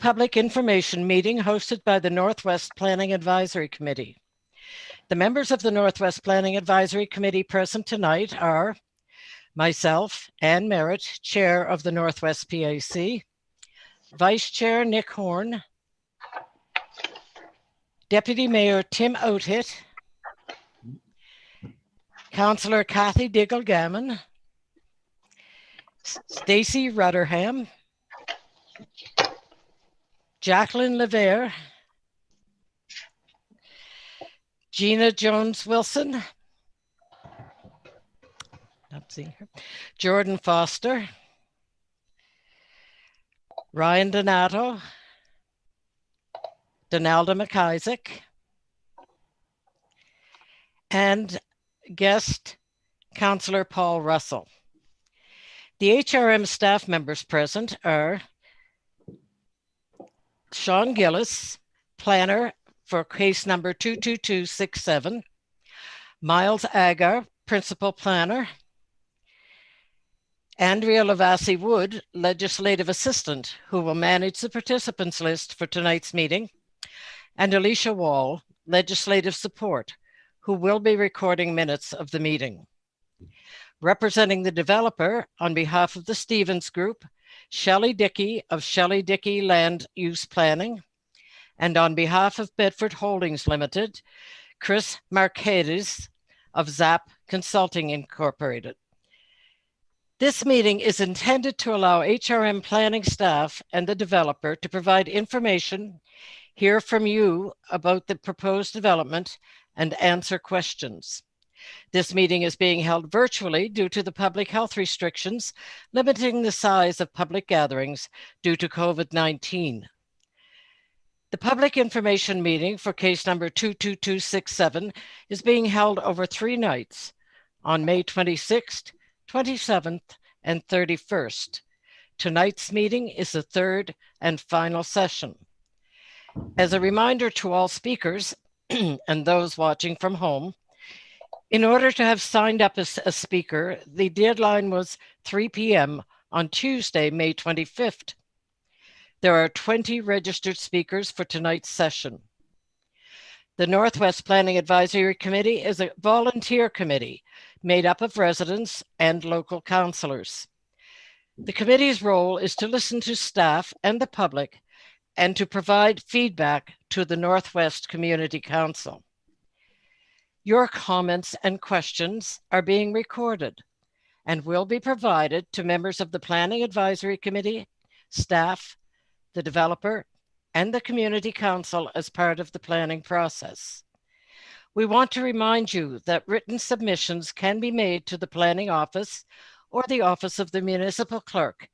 public information meeting hosted by the Northwest Planning Advisory Committee. The members of the Northwest Planning Advisory Committee present tonight are myself, Ann Merritt, Chair of the Northwest PAC, Vice Chair Nick Horn, Deputy Mayor Tim Oathit, Councillor Kathy Diggle-Gammon, Stacey Rudderham, Jacqueline Levere, Gina Jones-Wilson, not seeing her, Jordan Foster, Ryan Donato, Donalda McIsaac, and guest Councillor Paul Russell. The HRM staff members present are Sean Gillis, planner for case number 22267, Miles Agar, principal planner, Andrea Lavassi Wood, legislative assistant, who will manage the participants list for tonight's meeting, and Alicia Wall, legislative support, who will be recording minutes of the meeting. Representing the developer on behalf of the Stevens Group, Shelley Dickey of Shelley Dickey Land Use Planning, and on behalf of Bedford Holdings Limited, Chris Marquez of ZAP Consulting Incorporated. This meeting is intended to allow HRM planning staff and the developer to provide information, hear from you about the proposed development, and answer questions. This meeting is being held virtually due to the public health restrictions limiting the size of public gatherings due to COVID-19. The public information meeting for case number 22267 is being held over 3 nights on May 26th, 27th, and 31st. Tonight's meeting is the 3rd and final session. As a reminder to all speakers and those watching from home, in order to have signed up as a speaker, the deadline was 3 p.m. on Tuesday, May 25th. There are 20 registered speakers for tonight's session. The Northwest Planning Advisory Committee is a volunteer committee made up of residents and local councillors. The committee's role is to listen to staff and the public and to provide feedback to the Northwest Community Council. Your comments and questions are being recorded and will be provided to members of the Planning Advisory Committee, staff, the developer, and the Community Council as part of the planning process. We want to remind you that written submissions can be made to the Planning Office or the Office of the Municipal Clerk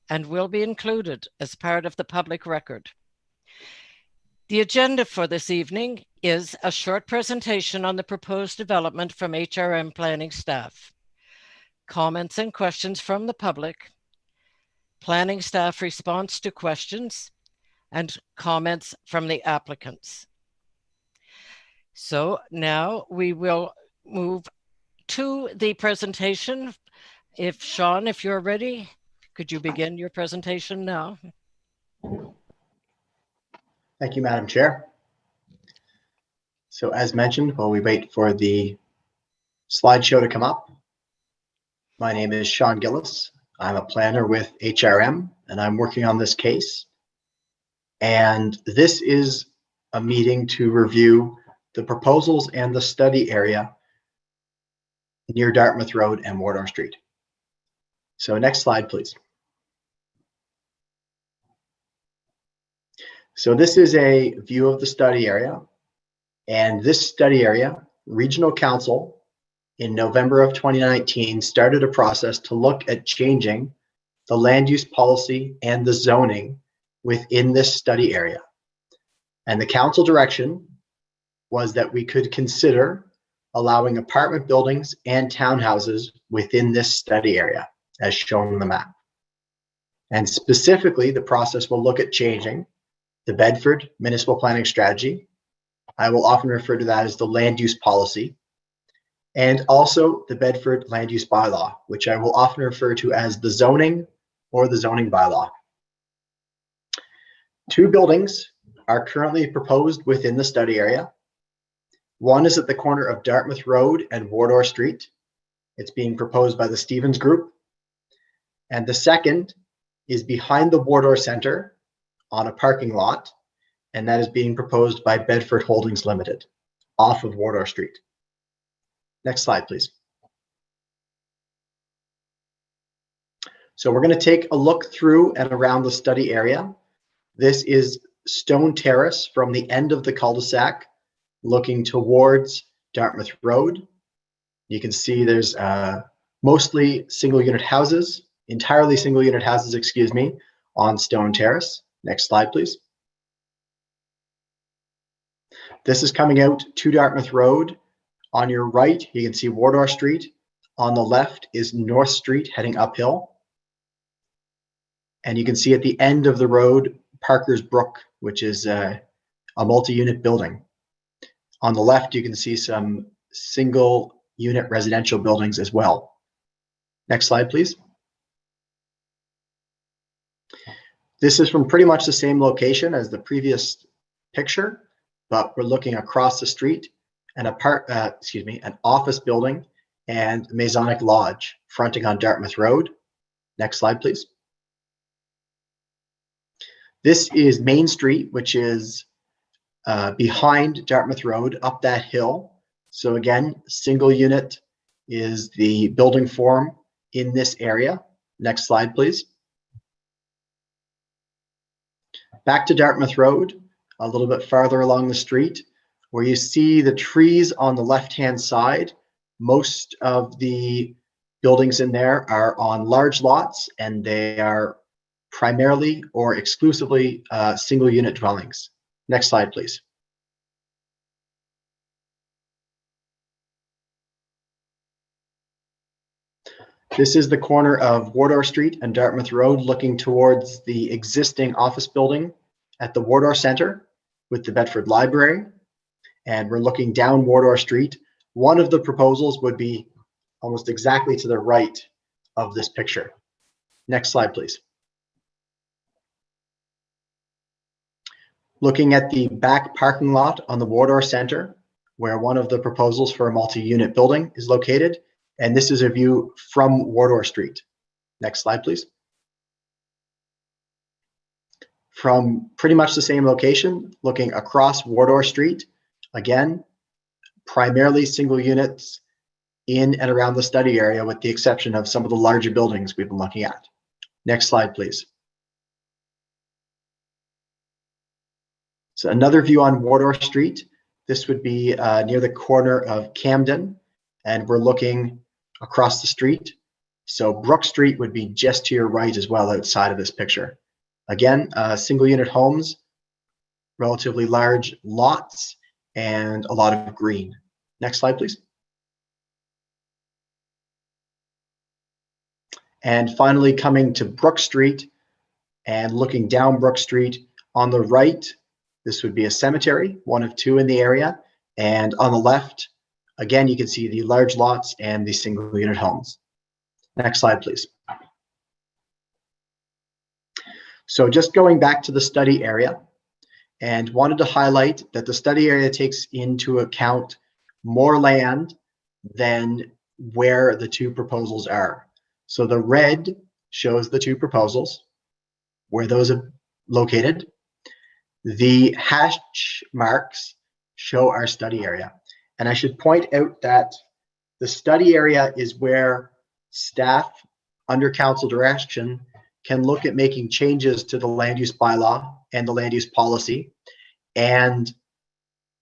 and will be included as part of the public record. The agenda for this evening is a short presentation on the proposed development from HRM planning staff, comments and questions from the public, planning staff response to questions, and comments from the applicants. So now we will move to the presentation. Sean, if you're ready, could you begin your presentation now? Thank you, Madam Chair. So as mentioned, while we wait for the slideshow to come up, my name is Sean Gillis. I'm a planner with HRM, and I'm working on this case. And this is a meeting to review the proposals and the study area near Dartmouth Road and Wardour Street. So next slide, please. So this is a view of the study area, and this study area, Regional Council in November of 2019 started a process to look at changing the land use policy and the zoning within this study area. And the council direction was that we could consider allowing apartment buildings and townhouses within this study area, as shown on the map. And specifically, the process will look at changing the Bedford Municipal Planning Strategy. I will often refer to that as the land use policy, and also the Bedford Land Use Bylaw, which I will often refer to as the zoning or the zoning bylaw. Two buildings are currently proposed within the study area. One is at the corner of Dartmouth Road and Wardour Street. It's being proposed by the Stevens Group. And the second is behind the Wardour Center on a parking lot, and that is being proposed by Bedford Holdings Limited off of Wardour Street. Next slide, please. So we're going to take a look through and around the study area. This is Stone Terrace from the end of the cul-de-sac looking towards Dartmouth Road. You can see there's mostly single unit houses, entirely single unit houses, excuse me, on Stone Terrace. Next slide, please. This is coming out to Dartmouth Road. On your right, you can see Wardour Street. On the left is North Street heading uphill. And you can see at the end of the road, Parker's Brook, which is a multi-unit building. On the left, you can see some single unit residential buildings as well. Next slide, please. This is from pretty much the same location as the previous picture, but we're looking across the street and an office building and Masonic Lodge fronting on Dartmouth Road. Next slide, please. This is Main Street, which is behind Dartmouth Road up that hill. So again, single unit is the building form in this area. Next slide, please. Back to Dartmouth Road, a little bit farther along the street, where you see the trees on the left-hand side. Most of the buildings in there are on large lots, and they are primarily or exclusively single unit dwellings. Next slide, please. This is the corner of Wardour Street and Dartmouth Road looking towards the existing office building at the Wardour Center with the Bedford Library. And we're looking down Wardour Street. One of the proposals would be almost exactly to the right of this picture. Next slide, please. Looking at the back parking lot on the Wardour Center, where one of the proposals for a multi-unit building is located. And this is a view from Wardour Street. Next slide, please. From pretty much the same location, looking across Wardour Street, again, primarily single units in and around the study area, with the exception of some of the larger buildings we've been looking at. Next slide, please. So another view on Wardour Street. This would be near the corner of Camden, and we're looking across the street. So Brook Street would be just to your right as well outside of this picture. Again, single unit homes, relatively large lots, and a lot of green. Next slide, please. And finally, coming to Brook Street and looking down Brook Street, on the right, this would be a cemetery, one of two in the area. And on the left, again, you can see the large lots and the single unit homes. Next slide, please. So just going back to the study area, and wanted to highlight that the study area takes into account more land than where the two proposals are. So the red shows the two proposals, where those are located. The hash marks show our study area. And I should point out that the study area is where staff, under council direction, can look at making changes to the land use bylaw and the land use policy. And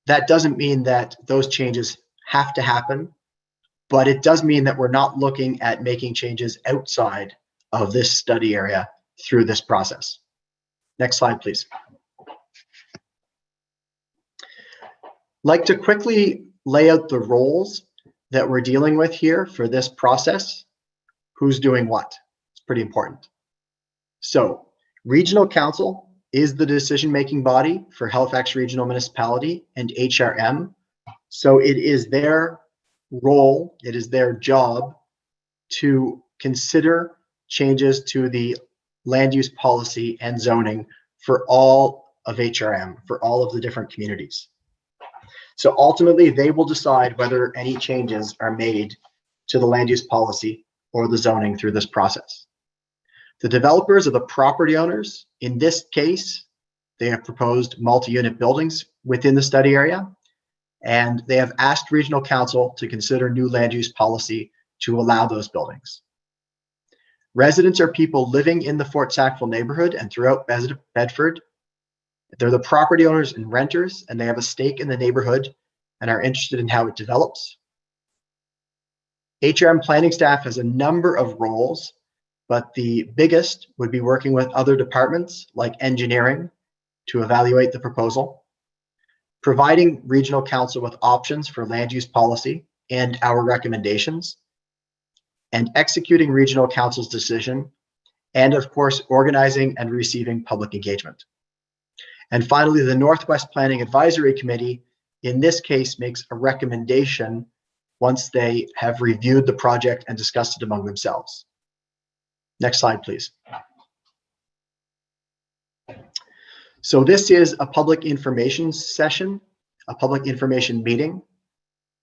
that doesn't mean that those changes have to happen, but it does mean that we're not looking at making changes outside of this study area through this process. Next slide, please. Like to quickly lay out the roles that we're dealing with here for this process. Who's doing what? It's pretty important. So, Regional Council is the decision-making body for Halifax Regional Municipality and HRM. So it is their role, it is their job to consider changes to the land use policy and zoning for all of HRM, for all of the different communities. So ultimately, they will decide whether any changes are made to the land use policy or the zoning through this process. The developers are the property owners. In this case, they have proposed multi-unit buildings within the study area, and they have asked Regional Council to consider new land use policy to allow those buildings. Residents are people living in the Fort Sackville neighborhood and throughout Bedford. They're the property owners and renters, and they have a stake in the neighborhood and are interested in how it develops. HRM planning staff has a number of roles, but the biggest would be working with other departments like engineering to evaluate the proposal, providing Regional Council with options for land use policy and our recommendations, and executing Regional Council's decision, and of course, organizing and receiving public engagement. And finally, the Northwest Planning Advisory Committee, in this case, makes a recommendation once they have reviewed the project and discussed it among themselves. Next slide, please. So this is a public information session, a public information meeting.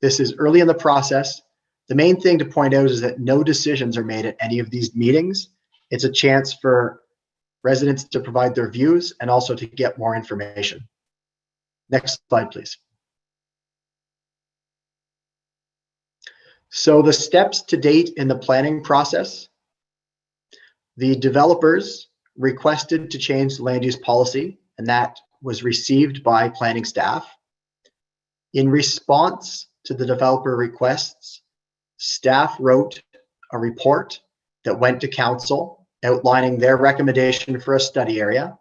This is early in the process. The main thing to point out is that no decisions are made at any of these meetings. It's a chance for residents to provide their views and also to get more information. Next slide, please. So the steps to date in the planning process: the developers requested to change the land use policy, and that was received by planning staff. In response to the developer requests, staff wrote a report that went to council outlining their recommendation for a study area,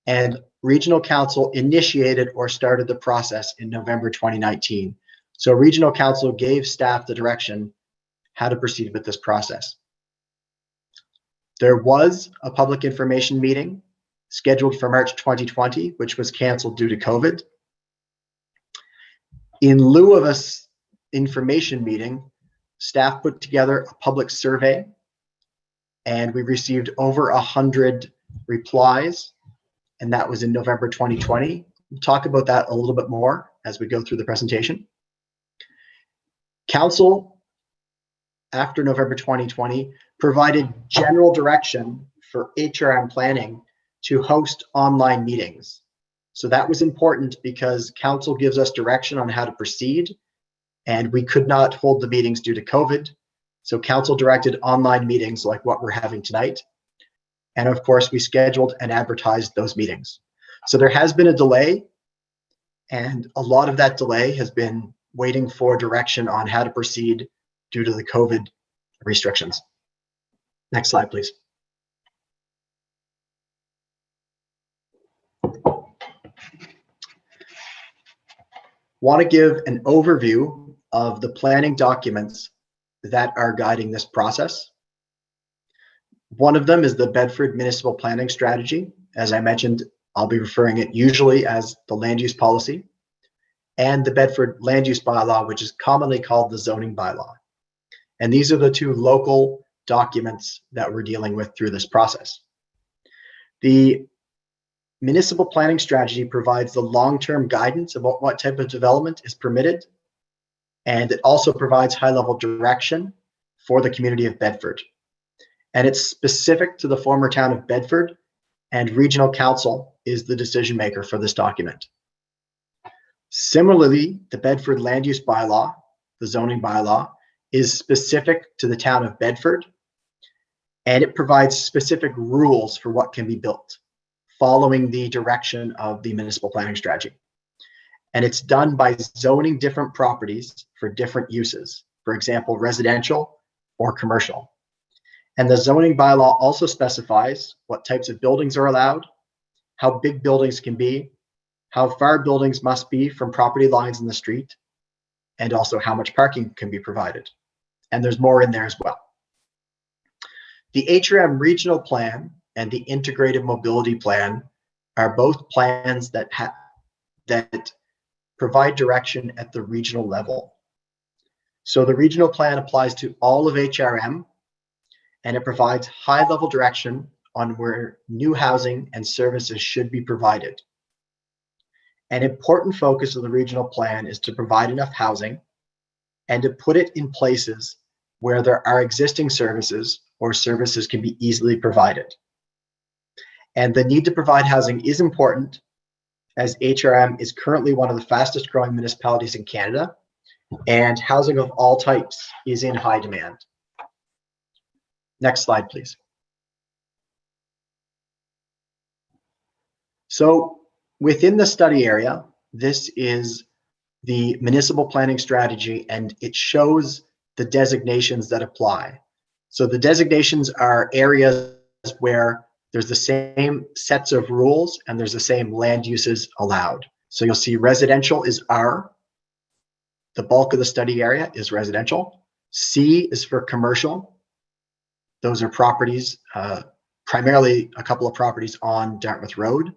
and Regional Council initiated or started the process in November 2019. So Regional Council gave staff the direction how to proceed with this process. There was a public information meeting scheduled for March 2020, which was canceled due to COVID. In lieu of an information meeting, staff put together a public survey, and we received over 100 replies, and that was in November 2020. We'll talk about that a little bit more as we go through the presentation. Council, after November 2020, provided general direction for HRM planning to host online meetings. So that was important because council gives us direction on how to proceed, and we could not hold the meetings due to COVID. So council directed online meetings like what we're having tonight. And of course, we scheduled and advertised those meetings. So there has been a delay, and a lot of that delay has been waiting for direction on how to proceed due to the COVID restrictions. Next slide, please. Want to give an overview of the planning documents that are guiding this process. One of them is the Bedford Municipal Planning Strategy. As I mentioned, I'll be referring it usually as the land use policy, and the Bedford Land Use Bylaw, which is commonly called the zoning bylaw. And these are the two local documents that we're dealing with through this process. The Municipal Planning Strategy provides the long-term guidance about what type of development is permitted, and it also provides high-level direction for the community of Bedford. And it's specific to the former town of Bedford, and Regional Council is the decision maker for this document. Similarly, the Bedford Land Use Bylaw, the zoning bylaw, is specific to the town of Bedford, and it provides specific rules for what can be built, following the direction of the Municipal Planning Strategy. And it's done by zoning different properties for different uses, for example, residential or commercial. And the zoning bylaw also specifies what types of buildings are allowed, how big buildings can be, how far buildings must be from property lines in the street, and also how much parking can be provided. And there's more in there as well. The HRM Regional Plan and the Integrated Mobility Plan are both plans that provide direction at the regional level. So the regional plan applies to all of HRM, and it provides high-level direction on where new housing and services should be provided. An important focus of the regional plan is to provide enough housing and to put it in places where there are existing services or services can be easily provided. And the need to provide housing is important, as HRM is currently one of the fastest growing municipalities in Canada, and housing of all types is in high demand. Next slide, please. So within the study area, this is the municipal planning strategy, and it shows the designations that apply. So the designations are areas where there's the same sets of rules and there's the same land uses allowed. So you'll see residential is R. The bulk of the study area is residential. C is for commercial. Those are properties, primarily a couple of properties on Dartmouth Road.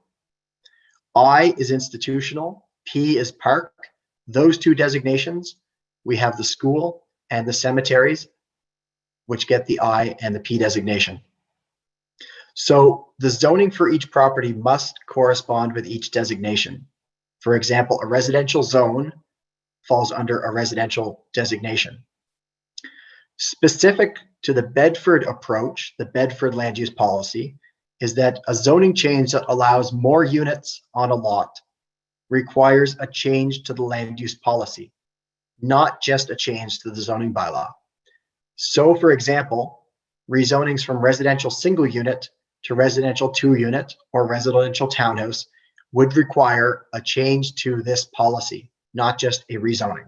I is institutional. P is park. Those two designations, we have the school and the cemeteries, which get the I and the P designation. So the zoning for each property must correspond with each designation. For example, a residential zone falls under a residential designation. Specific to the Bedford approach, the Bedford land use policy, is that a zoning change that allows more units on a lot requires a change to the land use policy, not just a change to the zoning bylaw. So for example, rezonings from residential single unit to residential 2-unit or residential townhouse would require a change to this policy, not just a rezoning.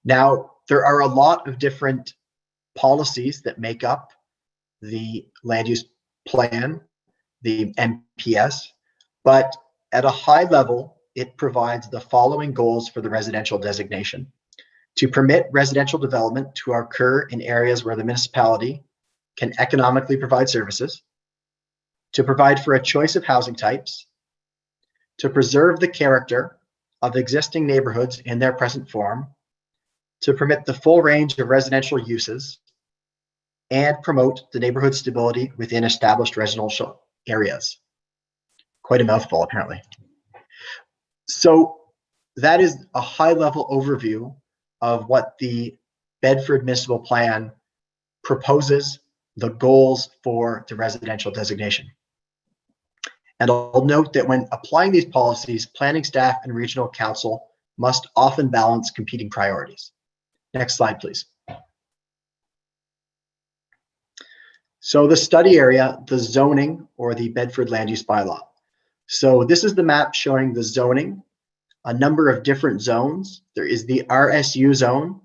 Now, there are a lot of different policies that make up the land use plan, the MPS, but at a high level, it provides the following goals for the residential designation: to permit residential development to occur in areas where the municipality can economically provide services, to provide for a choice of housing types, to preserve the character of existing neighborhoods in their present form, to permit the full range of residential uses, and promote the neighborhood stability within established residential areas. Quite a mouthful, apparently. So that is a high-level overview of what the Bedford Municipal Plan proposes, the goals for the residential designation. And I'll note that when applying these policies, planning staff and regional council must often balance competing priorities. Next slide, please. So the study area, the zoning, or the Bedford land use bylaw. So this is the map showing the zoning, a number of different zones. There is the RSU zone,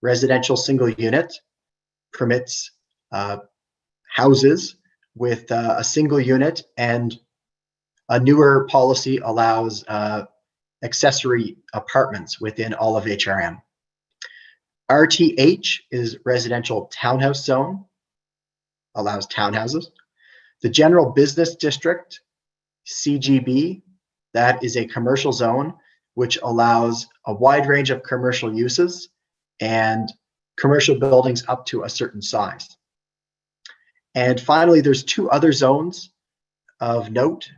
residential single unit, permits houses with a single unit, and a newer policy allows accessory apartments within all of HRM. RTH is residential townhouse zone, allows townhouses. The general business district, CGB, that is a commercial zone which allows a wide range of commercial uses and commercial buildings up to a certain size. And finally, there's two other zones of note: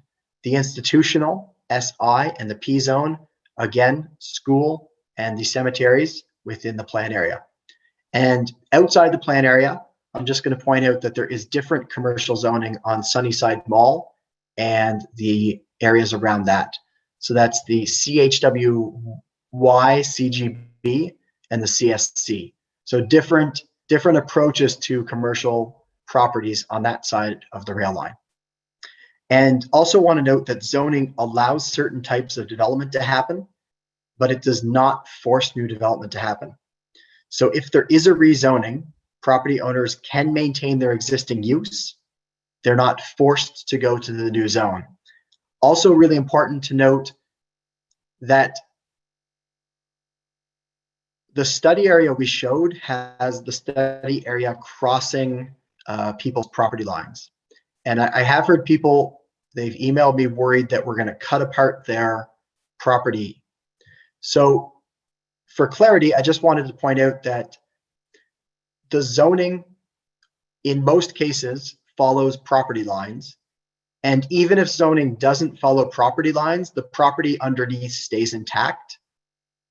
the institutional, SI, and the P zone, again, school and the cemeteries within the plan area. And outside the plan area, I'm just going to point out that there is different commercial zoning on Sunnyside Mall and the areas around that. So that's the CHWY, CGB, and the CSC. So different approaches to commercial properties on that side of the rail line. And also want to note that zoning allows certain types of development to happen, but it does not force new development to happen. So if there is a rezoning, property owners can maintain their existing use. They're not forced to go to the new zone. Also really important to note that the study area we showed has the study area crossing people's property lines. And I have heard people, they've emailed me worried that we're going to cut apart their property. So for clarity, I just wanted to point out that the zoning in most cases follows property lines. And even if zoning doesn't follow property lines, the property underneath stays intact.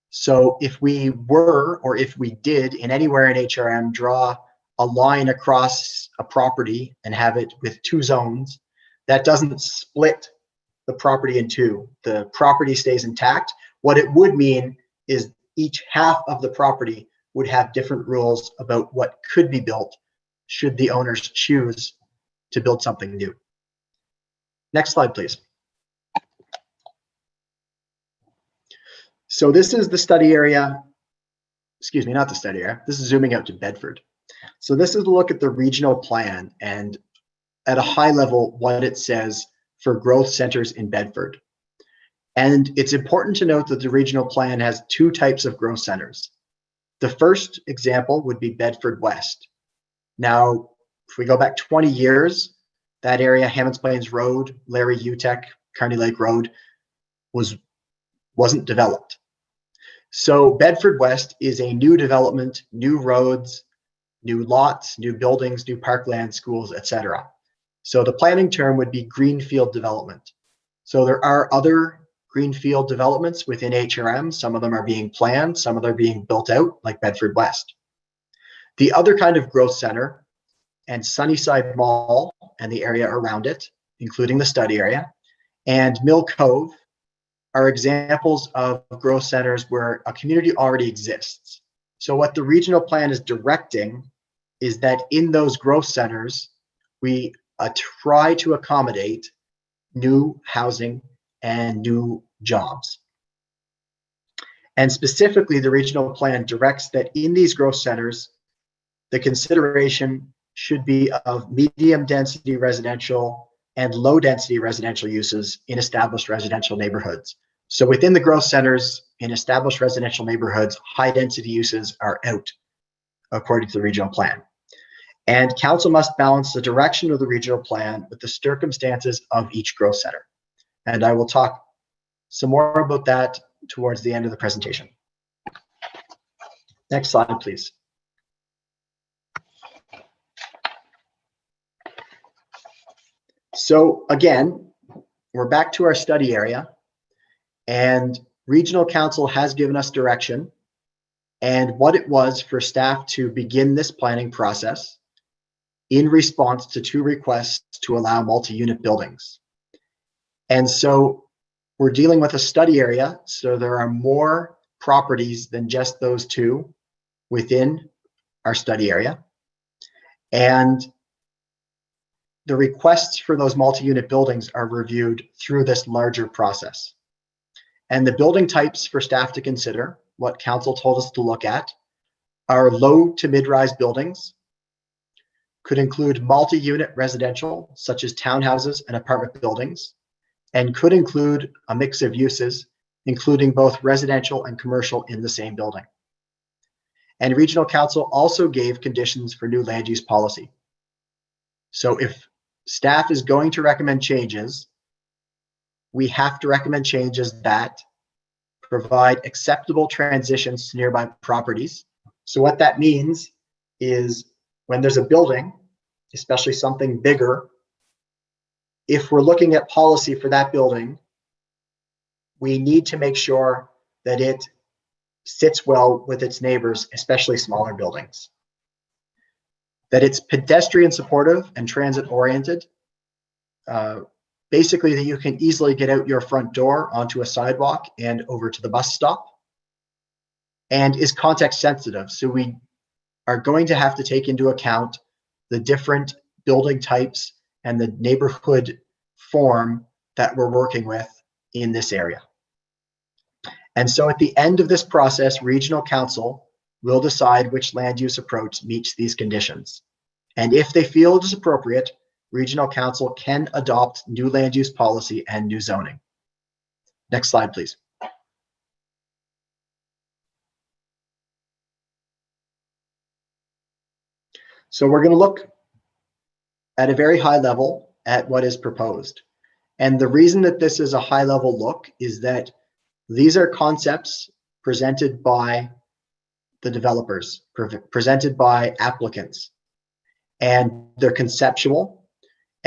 So if we were, or if we did in anywhere in HRM, draw a line across a property and have it with two zones, that doesn't split the property in two. The property stays intact. What it would mean is each half of the property would have different rules about what could be built should the owners choose to build something new. Next slide, please. So this is the study area, excuse me, not the study area. This is zooming out to Bedford. So this is a look at the regional plan and at a high level what it says for growth centers in Bedford. And it's important to note that the regional plan has two types of growth centers. The first example would be Bedford West. Now, if we go back 20 years, that area, Hammonds Plains Road, Larry Utek, Carney Lake Road, wasn't developed. So Bedford West is a new development, new roads, new lots, new buildings, new parkland, schools, etc. So the planning term would be greenfield development. So there are other greenfield developments within HRM. Some of them are being planned, some of them are being built out, like Bedford West. The other kind of growth center, and Sunnyside Mall and the area around it, including the study area, and Mill Cove, are examples of growth centers where a community already exists. So what the regional plan is directing is that in those growth centers, we try to accommodate new housing and new jobs. And specifically, the regional plan directs that in these growth centers, the consideration should be of medium density residential and low density residential uses in established residential neighborhoods. So within the growth centers in established residential neighborhoods, high density uses are out, according to the regional plan. And council must balance the direction of the regional plan with the circumstances of each growth center. And I will talk some more about that towards the end of the presentation. Next slide, please. So again, we're back to our study area, and regional council has given us direction and what it was for staff to begin this planning process in response to two requests to allow multi-unit buildings. And so we're dealing with a study area, so there are more properties than just those two within our study area. And the requests for those multi-unit buildings are reviewed through this larger process. And the building types for staff to consider, what council told us to look at, are low to mid-rise buildings, could include multi-unit residential, such as townhouses and apartment buildings, and could include a mix of uses, including both residential and commercial in the same building. And regional council also gave conditions for new land use policy. So if staff is going to recommend changes, we have to recommend changes that provide acceptable transitions to nearby properties. So what that means is when there's a building, especially something bigger, if we're looking at policy for that building, we need to make sure that it sits well with its neighbors, especially smaller buildings. That it's pedestrian supportive and transit oriented. Basically that you can easily get out your front door onto a sidewalk and over to the bus stop, and is context sensitive. So we are going to have to take into account the different building types and the neighborhood form that we're working with in this area. And so at the end of this process, regional council will decide which land use approach meets these conditions. And if they feel it is appropriate, regional council can adopt new land use policy and new zoning. Next slide, please. So we're going to look at a very high level at what is proposed. And the reason that this is a high level look is that these are concepts presented by the developers, presented by applicants, and they're conceptual.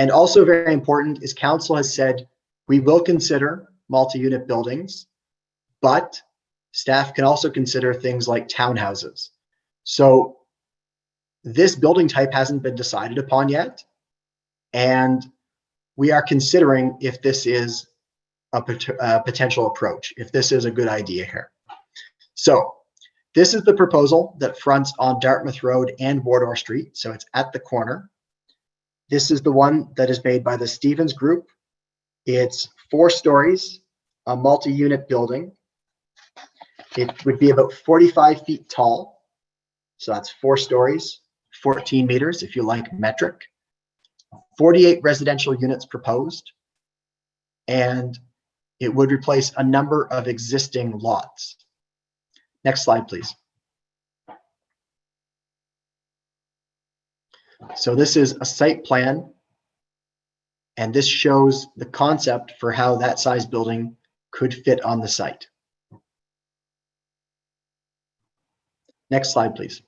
And also very important is council has said, we will consider multi-unit buildings, but staff can also consider things like townhouses. So this building type hasn't been decided upon yet. And we are considering if this is a potential approach, if this is a good idea here. So this is the proposal that fronts on Dartmouth Road and Wardour Street. So it's at the corner. This is the one that is made by the Stevens Group. It's 4 stories, a multi-unit building. It would be about 45 feet tall. So that's 4 stories, 14 meters if you like metric. 48 residential units proposed. And it would replace a number of existing lots. Next slide, please. So this is a site plan, and this shows the concept for how that size building could fit on the site. Next slide, please.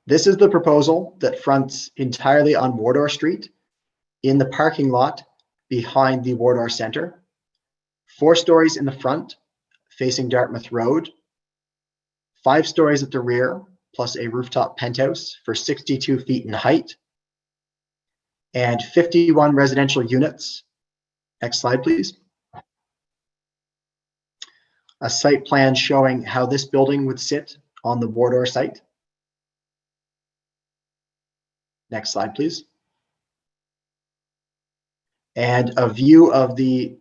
This is the proposal that fronts entirely on Wardour Street in the parking lot behind the Wardour Center. 4 stories in the front facing Dartmouth Road, 5 stories at the rear, plus a rooftop penthouse for 62 feet in height, and 51 residential units. Next slide, please. A site plan showing how this building would sit on the Wardour site. Next slide, please. And a view of the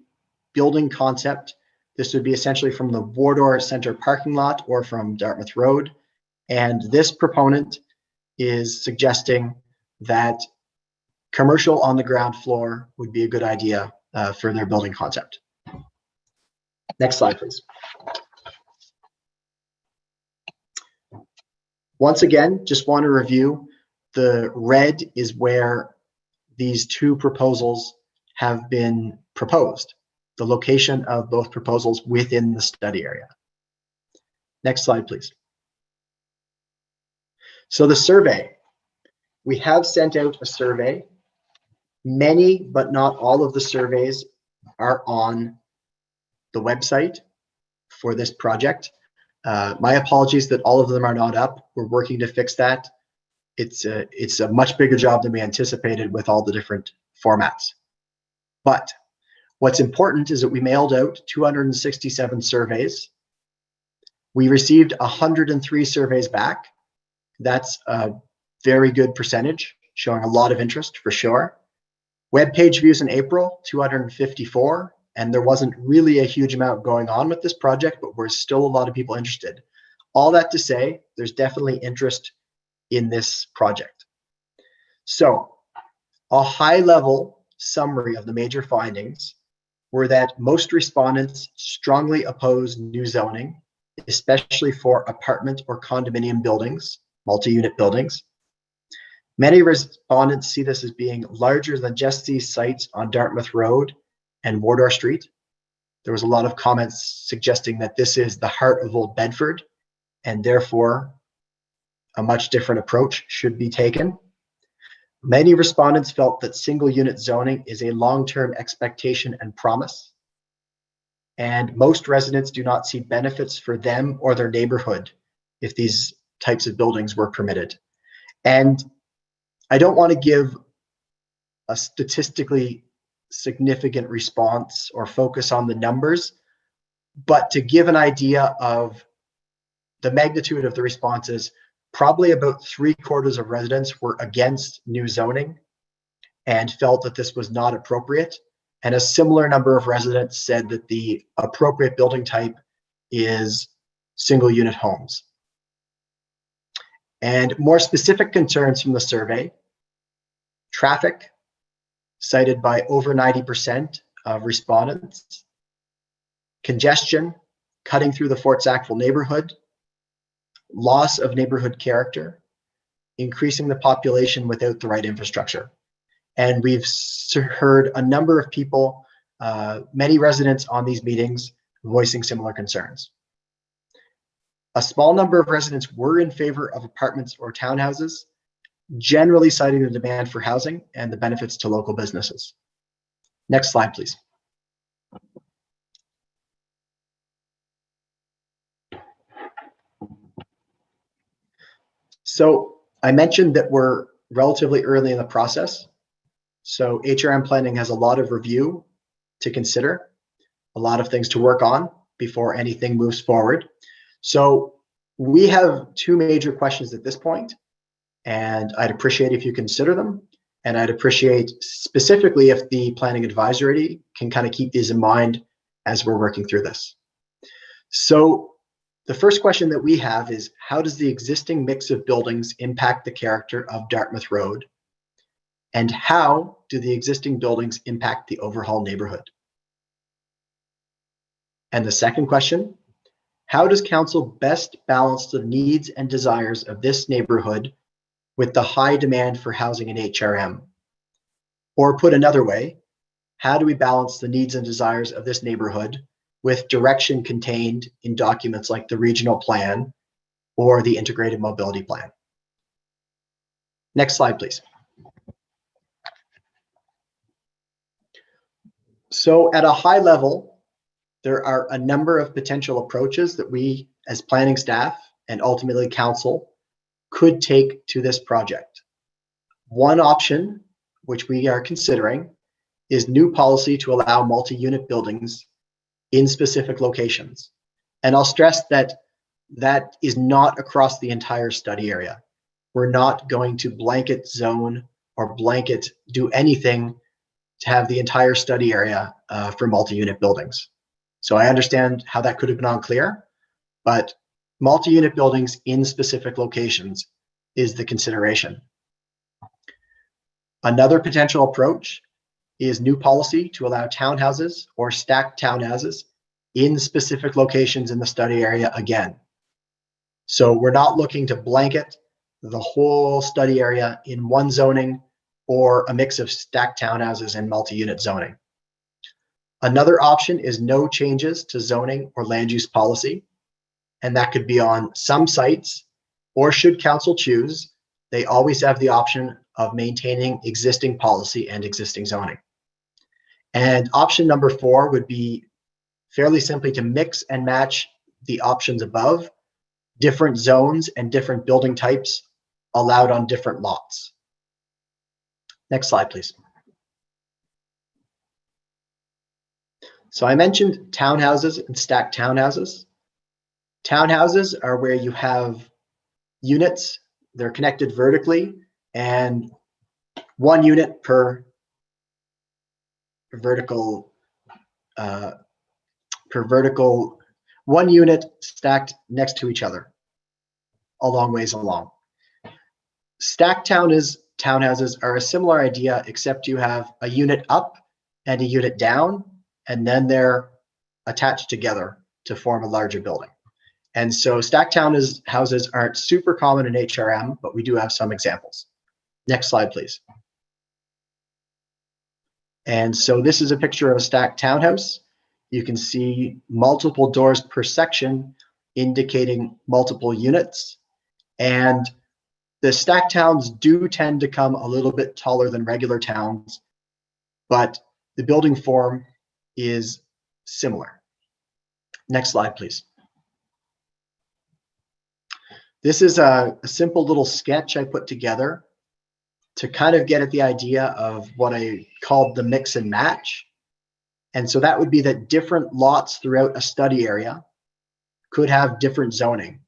building concept. This would be essentially from the Wardour Center parking lot or from Dartmouth Road. And this proponent is suggesting that commercial on the ground floor would be a good idea for their building concept. Next slide, please. Once again, just want to review, the red is where these 2 proposals have been proposed, the location of both proposals within the study area. Next slide, please. So the survey, we have sent out a survey. Many, but not all of the surveys are on the website for this project. My apologies that all of them are not up. We're working to fix that. It's a much bigger job than we anticipated with all the different formats. But what's important is that we mailed out 267 surveys. We received 103 surveys back. That's a very good percentage, showing a lot of interest for sure. Web page views in April, 254, and there wasn't really a huge amount going on with this project, but there's still a lot of people interested. All that to say, there's definitely interest in this project. So a high-level summary of the major findings were that most respondents strongly oppose new zoning, especially for apartment or condominium buildings, multi-unit buildings. Many respondents see this as being larger than just these sites on Dartmouth Road and Wardour Street. There was a lot of comments suggesting that this is the heart of Old Bedford, and therefore a much different approach should be taken. Many respondents felt that single unit zoning is a long-term expectation and promise, and most residents do not see benefits for them or their neighborhood if these types of buildings were permitted. And I don't want to give a statistically significant response or focus on the numbers, but to give an idea of the magnitude of the responses, probably about 3/4 of residents were against new zoning and felt that this was not appropriate. And a similar number of residents said that the appropriate building type is single unit homes. And more specific concerns from the survey: traffic, cited by over 90% of respondents; congestion, cutting through the Fort Sackville neighborhood; loss of neighborhood character; increasing the population without the right infrastructure. And we've heard a number of people, many residents on these meetings, voicing similar concerns. A small number of residents were in favor of apartments or townhouses. generally citing the demand for housing and the benefits to local businesses. Next slide, please. So I mentioned that we're relatively early in the process. So HRM planning has a lot of review to consider, a lot of things to work on before anything moves forward. So we have two major questions at this point, and I'd appreciate if you consider them. And I'd appreciate specifically if the planning advisory can kind of keep these in mind as we're working through this. So the first question that we have is, how does the existing mix of buildings impact the character of Dartmouth Road? And how do the existing buildings impact the overall neighborhood? And the second question, how does council best balance the needs and desires of this neighborhood with the high demand for housing in HRM? Or put another way, how do we balance the needs and desires of this neighborhood with direction contained in documents like the regional plan or the integrated mobility plan? Next slide, please. So at a high level, there are a number of potential approaches that we as planning staff and ultimately council could take to this project. One option, which we are considering, is new policy to allow multi-unit buildings in specific locations. And I'll stress that that is not across the entire study area. We're not going to blanket zone or blanket do anything to have the entire study area for multi-unit buildings. So I understand how that could have been unclear, but multi-unit buildings in specific locations is the consideration. Another potential approach is new policy to allow townhouses or stacked townhouses in specific locations in the study area again. So we're not looking to blanket the whole study area in one zoning or a mix of stacked townhouses and multi-unit zoning. Another option is no changes to zoning or land use policy, and that could be on some sites, or should council choose, they always have the option of maintaining existing policy and existing zoning. And option number 4 would be fairly simply to mix and match the options above, different zones and different building types allowed on different lots. Next slide, please. So I mentioned townhouses and stacked townhouses. Townhouses are where you have units, they're connected vertically, and one unit per vertical, one unit stacked next to each other, a long ways along. Stacked townhouses are a similar idea, except you have a unit up and a unit down, and then they're attached together to form a larger building. And so stacked townhouses aren't super common in HRM, but we do have some examples. Next slide, please. And so this is a picture of a stacked townhouse. You can see multiple doors per section indicating multiple units. And the stacked towns do tend to come a little bit taller than regular towns, but the building form is similar. Next slide, please. This is a simple little sketch I put together to kind of get at the idea of what I called the mix and match. And so that would be that different lots throughout a study area could have different zoning,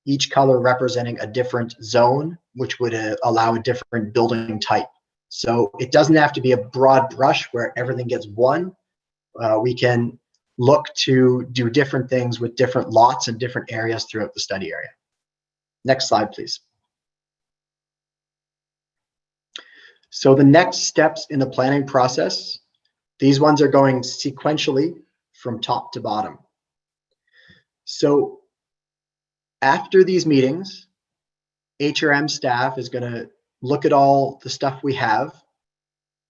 each color representing a different zone, which would allow a different building type. So it doesn't have to be a broad brush where everything gets one. We can look to do different things with different lots and different areas throughout the study area. Next slide, please. So the next steps in the planning process, these ones are going sequentially from top to bottom. So after these meetings, HRM staff is going to look at all the stuff we have,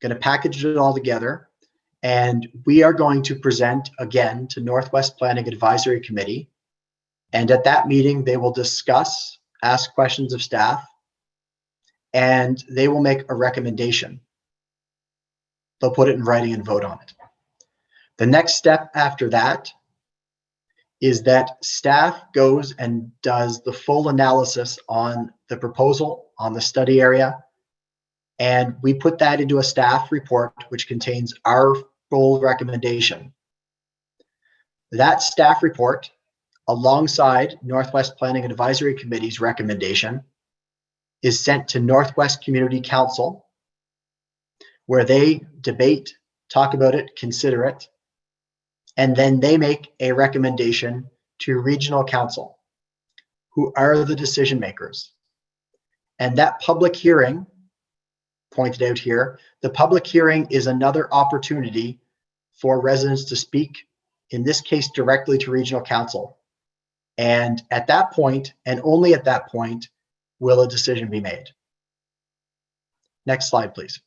going to package it all together, and we are going to present again to Northwest Planning Advisory Committee. And at that meeting, they will discuss, ask questions of staff, and they will make a recommendation. They'll put it in writing and vote on it. The next step after that is that staff goes and does the full analysis on the proposal, on the study area, and we put that into a staff report which contains our full recommendation. That staff report, alongside Northwest Planning and Advisory Committee's recommendation, is sent to Northwest Community Council, where they debate, talk about it, consider it, and then they make a recommendation to Regional Council, who are the decision makers. And that public hearing, pointed out here, the public hearing is another opportunity for residents to speak, in this case directly to Regional Council. And at that point, and only at that point, will a decision be made. Next slide, please.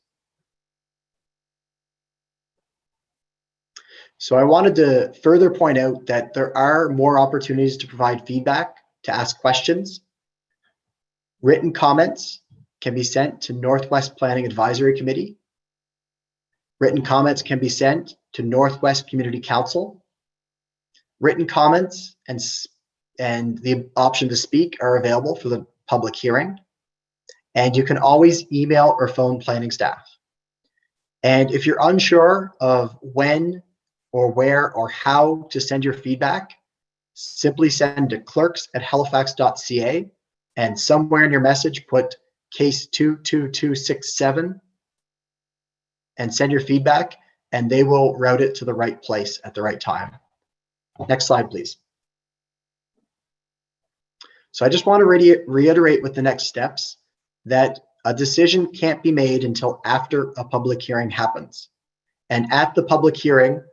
So I wanted to further point out that there are more opportunities to provide feedback, to ask questions. Written comments can be sent to Northwest Planning Advisory Committee. Written comments can be sent to Northwest Community Council. Written comments and the option to speak are available for the public hearing. And you can always email or phone planning staff. And if you're unsure of when or where or how to send your feedback, simply send to clerks@halifax.ca, and somewhere in your message put case 22267 and send your feedback, and they will route it to the right place at the right time. Next slide, please. So I just want to reiterate with the next steps that a decision can't be made until after a public hearing happens. And at the public hearing,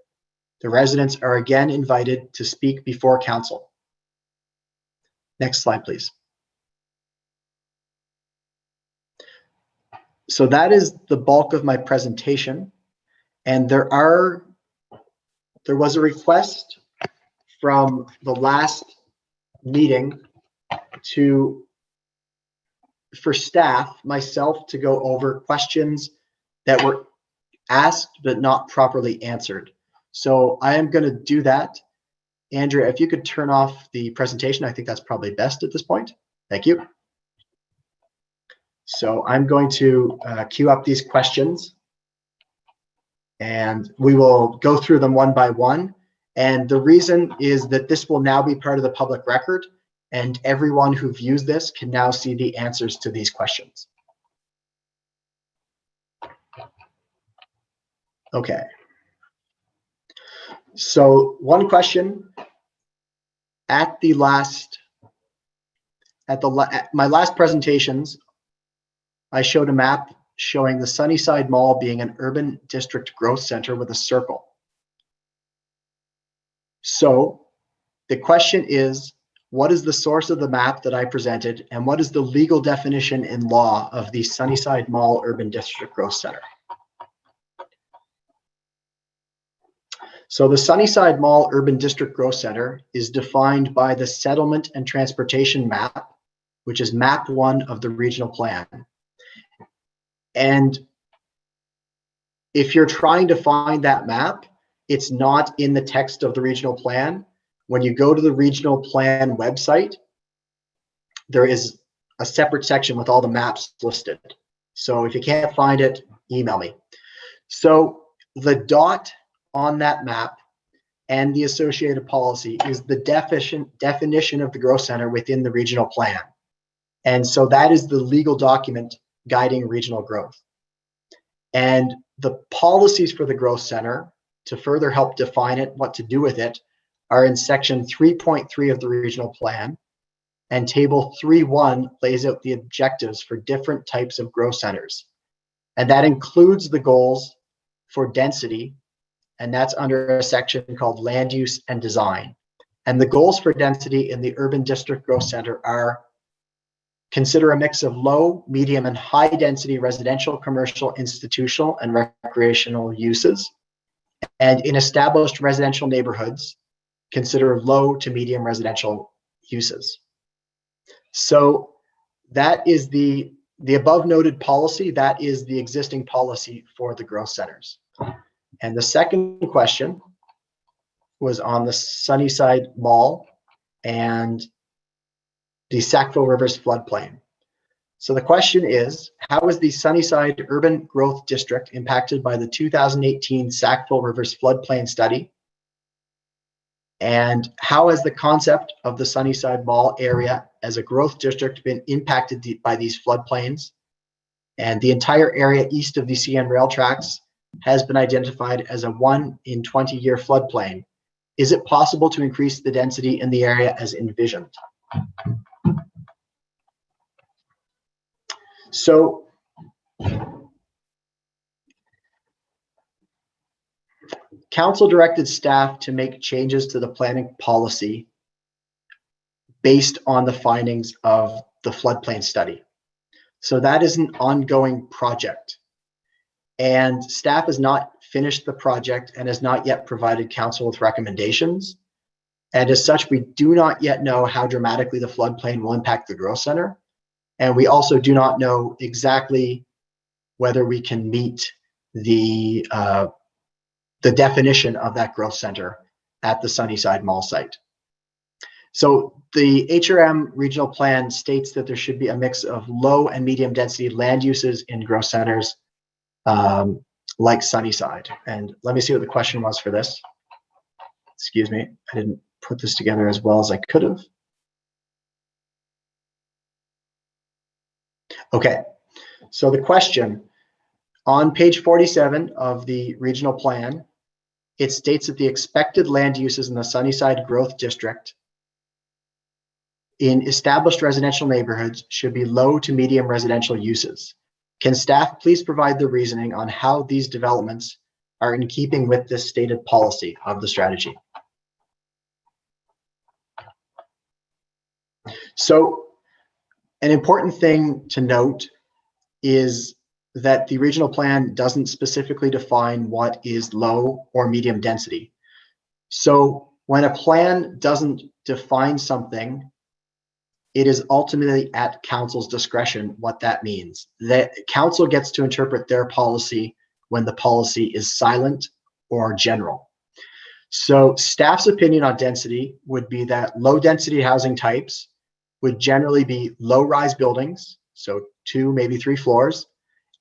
the residents are again invited to speak before council. Next slide, please. So that is the bulk of my presentation. And there was a request from the last meeting for staff, myself, to go over questions that were asked but not properly answered. So I am going to do that. Andrea, if you could turn off the presentation, I think that's probably best at this point. Thank you. So I'm going to queue up these questions, and we will go through them one by one. And the reason is that this will now be part of the public record, and everyone who views this can now see the answers to these questions. Okay. So one question at my last presentations, I showed a map showing the Sunnyside Mall being an urban district growth center with a circle. So the question is, what is the source of the map that I presented, and what is the legal definition in law of the Sunnyside Mall Urban District Growth Center? So the Sunnyside Mall Urban District Growth Center is defined by the Settlement and Transportation Map, which is map 1 of the regional plan. And if you're trying to find that map, it's not in the text of the regional plan. When you go to the regional plan website, there is a separate section with all the maps listed. So if you can't find it, email me. So the dot on that map and the associated policy is the definition of the growth center within the regional plan. And so that is the legal document guiding regional growth. And the policies for the growth center, to further help define it, what to do with it, are in section 3.3 of the regional plan, and table 3.1 lays out the objectives for different types of growth centers. And that includes the goals for density, and that's under a section called land use and design. And the goals for density in the urban district growth center are: consider a mix of low, medium, and high density residential, commercial, institutional, and recreational uses. And in established residential neighborhoods, consider low to medium residential uses. So that is the the above noted policy, that is the existing policy for the growth centers. And the second question was on the Sunnyside Mall and the Sackville Rivers floodplain. So the question is, how is the Sunnyside Urban Growth District impacted by the 2018 Sackville Rivers floodplain study? And how has the concept of the Sunnyside Mall area as a growth district been impacted by these floodplains? And the entire area east of the CN rail tracks has been identified as a 1 in 20 year floodplain. Is it possible to increase the density in the area as envisioned? So council directed staff to make changes to the planning policy based on the findings of the floodplain study. So that is an ongoing project. And staff has not finished the project and has not yet provided council with recommendations. And as such, we do not yet know how dramatically the floodplain will impact the growth center. And we also do not know exactly whether we can meet the definition of that growth center at the Sunnyside Mall site. So the HRM regional plan states that there should be a mix of low and medium density land uses in growth centers like Sunnyside. And let me see what the question was for this. Excuse me, I didn't put this together as well as I could have. Okay, so the question on page 47 of the regional plan, it states that the expected land uses in the Sunnyside Growth District in established residential neighborhoods should be low to medium residential uses. Can staff please provide the reasoning on how these developments are in keeping with this stated policy of the strategy? So an important thing to note is that the regional plan doesn't specifically define what is low or medium density. So when a plan doesn't define something, it is ultimately at council's discretion what that means. That council gets to interpret their policy when the policy is silent or general. So staff's opinion on density would be that low density housing types would generally be low rise buildings, so 2, maybe 3 floors,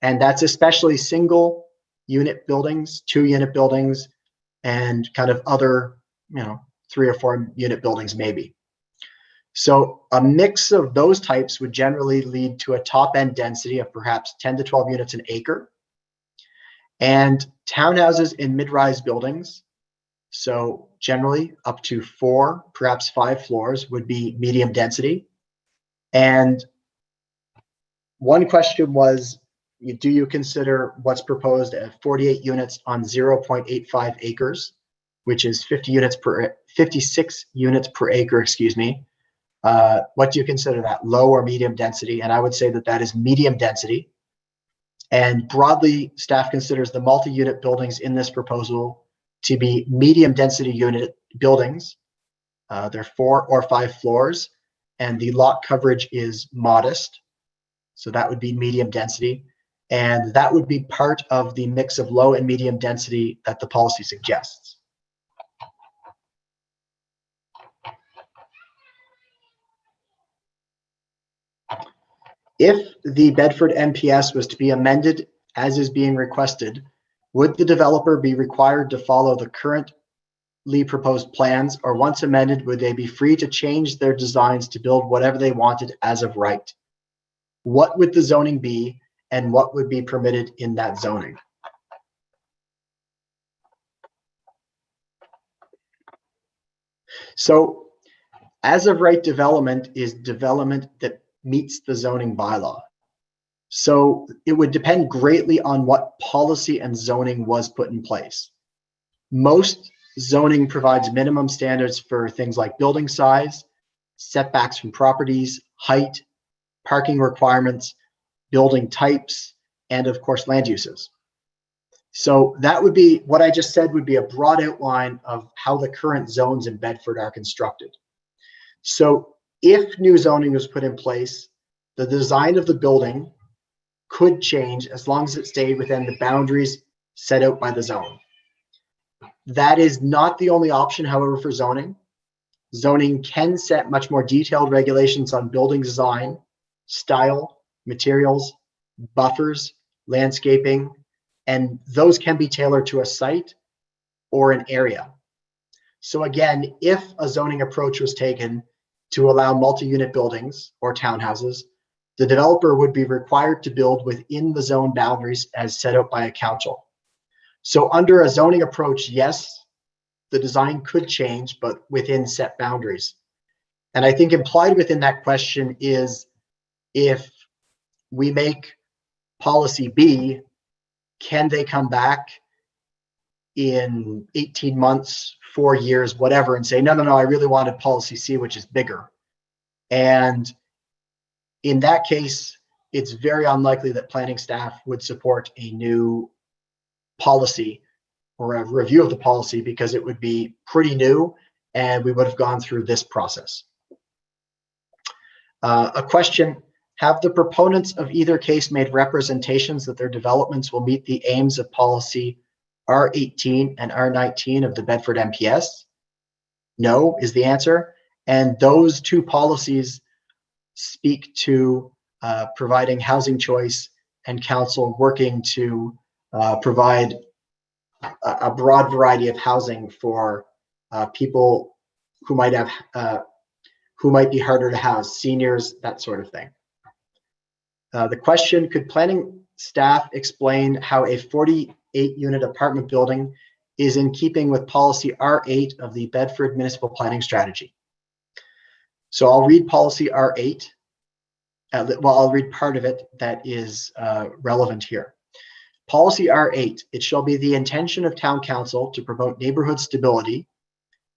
and that's especially single unit buildings, 2 unit buildings, and kind of other, 3 or 4 unit buildings maybe. So a mix of those types would generally lead to a top end density of perhaps 10 to 12 units an acre. And townhouses in mid-rise buildings, so generally up to 4, perhaps 5 floors, would be medium density. And one question was, do you consider what's proposed at 48 units on 0.85 acres, which is 56 units per acre, excuse me. What do you consider that, low or medium density? And I would say that that is medium density. And broadly, staff considers the multi-unit buildings in this proposal to be medium density unit buildings. They're 4 or 5 floors, and the lot coverage is modest. So that would be medium density. And that would be part of the mix of low and medium density that the policy suggests. If the Bedford MPS was to be amended as is being requested, would the developer be required to follow the currently proposed plans, or once amended, would they be free to change their designs to build whatever they wanted as of right? What would the zoning be, and what would be permitted in that zoning? So as of right development is development that meets the zoning bylaw. So it would depend greatly on what policy and zoning was put in place. Most zoning provides minimum standards for things like building size, setbacks from properties, height, parking requirements, building types, and of course, land uses. So that would be, what I just said would be a broad outline of how the current zones in Bedford are constructed. So if new zoning was put in place, the design of the building could change as long as it stayed within the boundaries set out by the zone. That is not the only option, however, for zoning. Zoning can set much more detailed regulations on building design, style, materials, buffers, landscaping, and those can be tailored to a site or an area. So again, if a zoning approach was taken to allow multi-unit buildings or townhouses, the developer would be required to build within the zone boundaries as set out by a council. So under a zoning approach, yes, the design could change, but within set boundaries. And I think implied within that question is, if we make policy B, can they come back in 18 months, 4 years, whatever, and say, no, I really wanted policy C, which is bigger. And in that case, it's very unlikely that planning staff would support a new policy or a review of the policy, because it would be pretty new and we would have gone through this process. A question: have the proponents of either case made representations that their developments will meet the aims of policy R18 and R19 of the Bedford MPS? No is the answer. And those two policies speak to providing housing choice and council working to provide a broad variety of housing for people who might be harder to house, seniors, that sort of thing. The question: could planning staff explain how a 48-unit apartment building is in keeping with policy R8 of the Bedford Municipal Planning Strategy? So I'll read policy R8. I'll read part of it that is relevant here. Policy R8, it shall be the intention of town council to promote neighborhood stability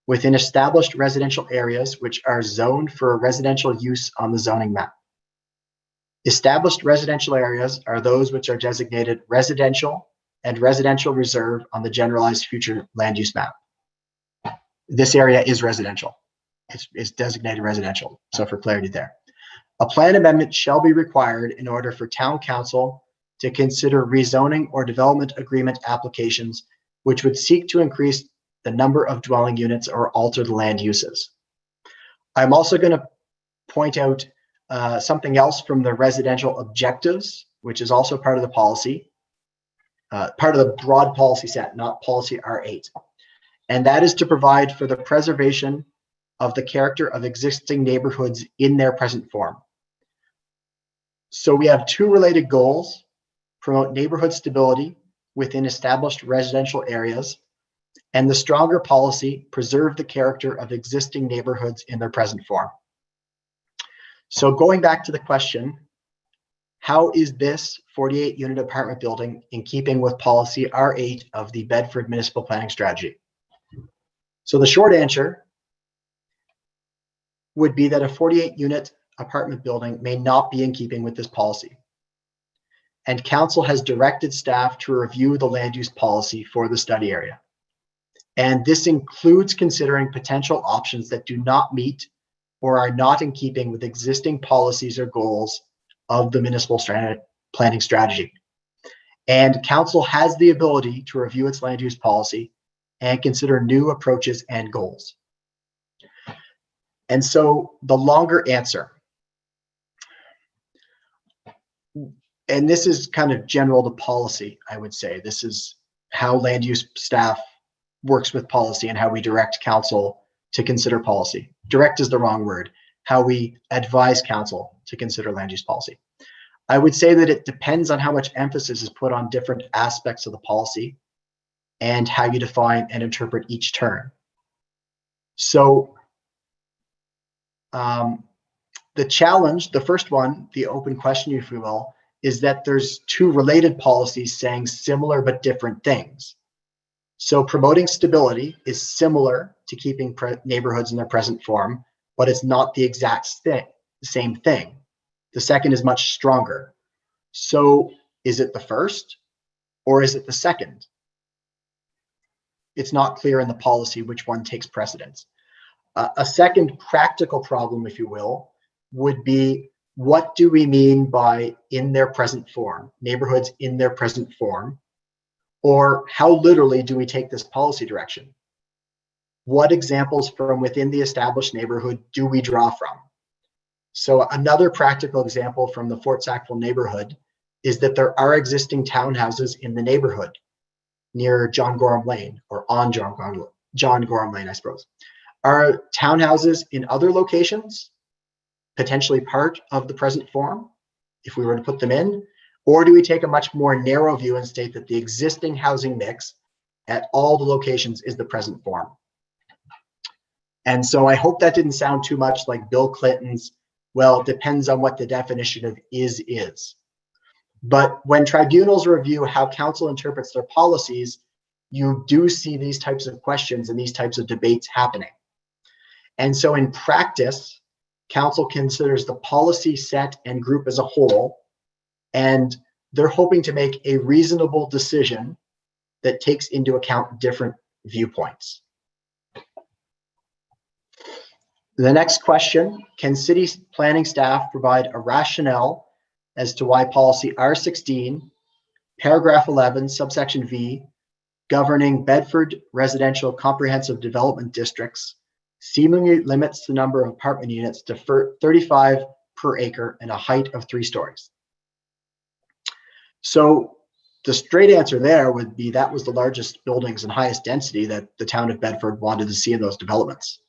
within established residential areas which are zoned for residential use on the zoning map. Established residential areas are those which are designated residential and residential reserve on the generalized future land use map. This area is residential. It's designated residential, so for clarity there. A plan amendment shall be required in order for town council to consider rezoning or development agreement applications which would seek to increase the number of dwelling units or alter the land uses. I'm also going to point out something else from the residential objectives, which is also part of the policy, part of the broad policy set, not policy R8. And that is to provide for the preservation of the character of existing neighborhoods in their present form. So we have two related goals: promote neighborhood stability within established residential areas, and the stronger policy, preserve the character of existing neighborhoods in their present form. So going back to the question, how is this 48-unit apartment building in keeping with policy R8 of the Bedford Municipal Planning Strategy? So the short answer would be that a 48-unit apartment building may not be in keeping with this policy. And council has directed staff to review the land use policy for the study area. And this includes considering potential options that do not meet or are not in keeping with existing policies or goals of the municipal planning strategy. And council has the ability to review its land use policy and consider new approaches and goals. And so the longer answer, and this is kind of general to policy, I would say. This is how land use staff works with policy and how we direct council to consider policy. Direct is the wrong word. How we advise council to consider land use policy. I would say that it depends on how much emphasis is put on different aspects of the policy and how you define and interpret each term. So the challenge, the first one, the open question, if you will, is that there's two related policies saying similar but different things. So promoting stability is similar to keeping neighborhoods in their present form, but it's not the exact same thing. The second is much stronger. So is it the first or is it the second? It's not clear in the policy which one takes precedence. A second practical problem, if you will, would be what do we mean by in their present form, neighborhoods in their present form? Or how literally do we take this policy direction? What examples from within the established neighborhood do we draw from? So another practical example from the Fort Sackville neighborhood is that there are existing townhouses in the neighborhood near John Gorham Lane, or on John Gorham Lane, I suppose. Are townhouses in other locations potentially part of the present form if we were to put them in? Or do we take a much more narrow view and state that the existing housing mix at all the locations is the present form? And so I hope that didn't sound too much like Bill Clinton's, well, it depends on what the definition of is. But when tribunals review how council interprets their policies, you do see these types of questions and these types of debates happening. And so in practice, council considers the policy set and group as a whole, and they're hoping to make a reasonable decision that takes into account different viewpoints. The next question, can city planning staff provide a rationale as to why policy R16, paragraph 11, subsection V, governing Bedford residential comprehensive development districts seemingly limits the number of apartment units to 35 per acre and a height of 3 stories? So the straight answer there would be that was the largest buildings and highest density that the town of Bedford wanted to see in those developments.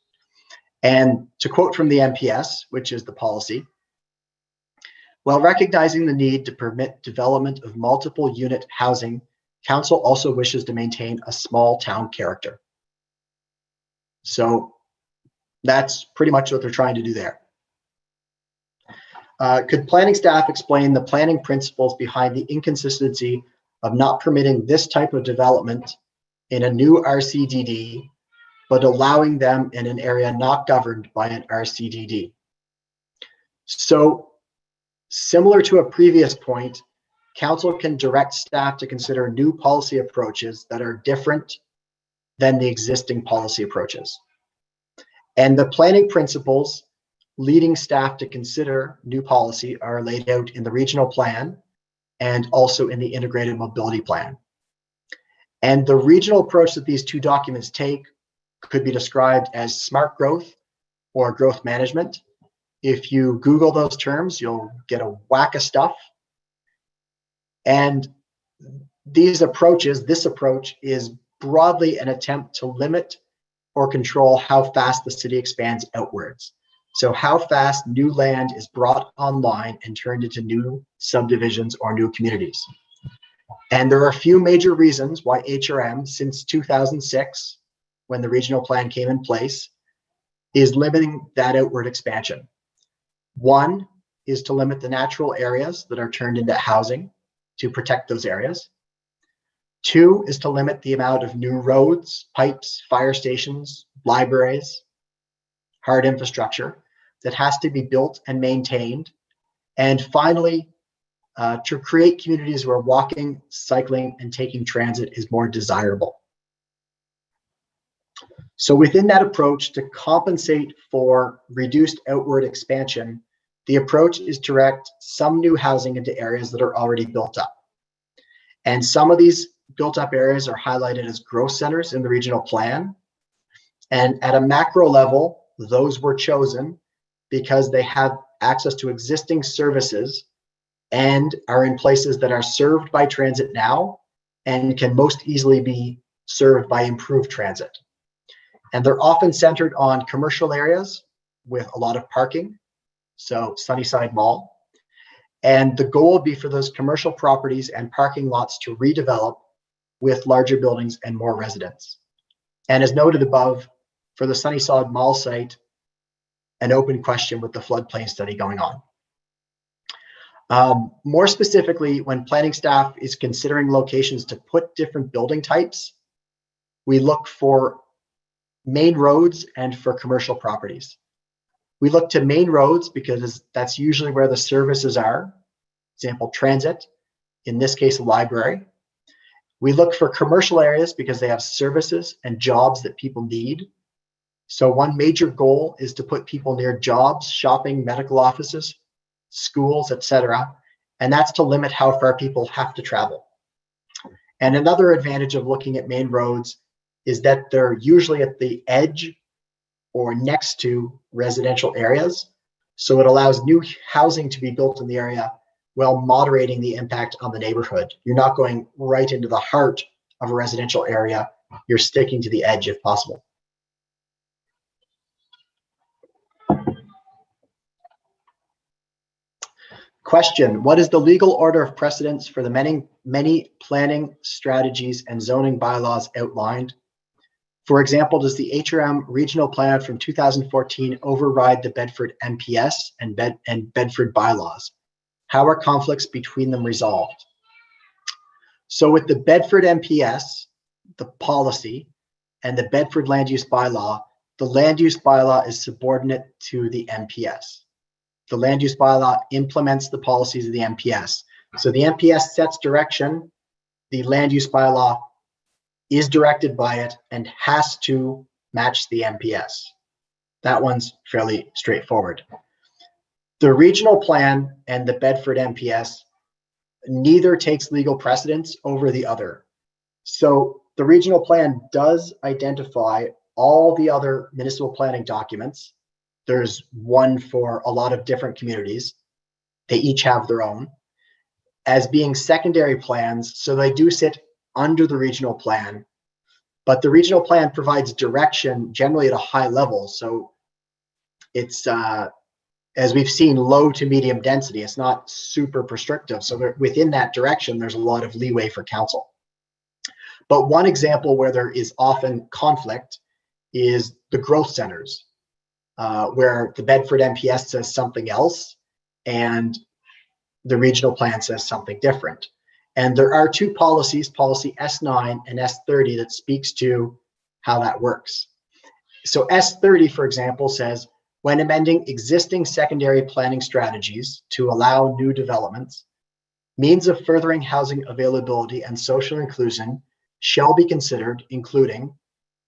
And to quote from the MPS, which is the policy, while recognizing the need to permit development of multiple unit housing, council also wishes to maintain a small town character. So that's pretty much what they're trying to do there. Could planning staff explain the planning principles behind the inconsistency of not permitting this type of development in a new RCDD, but allowing them in an area not governed by an RCDD? So similar to a previous point, council can direct staff to consider new policy approaches that are different than the existing policy approaches. And the planning principles leading staff to consider new policy are laid out in the regional plan and also in the integrated mobility plan. And the regional approach that these two documents take could be described as smart growth or growth management. If you Google those terms, you'll get a whack of stuff. And these approaches, this approach is broadly an attempt to limit or control how fast the city expands outwards. So how fast new land is brought online and turned into new subdivisions or new communities. And there are a few major reasons why HRM, since 2006, when the regional plan came in place, is limiting that outward expansion. One is to limit the natural areas that are turned into housing to protect those areas. Two is to limit the amount of new roads, pipes, fire stations, libraries, hard infrastructure that has to be built and maintained. And finally, to create communities where walking, cycling, and taking transit is more desirable. So within that approach to compensate for reduced outward expansion, the approach is to direct some new housing into areas that are already built up. And some of these built up areas are highlighted as growth centers in the regional plan. And at a macro level, those were chosen because they have access to existing services and are in places that are served by transit now and can most easily be served by improved transit. And they're often centered on commercial areas with a lot of parking, so Sunnyside Mall. And the goal would be for those commercial properties and parking lots to redevelop with larger buildings and more residents. And as noted above, for the Sunnyside Mall site, an open question with the floodplain study going on. More specifically, when planning staff is considering locations to put different building types, we look for main roads and for commercial properties. We look to main roads because that's usually where the services are. Example, transit, in this case, a library. We look for commercial areas because they have services and jobs that people need. So one major goal is to put people near jobs, shopping, medical offices, schools, etc. And that's to limit how far people have to travel. And another advantage of looking at main roads is that they're usually at the edge or next to residential areas. So it allows new housing to be built in the area while moderating the impact on the neighborhood. You're not going right into the heart of a residential area. You're sticking to the edge if possible. Question: what is the legal order of precedence for the many planning strategies and zoning bylaws outlined? For example, does the HRM regional plan from 2014 override the Bedford MPS and Bedford bylaws? How are conflicts between them resolved? So with the Bedford MPS, the policy, and the Bedford land use bylaw, the land use bylaw is subordinate to the MPS. The land use bylaw implements the policies of the MPS. So the MPS sets direction, the land use bylaw is directed by it and has to match the MPS. That one's fairly straightforward. The regional plan and the Bedford MPS, neither takes legal precedence over the other. So the regional plan does identify all the other municipal planning documents. There's one for a lot of different communities. They each have their own as being secondary plans. So they do sit under the regional plan, but the regional plan provides direction generally at a high level. So it's, as we've seen, low to medium density. It's not super prescriptive. So within that direction, there's a lot of leeway for council. But one example where there is often conflict is the growth centers, where the Bedford MPS says something else and the regional plan says something different. And there are two policies, policy S9 and S30, that speaks to how that works. So S30, for example, says, when amending existing secondary planning strategies to allow new developments, means of furthering housing availability and social inclusion shall be considered, including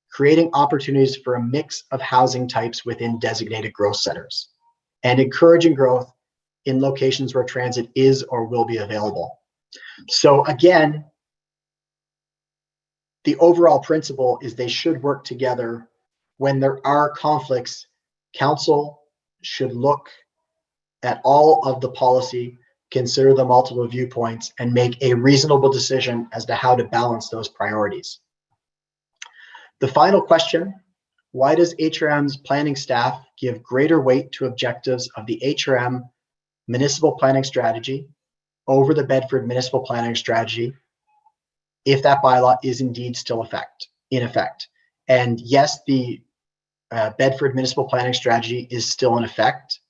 creating opportunities for a mix of housing types within designated growth centers and encouraging growth in locations where transit is or will be available. So again, the overall principle is they should work together. When there are conflicts, council should look at all of the policy, consider the multiple viewpoints, and make a reasonable decision as to how to balance those priorities. The final question: why does HRM's planning staff give greater weight to objectives of the HRM municipal planning strategy over the Bedford municipal planning strategy if that bylaw is indeed still in effect? And yes, the Bedford municipal planning strategy is still in effect,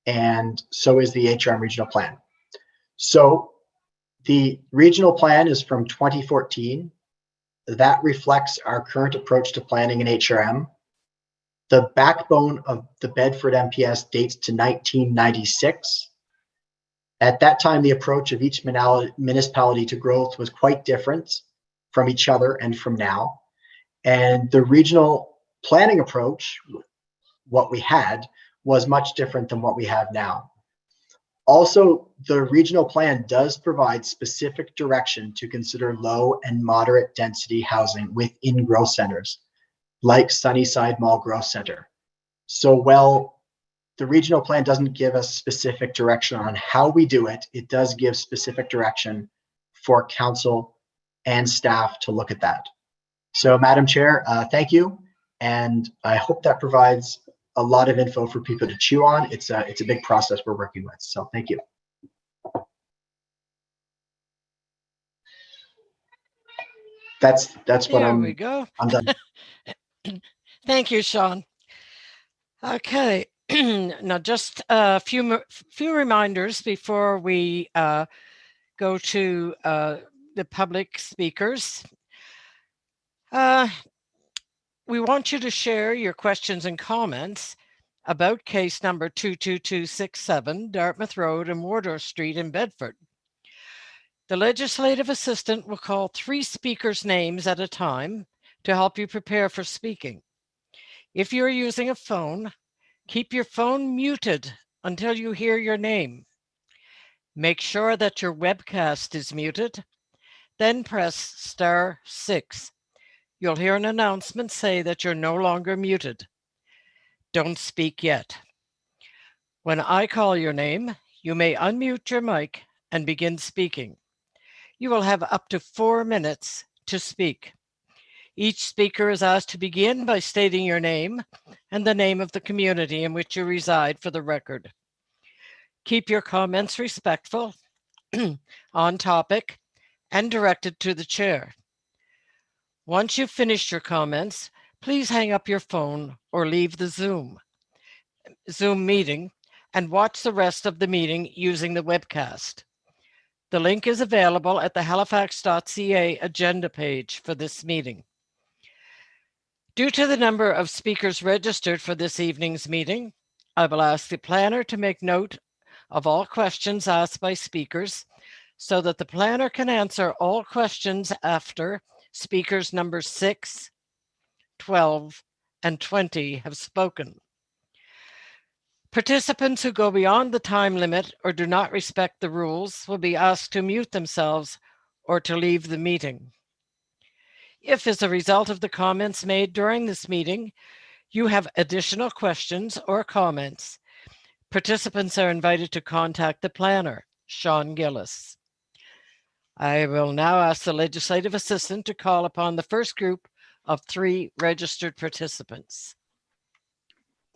and so is the HRM regional plan. So the regional plan is from 2014. That reflects our current approach to planning in HRM. The backbone of the Bedford MPS dates to 1996. At that time, the approach of each municipality to growth was quite different from each other and from now. And the regional planning approach, what we had, was much different than what we have now. Also, the regional plan does provide specific direction to consider low and moderate density housing within growth centers, like Sunnyside Mall Growth Center. So while the regional plan doesn't give us specific direction on how we do it, it does give specific direction for council and staff to look at that. So Madam Chair, thank you. And I hope that provides a lot of info for people to chew on. It's a big process we're working with. So thank you. That's what There we go. I'm done. Thank you, Sean. Okay, now just a few reminders before we go to the public speakers. We want you to share your questions and comments about case number 22267, Dartmouth Road and Wardour Street in Bedford. The legislative assistant will call 3 speakers' names at a time to help you prepare for speaking. If you're using a phone, keep your phone muted until you hear your name. Make sure that your webcast is muted, then press *6. You'll hear an announcement say that you're no longer muted. Don't speak yet. When I call your name, you may unmute your mic and begin speaking. You will have up to 4 minutes to speak. Each speaker is asked to begin by stating your name and the name of the community in which you reside for the record. Keep your comments respectful, on topic, and directed to the chair. Once you've finished your comments, please hang up your phone or leave the Zoom meeting and watch the rest of the meeting using the webcast. The link is available at the halifax.ca agenda page for this meeting. Due to the number of speakers registered for this evening's meeting, I will ask the planner to make note of all questions asked by speakers so that the planner can answer all questions after speakers number 6, 12, and 20 have spoken. Participants who go beyond the time limit or do not respect the rules will be asked to mute themselves or to leave the meeting. If, as a result of the comments made during this meeting, you have additional questions or comments, participants are invited to contact the planner, Sean Gillis. I will now ask the legislative assistant to call upon the first group of 3 registered participants.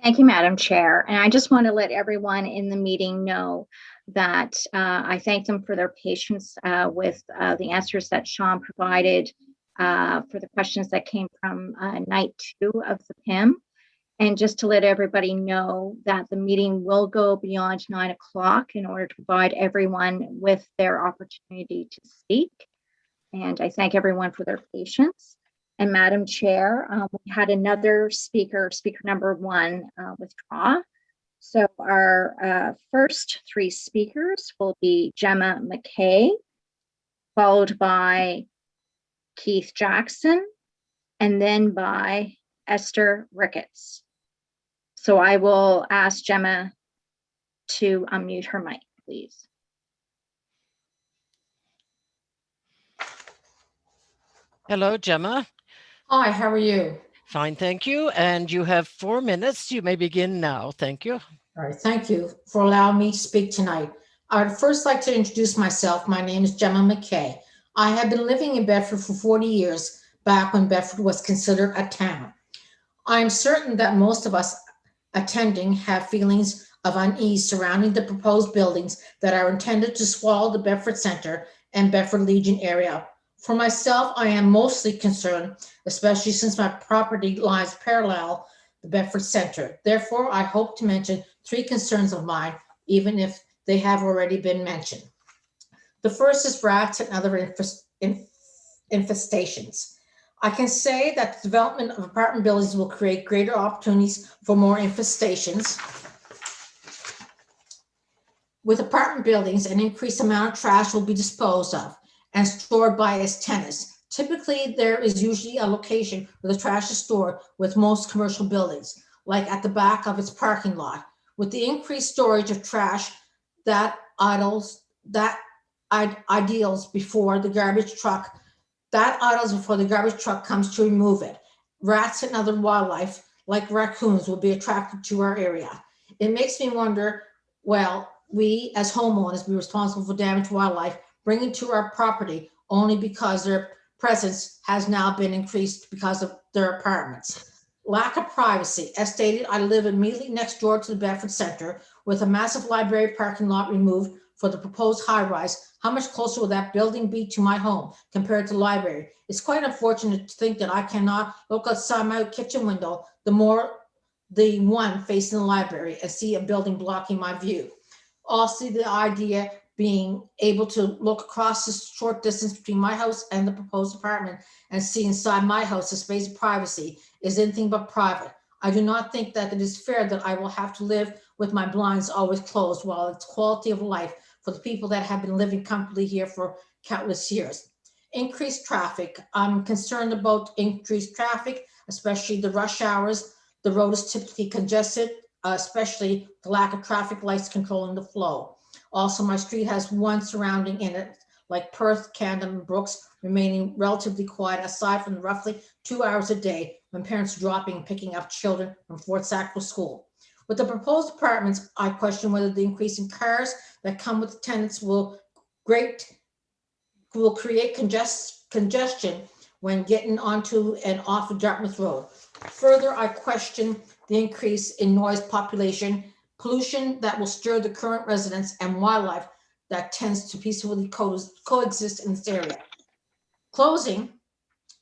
Thank you, Madam Chair. And I just want to let everyone in the meeting know that I thank them for their patience with the answers that Sean provided for the questions that came from night 2 of the PIM. And just to let everybody know that the meeting will go beyond 9 o'clock in order to provide everyone with their opportunity to speak. And I thank everyone for their patience. And Madam Chair, we had another speaker number 1, withdraw. So our first 3 speakers will be Gemma McKay, followed by Keith Jackson, and then by Esther Ricketts. So I will ask Gemma to unmute her mic, please. Hello, Gemma. Hi, how are you? Fine, thank you. And you have 4 minutes. You may begin now. Thank you. All right, thank you for allowing me to speak tonight. I'd first like to introduce myself. My name is Gemma McKay. I have been living in Bedford for 40 years, back when Bedford was considered a town. I'm certain that most of us attending have feelings of unease surrounding the proposed buildings that are intended to swallow the Bedford Center and Bedford Legion area. For myself, I am mostly concerned, especially since my property lies parallel the Bedford Center. Therefore, I hope to mention 3 concerns of mine, even if they have already been mentioned. The first is rats and other infestations. I can say that the development of apartment buildings will create greater opportunities for more infestations. With apartment buildings, an increased amount of trash will be disposed of and stored by its tenants. Typically, there is usually a location where the trash is stored with most commercial buildings, like at the back of its parking lot. With the increased storage of trash, that ideals before the garbage truck comes to remove it. Rats and other wildlife, like raccoons, will be attracted to our area. It makes me wonder, well, we as homeowners be responsible for damaged wildlife bringing to our property only because their presence has now been increased because of their apartments. Lack of privacy. As stated, I live immediately next door to the Bedford Center with a massive library parking lot removed for the proposed high-rise. How much closer will that building be to my home compared to the library? It's quite unfortunate to think that I cannot look outside my kitchen window, the one facing the library, and see a building blocking my view. Also, the idea being able to look across the short distance between my house and the proposed apartment and see inside my house a space of privacy is anything but private. I do not think that it is fair that I will have to live with my blinds always closed while it's quality of life for the people that have been living comfortably here for countless years. Increased traffic. I'm concerned about increased traffic, especially the rush hours. The road is typically congested especially the lack of traffic lights controlling the flow. Also, my street has one surrounding in it, like Perth, Camden, and Brooks, remaining relatively quiet aside from the roughly 2 hours a day when parents dropping and picking up children from Fort Sackville School. With the proposed apartments, I question whether the increase in cars that come with the tenants will create congestion when getting onto and off of Dartmouth Road. Further, I question the increase in noise pollution that will stir the current residents and wildlife that tends to peacefully coexist in this area. Closing,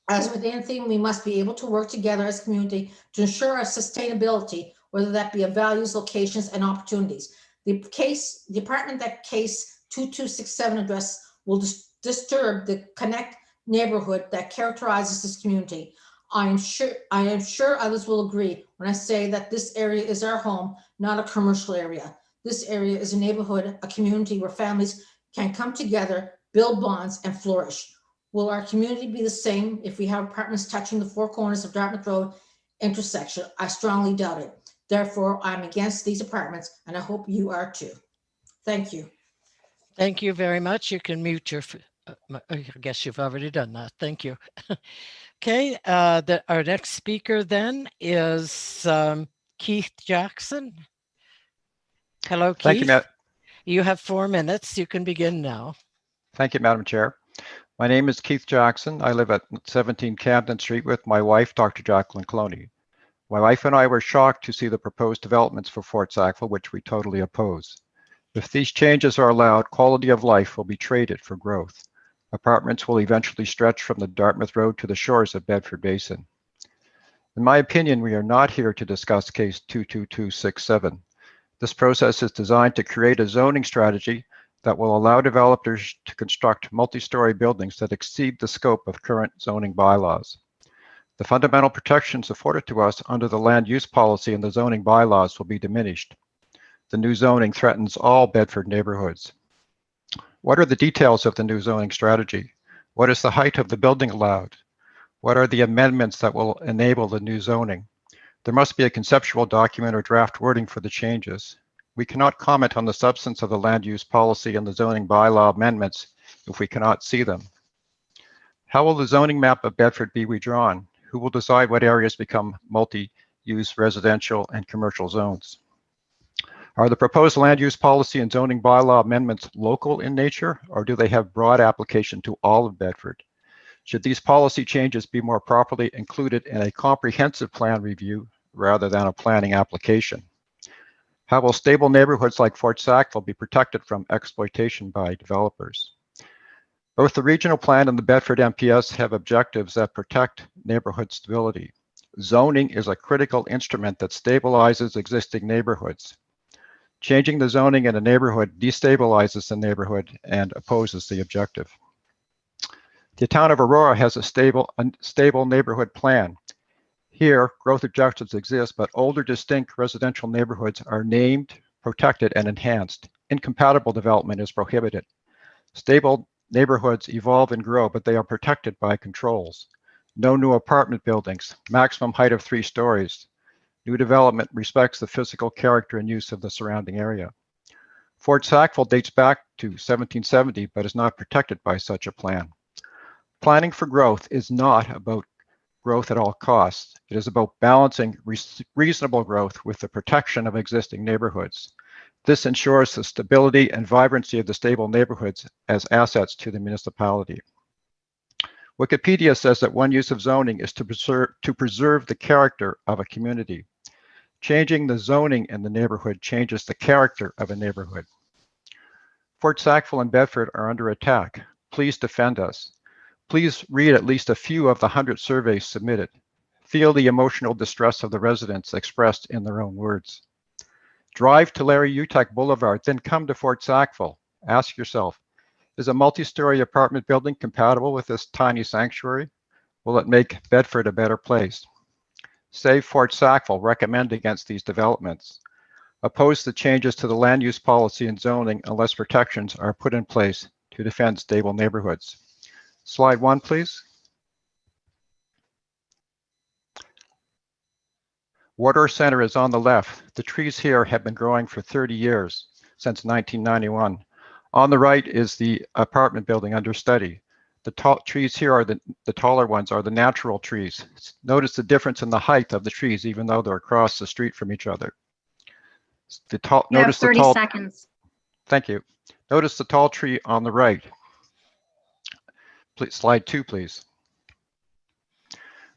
as with anything, we must be able to work together as a community to ensure our sustainability, whether that be of values, locations, and opportunities. The apartment that case 2267 address will disturb the Connect neighborhood that characterizes this community. I am sure others will agree when I say that this area is our home, not a commercial area. This area is a neighborhood, a community where families can come together, build bonds, and flourish. Will our community be the same if we have apartments touching the four corners of Dartmouth Road intersection? I strongly doubt it. Therefore, I'm against these apartments, and I hope you are too. Thank you. Thank you very much. You can mute your, I guess you've already done that. Thank you. Okay, our next speaker then is Keith Jackson. Hello, Keith. Thank you, You have 4 minutes. You can begin now. Thank you, Madam Chair. My name is Keith Jackson. I live at 17 Camden Street with my wife, Dr. Jacqueline Cloney. My wife and I were shocked to see the proposed developments for Fort Sackville, which we totally oppose. If these changes are allowed, quality of life will be traded for growth. Apartments will eventually stretch from the Dartmouth Road to the shores of Bedford Basin. In my opinion, we are not here to discuss case 22267. This process is designed to create a zoning strategy that will allow developers to construct multi-story buildings that exceed the scope of current zoning bylaws. The fundamental protections afforded to us under the land use policy and the zoning bylaws will be diminished. The new zoning threatens all Bedford neighborhoods. What are the details of the new zoning strategy? What is the height of the building allowed? What are the amendments that will enable the new zoning? There must be a conceptual document or draft wording for the changes. We cannot comment on the substance of the land use policy and the zoning bylaw amendments if we cannot see them. How will the zoning map of Bedford be redrawn? Who will decide what areas become multi-use residential and commercial zones? Are the proposed land use policy and zoning bylaw amendments local in nature, or do they have broad application to all of Bedford? Should these policy changes be more properly included in a comprehensive plan review rather than a planning application? How will stable neighborhoods like Fort Sackville be protected from exploitation by developers? Both the regional plan and the Bedford MPS have objectives that protect neighborhood stability. Zoning is a critical instrument that stabilizes existing neighborhoods. Changing the zoning in a neighborhood destabilizes the neighborhood and opposes the objective. The town of Aurora has a stable neighborhood plan. Here, growth objectives exist, but older distinct residential neighborhoods are named, protected, and enhanced. Incompatible development is prohibited. Stable neighborhoods evolve and grow, but they are protected by controls. No new apartment buildings, maximum height of 3 stories. New development respects the physical character and use of the surrounding area. Fort Sackville dates back to 1770, but is not protected by such a plan. Planning for growth is not about growth at all costs. It is about balancing reasonable growth with the protection of existing neighborhoods. This ensures the stability and vibrancy of the stable neighborhoods as assets to the municipality. Wikipedia says that one use of zoning is to preserve the character of a community. Changing the zoning in the neighborhood changes the character of a neighborhood. Fort Sackville and Bedford are under attack. Please defend us. Please read at least a few of the 100 surveys submitted. Feel the emotional distress of the residents expressed in their own words. Drive to Larry Utek Boulevard, then come to Fort Sackville. Ask yourself, is a multi-story apartment building compatible with this tiny sanctuary? Will it make Bedford a better place? Save Fort Sackville, recommend against these developments. Oppose the changes to the land use policy and zoning unless protections are put in place to defend stable neighborhoods. Slide 1, please. Wardour Center is on the left. The trees here have been growing for 30 years, since 1991. On the right is the apartment building under study. The tall trees here are the taller ones are the natural trees. Notice the difference in the height of the trees, even though they're across the street from each other. You have Notice the 30 tall, seconds. thank you. Notice the tall tree on the right. Please, slide 2, please.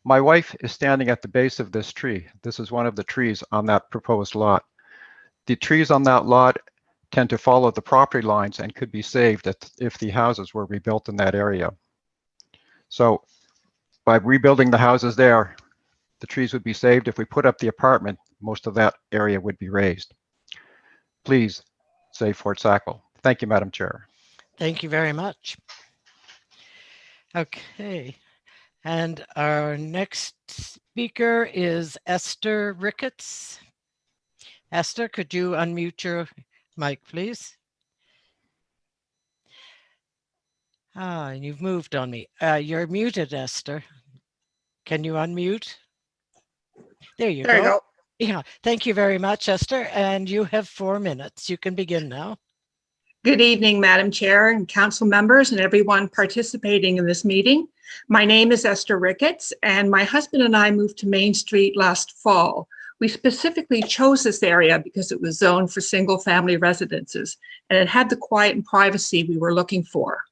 My wife is standing at the base of this tree. This is one of the trees on that proposed lot. The trees on that lot tend to follow the property lines and could be saved if the houses were rebuilt in that area. So by rebuilding the houses there, the trees would be saved. If we put up the apartment, most of that area would be raised. Please save Fort Sackville. Thank you, Madam Chair. Thank you very much. Okay, and our next speaker is Esther Ricketts. Esther, could you unmute your mic, please? And you've moved on me. You're muted, Esther. Can you unmute? There you There you go. go. Yeah, thank you very much, Esther. And you have 4 minutes. You can begin now. Good evening, Madam Chair and council members and everyone participating in this meeting. My name is Esther Ricketts, and my husband and I moved to Main Street last fall. We specifically chose this area because it was zoned for single-family residences, and it had the quiet and privacy we were looking for.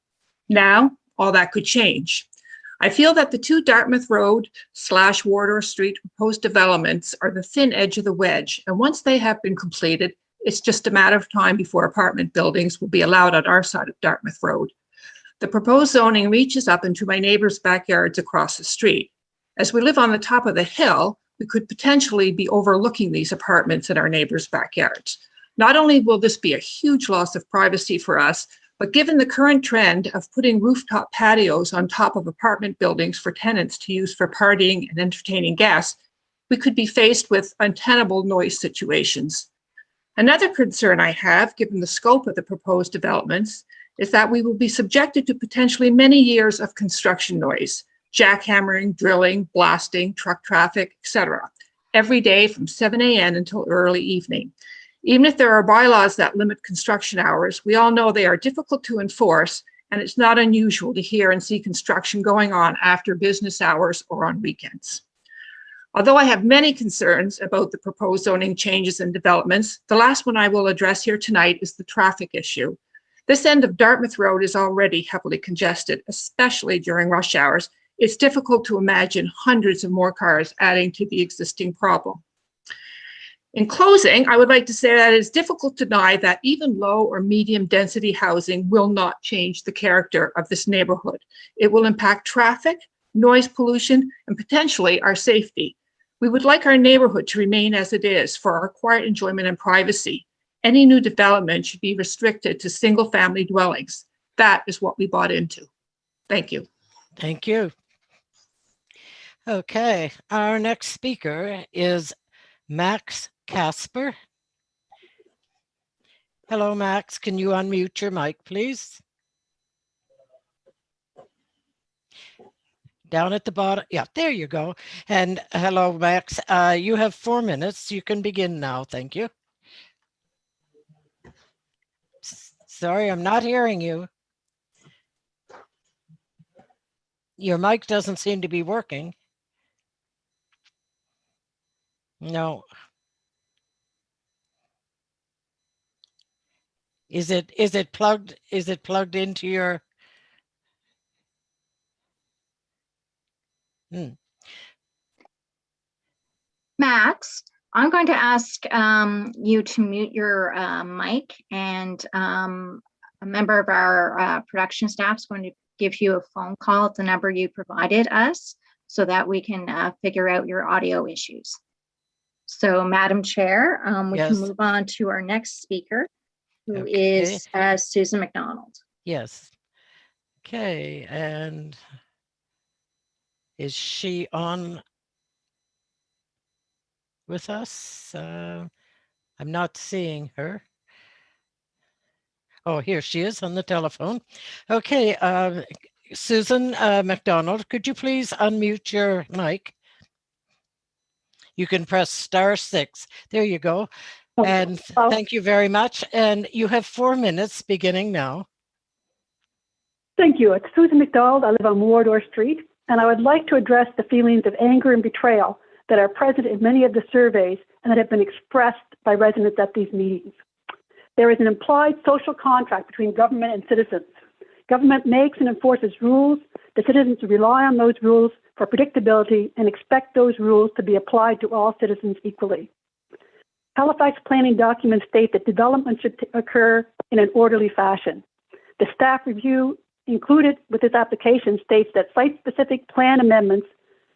Now, all that could change. I feel that the 2 Dartmouth Road / Wardour Street proposed developments are the thin edge of the wedge, and once they have been completed, it's just a matter of time before apartment buildings will be allowed on our side of Dartmouth Road. The proposed zoning reaches up into my neighbors' backyards across the street. As we live on the top of the hill, we could potentially be overlooking these apartments in our neighbors' backyards. Not only will this be a huge loss of privacy for us, but given the current trend of putting rooftop patios on top of apartment buildings for tenants to use for partying and entertaining guests, we could be faced with untenable noise situations. Another concern I have, given the scope of the proposed developments, is that we will be subjected to potentially many years of construction noise, jackhammering, drilling, blasting, truck traffic, etc., every day from 7 a.m. until early evening. Even if there are bylaws that limit construction hours, we all know they are difficult to enforce, and it's not unusual to hear and see construction going on after business hours or on weekends. Although I have many concerns about the proposed zoning changes and developments, the last one I will address here tonight is the traffic issue. This end of Dartmouth Road is already heavily congested, especially during rush hours. It's difficult to imagine hundreds of more cars adding to the existing problem. In closing, I would like to say that it is difficult to deny that even low or medium density housing will not change the character of this neighborhood. It will impact traffic, noise pollution, and potentially our safety. We would like our neighborhood to remain as it is for our quiet enjoyment and privacy. Any new development should be restricted to single-family dwellings. That is what we bought into. Thank you. Thank you. Okay, our next speaker is Max Casper. Hello, Max. Can you unmute your mic, please? Down at the bottom. Yeah, there you go. And hello, Max. You have 4 minutes. You can begin now. Thank you. Sorry, I'm not hearing you. Your mic doesn't seem to be working. No. Is it plugged into your Max, I'm going to ask you to mute your mic, and a member of our production staff is going to give you a phone call at the number you provided us so that we can figure out your audio issues. So, Madam Chair, we Yes. can move on to our next speaker, who Okay. is Susan McDonald. Yes. Okay, and is she on with us? I'm not seeing her. Oh, here she is on the telephone. Okay, Susan McDonald, could you please unmute your mic? you can press *6. There you go. Okay. And thank you very much. And you have 4 minutes beginning now. Thank you. It's Susan McDonald. I live on Wardour Street, and I would like to address the feelings of anger and betrayal that are present in many of the surveys and that have been expressed by residents at these meetings. There is an implied social contract between government and citizens. Government makes and enforces rules. The citizens rely on those rules for predictability and expect those rules to be applied to all citizens equally. Halifax planning documents state that development should occur in an orderly fashion. The staff review included with this application states that site-specific plan amendments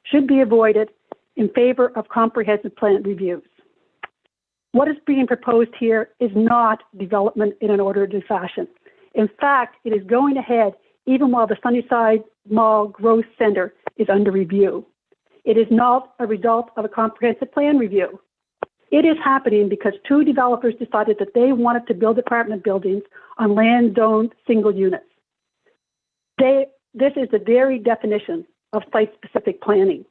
should be avoided in favor of comprehensive plan reviews. What is being proposed here is not development in an orderly fashion. In fact, it is going ahead even while the Sunnyside Mall Growth Center is under review. It is not a result of a comprehensive plan review. It is happening because 2 developers decided that they wanted to build apartment buildings on land zoned single units. This is the very definition of site-specific planning.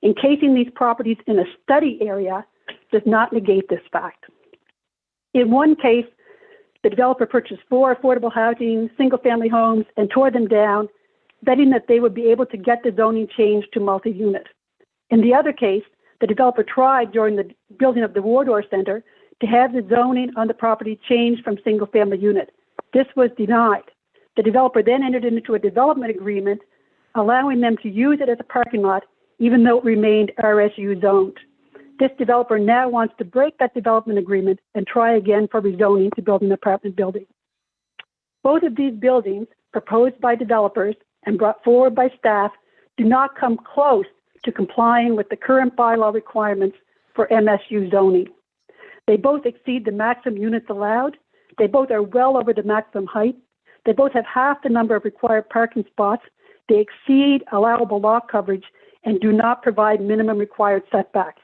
Encasing these properties in a study area does not negate this fact. In one case, the developer purchased 4 affordable housing, single-family homes, and tore them down, betting that they would be able to get the zoning changed to multi-unit. In the other case, the developer tried during the building of the Wardour Center to have the zoning on the property changed from single-family unit. This was denied. The developer then entered into a development agreement allowing them to use it as a parking lot even though it remained RSU zoned. This developer now wants to break that development agreement and try again for rezoning to build an apartment building. Both of these buildings, proposed by developers and brought forward by staff, do not come close to complying with the current bylaw requirements for MSU zoning. They both exceed the maximum units allowed. They both are well over the maximum height. They both have half the number of required parking spots. They exceed allowable lot coverage and do not provide minimum required setbacks.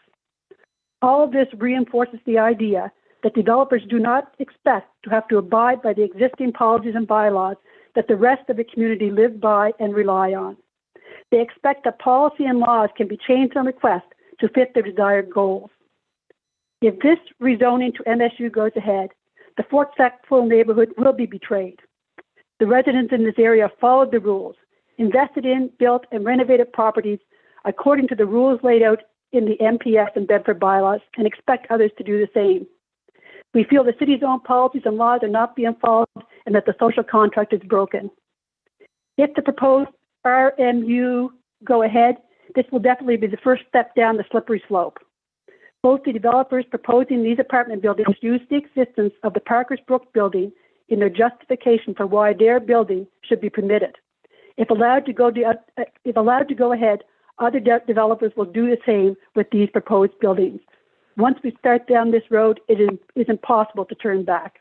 All of this reinforces the idea that developers do not expect to have to abide by the existing policies and bylaws that the rest of the community live by and rely on. They expect that policy and laws can be changed on request to fit their desired goals. If this rezoning to MSU goes ahead, the Fort Sackville neighborhood will be betrayed. The residents in this area followed the rules, invested in, built, and renovated properties according to the rules laid out in the MPS and Bedford bylaws, and expect others to do the same. We feel the city's own policies and laws are not being followed and that the social contract is broken. If the proposed RMU go ahead, this will definitely be the first step down the slippery slope. Both the developers proposing these apartment buildings use the existence of the Parkers Brook building in their justification for why their building should be permitted. If allowed to go ahead, other developers will do the same with these proposed buildings. Once we start down this road, it is impossible to turn back.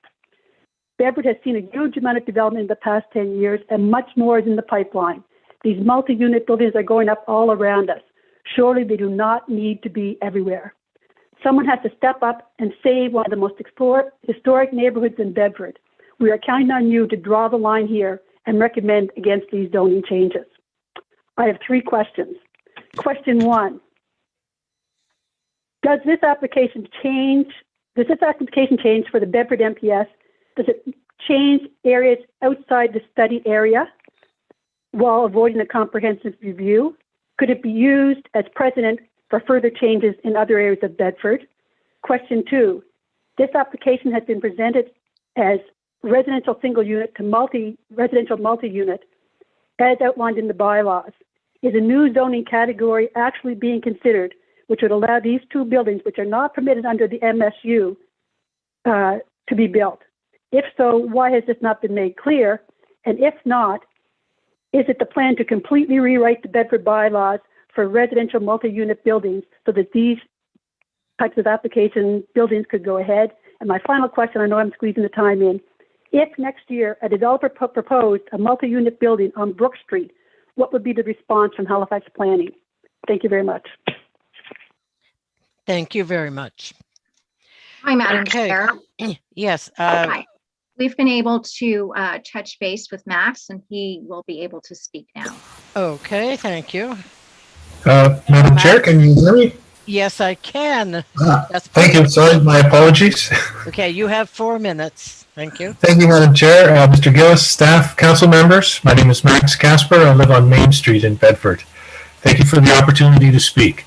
Bedford has seen a huge amount of development in the past 10 years, and much more is in the pipeline. These multi-unit buildings are going up all around us. Surely they do not need to be everywhere. Someone has to step up and save one of the most historic neighborhoods in Bedford. We are counting on you to draw the line here and recommend against these zoning changes. I have 3 questions. Question 1, does this application change for the Bedford MPS? Does it change areas outside the study area while avoiding a comprehensive review? Could it be used as precedent for further changes in other areas of Bedford? Question 2, this application has been presented as residential single unit to residential multi-unit as outlined in the bylaws. Is a new zoning category actually being considered, which would allow these 2 buildings, which are not permitted under the MSU, to be built? If so, why has this not been made clear? And if not, is it the plan to completely rewrite the Bedford bylaws for residential multi-unit buildings so that these types of application buildings could go ahead? And my final question, I know I'm squeezing the time in. If next year a developer proposed a multi-unit building on Brook Street, what would be the response from Halifax Planning? Thank you very much. Thank you very much. Hi, Madam Okay. Chair. Yes. Hi. We've been able to touch base with Max, and he will be able to speak now. Okay. Thank you. Madam Chair, can you hear me? Yes, I can. That's Thank you. Sorry, my apologies. Okay, you have 4 minutes. Thank you. Thank you, Madam Chair, Mr. Gillis, staff, council members. My name is Max Casper. I live on Main Street in Bedford. Thank you for the opportunity to speak.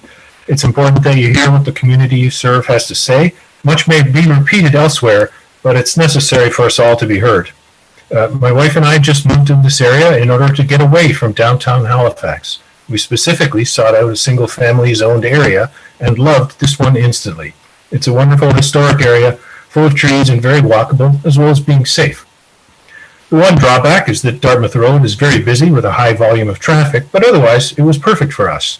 It's important that you hear what the community you serve has to say. Much may be repeated elsewhere, but it's necessary for us all to be heard. My wife and I just moved to this area in order to get away from downtown Halifax. We specifically sought out a single-family zoned area and loved this one instantly. It's a wonderful historic area, full of trees and very walkable, as well as being safe. The one drawback is that Dartmouth Road is very busy with a high volume of traffic, but otherwise it was perfect for us.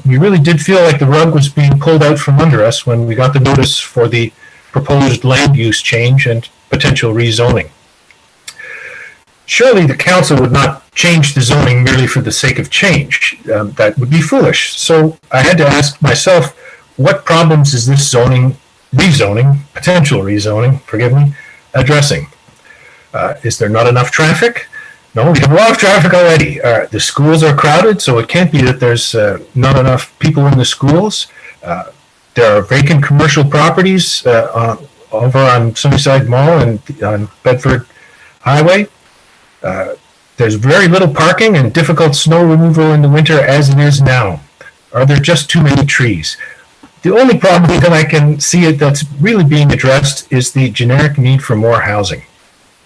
We really did feel like the rug was being pulled out from under us when we got the notice for the proposed land use change and potential rezoning. Surely the council would not change the zoning merely for the sake of change. That would be foolish. So I had to ask myself, what problems is this potential rezoning, forgive me, addressing? Is there not enough traffic? No, we have a lot of traffic already. The schools are crowded, so it can't be that there's not enough people in the schools. There are vacant commercial properties over on Sunnyside Mall and on Bedford Highway. There's very little parking and difficult snow removal in the winter as it is now. Are there just too many trees? The only problem that I can see that's really being addressed is the generic need for more housing.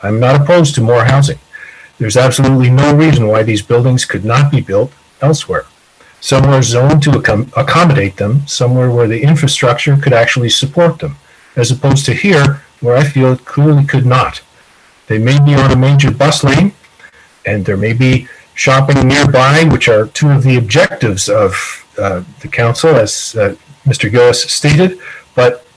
I'm not opposed to more housing. There's absolutely no reason why these buildings could not be built elsewhere. Somewhere zoned to accommodate them, somewhere where the infrastructure could actually support them, as opposed to here, where I feel it clearly could not. They may be on a major bus lane, and there may be shopping nearby, which are two of the objectives of the council, as Mr. Gillis stated, but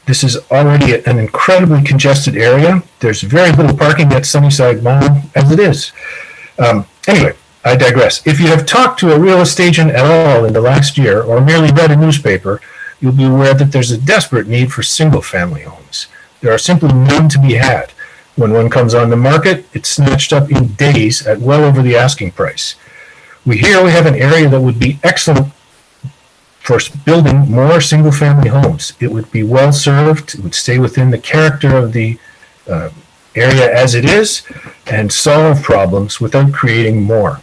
this is already an incredibly congested area. There's very little parking at Sunnyside Mall as it is. Anyway, I digress. If you have talked to a real estate agent at all in the last year, or merely read a newspaper, you'll be aware that there's a desperate need for single-family homes. There are simply none to be had. When one comes on the market, it's snatched up in days at well over the asking price. We have an area that would be excellent for building more single-family homes. It would be well served, it would stay within the character of the area as it is, and solve problems without creating more.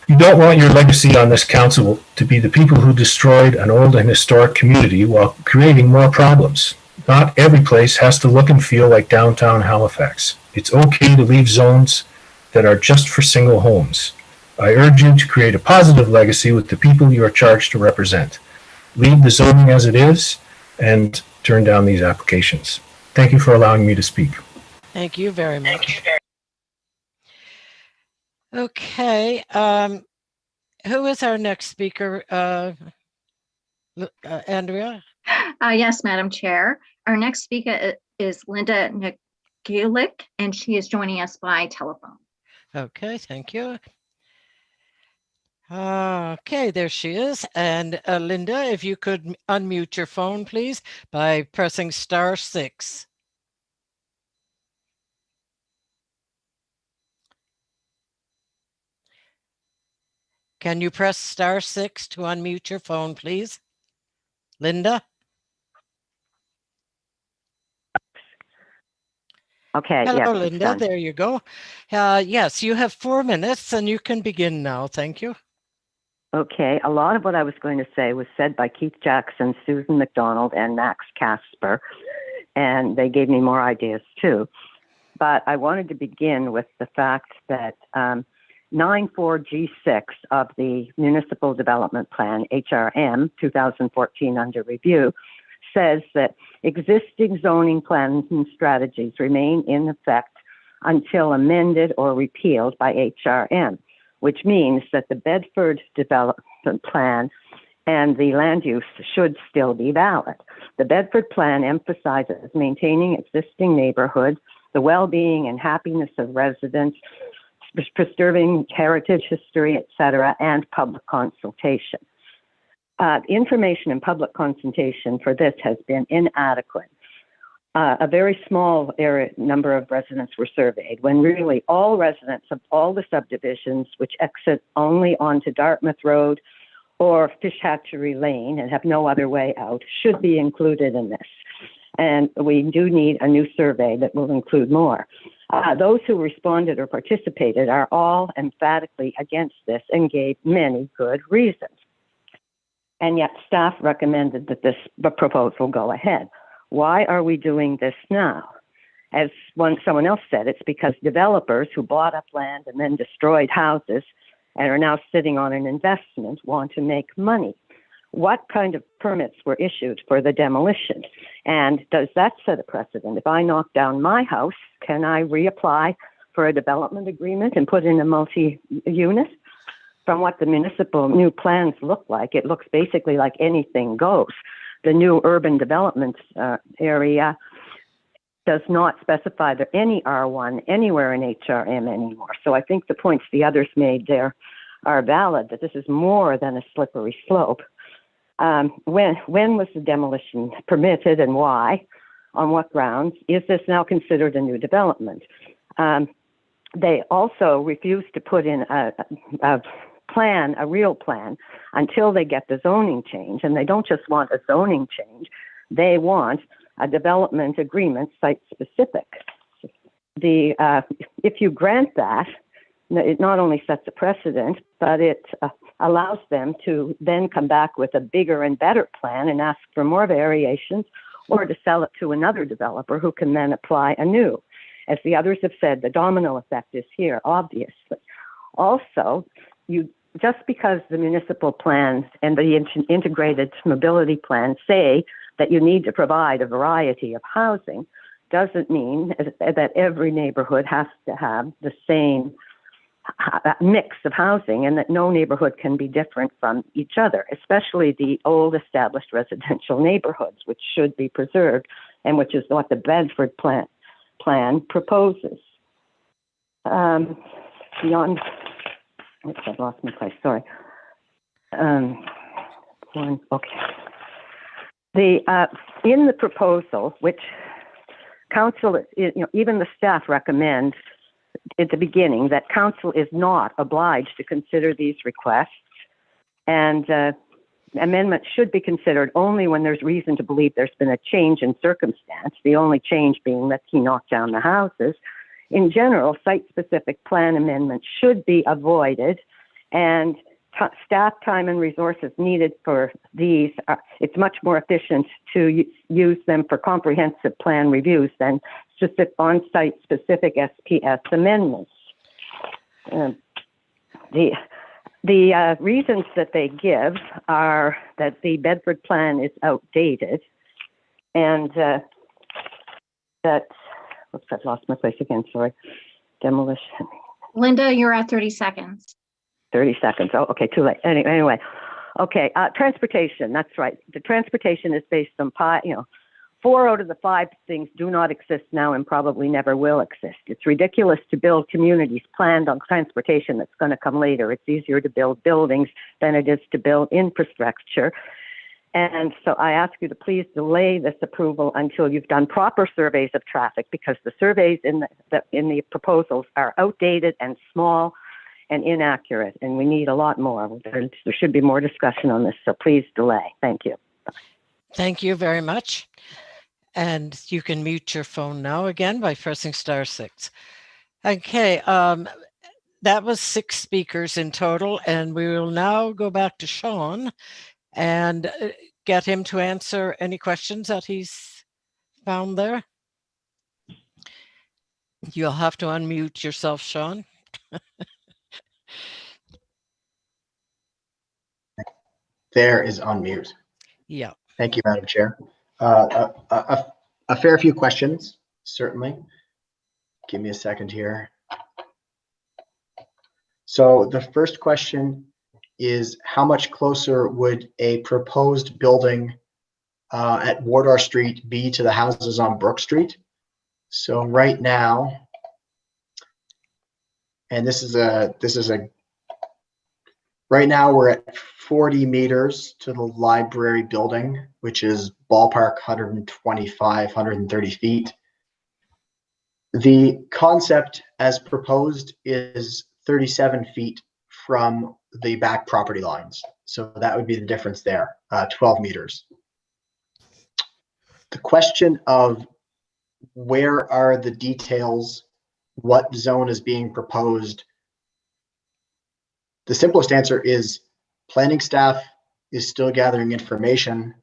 You don't want your legacy on this council to be the people who destroyed an old and historic community while creating more problems. Not every place has to look and feel like downtown Halifax. It's okay to leave zones that are just for single homes. I urge you to create a positive legacy with the people you are charged to represent. Leave the zoning as it is and turn down these applications. Thank you for allowing me to speak. Thank you very much. Okay, who is our next speaker? Andrea? Yes, Madam Chair. Our next speaker is Linda Nagulik, and she is joining us by telephone. Okay, thank you. Okay, there she is. And Linda, if you could unmute your phone, please, by pressing *6. Can you press *6 to unmute your phone, please? Linda? Okay. Hello, yes, Linda. There you go. Yes, you have 4 minutes and you can begin now. Thank you. Okay. A lot of what I was going to say was said by Keith Jackson, Susan McDonald, and Max Casper, and they gave me more ideas too. But I wanted to begin with the fact that 94G6 of the Municipal Development Plan, HRM 2014 under review, says that existing zoning plans and strategies remain in effect until amended or repealed by HRM, which means that the Bedford Development Plan and the land use should still be valid. The Bedford Plan emphasizes maintaining existing neighborhoods, the well-being and happiness of residents, preserving heritage, history, etc., and public consultation. Information and public consultation for this has been inadequate. A very small number of residents were surveyed, when really all residents of all the subdivisions which exit only onto Dartmouth Road or Fish Hatchery Lane and have no other way out should be included in this. And we do need a new survey that will include more. Those who responded or participated are all emphatically against this and gave many good reasons. And yet staff recommended that this proposal go ahead. Why are we doing this now? As someone else said, it's because developers who bought up land and then destroyed houses and are now sitting on an investment want to make money. What kind of permits were issued for the demolition? And does that set a precedent? If I knock down my house, can I reapply for a development agreement and put in a multi-unit? From what the municipal new plans look like, it looks basically like anything goes. The new urban development area does not specify there any R1 anywhere in HRM anymore. So I think the points the others made there are valid, that this is more than a slippery slope. When was the demolition permitted and why? On what grounds? Is this now considered a new development? They also refused to put in a real plan, until they get the zoning change. And they don't just want a zoning change, they want a development agreement site specific. If you grant that, it not only sets a precedent, but it allows them to then come back with a bigger and better plan and ask for more variations, or to sell it to another developer who can then apply anew. As the others have said, the domino effect is here, obviously. Also, just because the municipal plans and the integrated mobility plan say that you need to provide a variety of housing, doesn't mean that every neighborhood has to have the same mix of housing, and that no neighborhood can be different from each other, especially the old established residential neighborhoods, which should be preserved, and which is what the Bedford plan proposes. Beyond, oops, I've lost my place, sorry. Okay. In the proposal, which council, even the staff recommends at the beginning that council is not obliged to consider these requests, and amendments should be considered only when there's reason to believe there's been a change in circumstance, the only change being that he knocked down the houses. In general, site-specific plan amendments should be avoided, and staff time and resources needed for these, it's much more efficient to use them for comprehensive plan reviews than specific on-site specific SPS amendments. The reasons that they give are that the Bedford plan is outdated, and that, oops, I've lost my place again, sorry, demolition. Linda, you're at 30 seconds. 30 seconds. Oh, okay, too late. Anyway, okay, transportation, that's right. The transportation is based on 4 out of the 5 things do not exist now and probably never will exist. It's ridiculous to build communities planned on transportation that's going to come later. It's easier to build buildings than it is to build infrastructure. And so I ask you to please delay this approval until you've done proper surveys of traffic, because the surveys in the proposals are outdated and small and inaccurate, and we need a lot more. There should be more discussion on this, so please delay. Thank you. Thank you very much. And you can mute your phone now again by pressing *6. Okay, that was 6 speakers in total, and we will now go back to Sean and get him to answer any questions that he's found there. You'll have to unmute yourself, Sean. There is on mute. Yeah. Thank you, Madam Chair. A fair few questions, certainly. Give me a second here. So the first question is, how much closer would a proposed building at Wardour Street be to the houses on Brook Street? So right now, and right now we're at 40 meters to the library building, which is ballpark 125, 130 feet. The concept as proposed is 37 feet from the back property lines. So that would be the difference there, 12 meters. The question of where are the details, what zone is being proposed? The simplest answer is planning staff is still gathering information.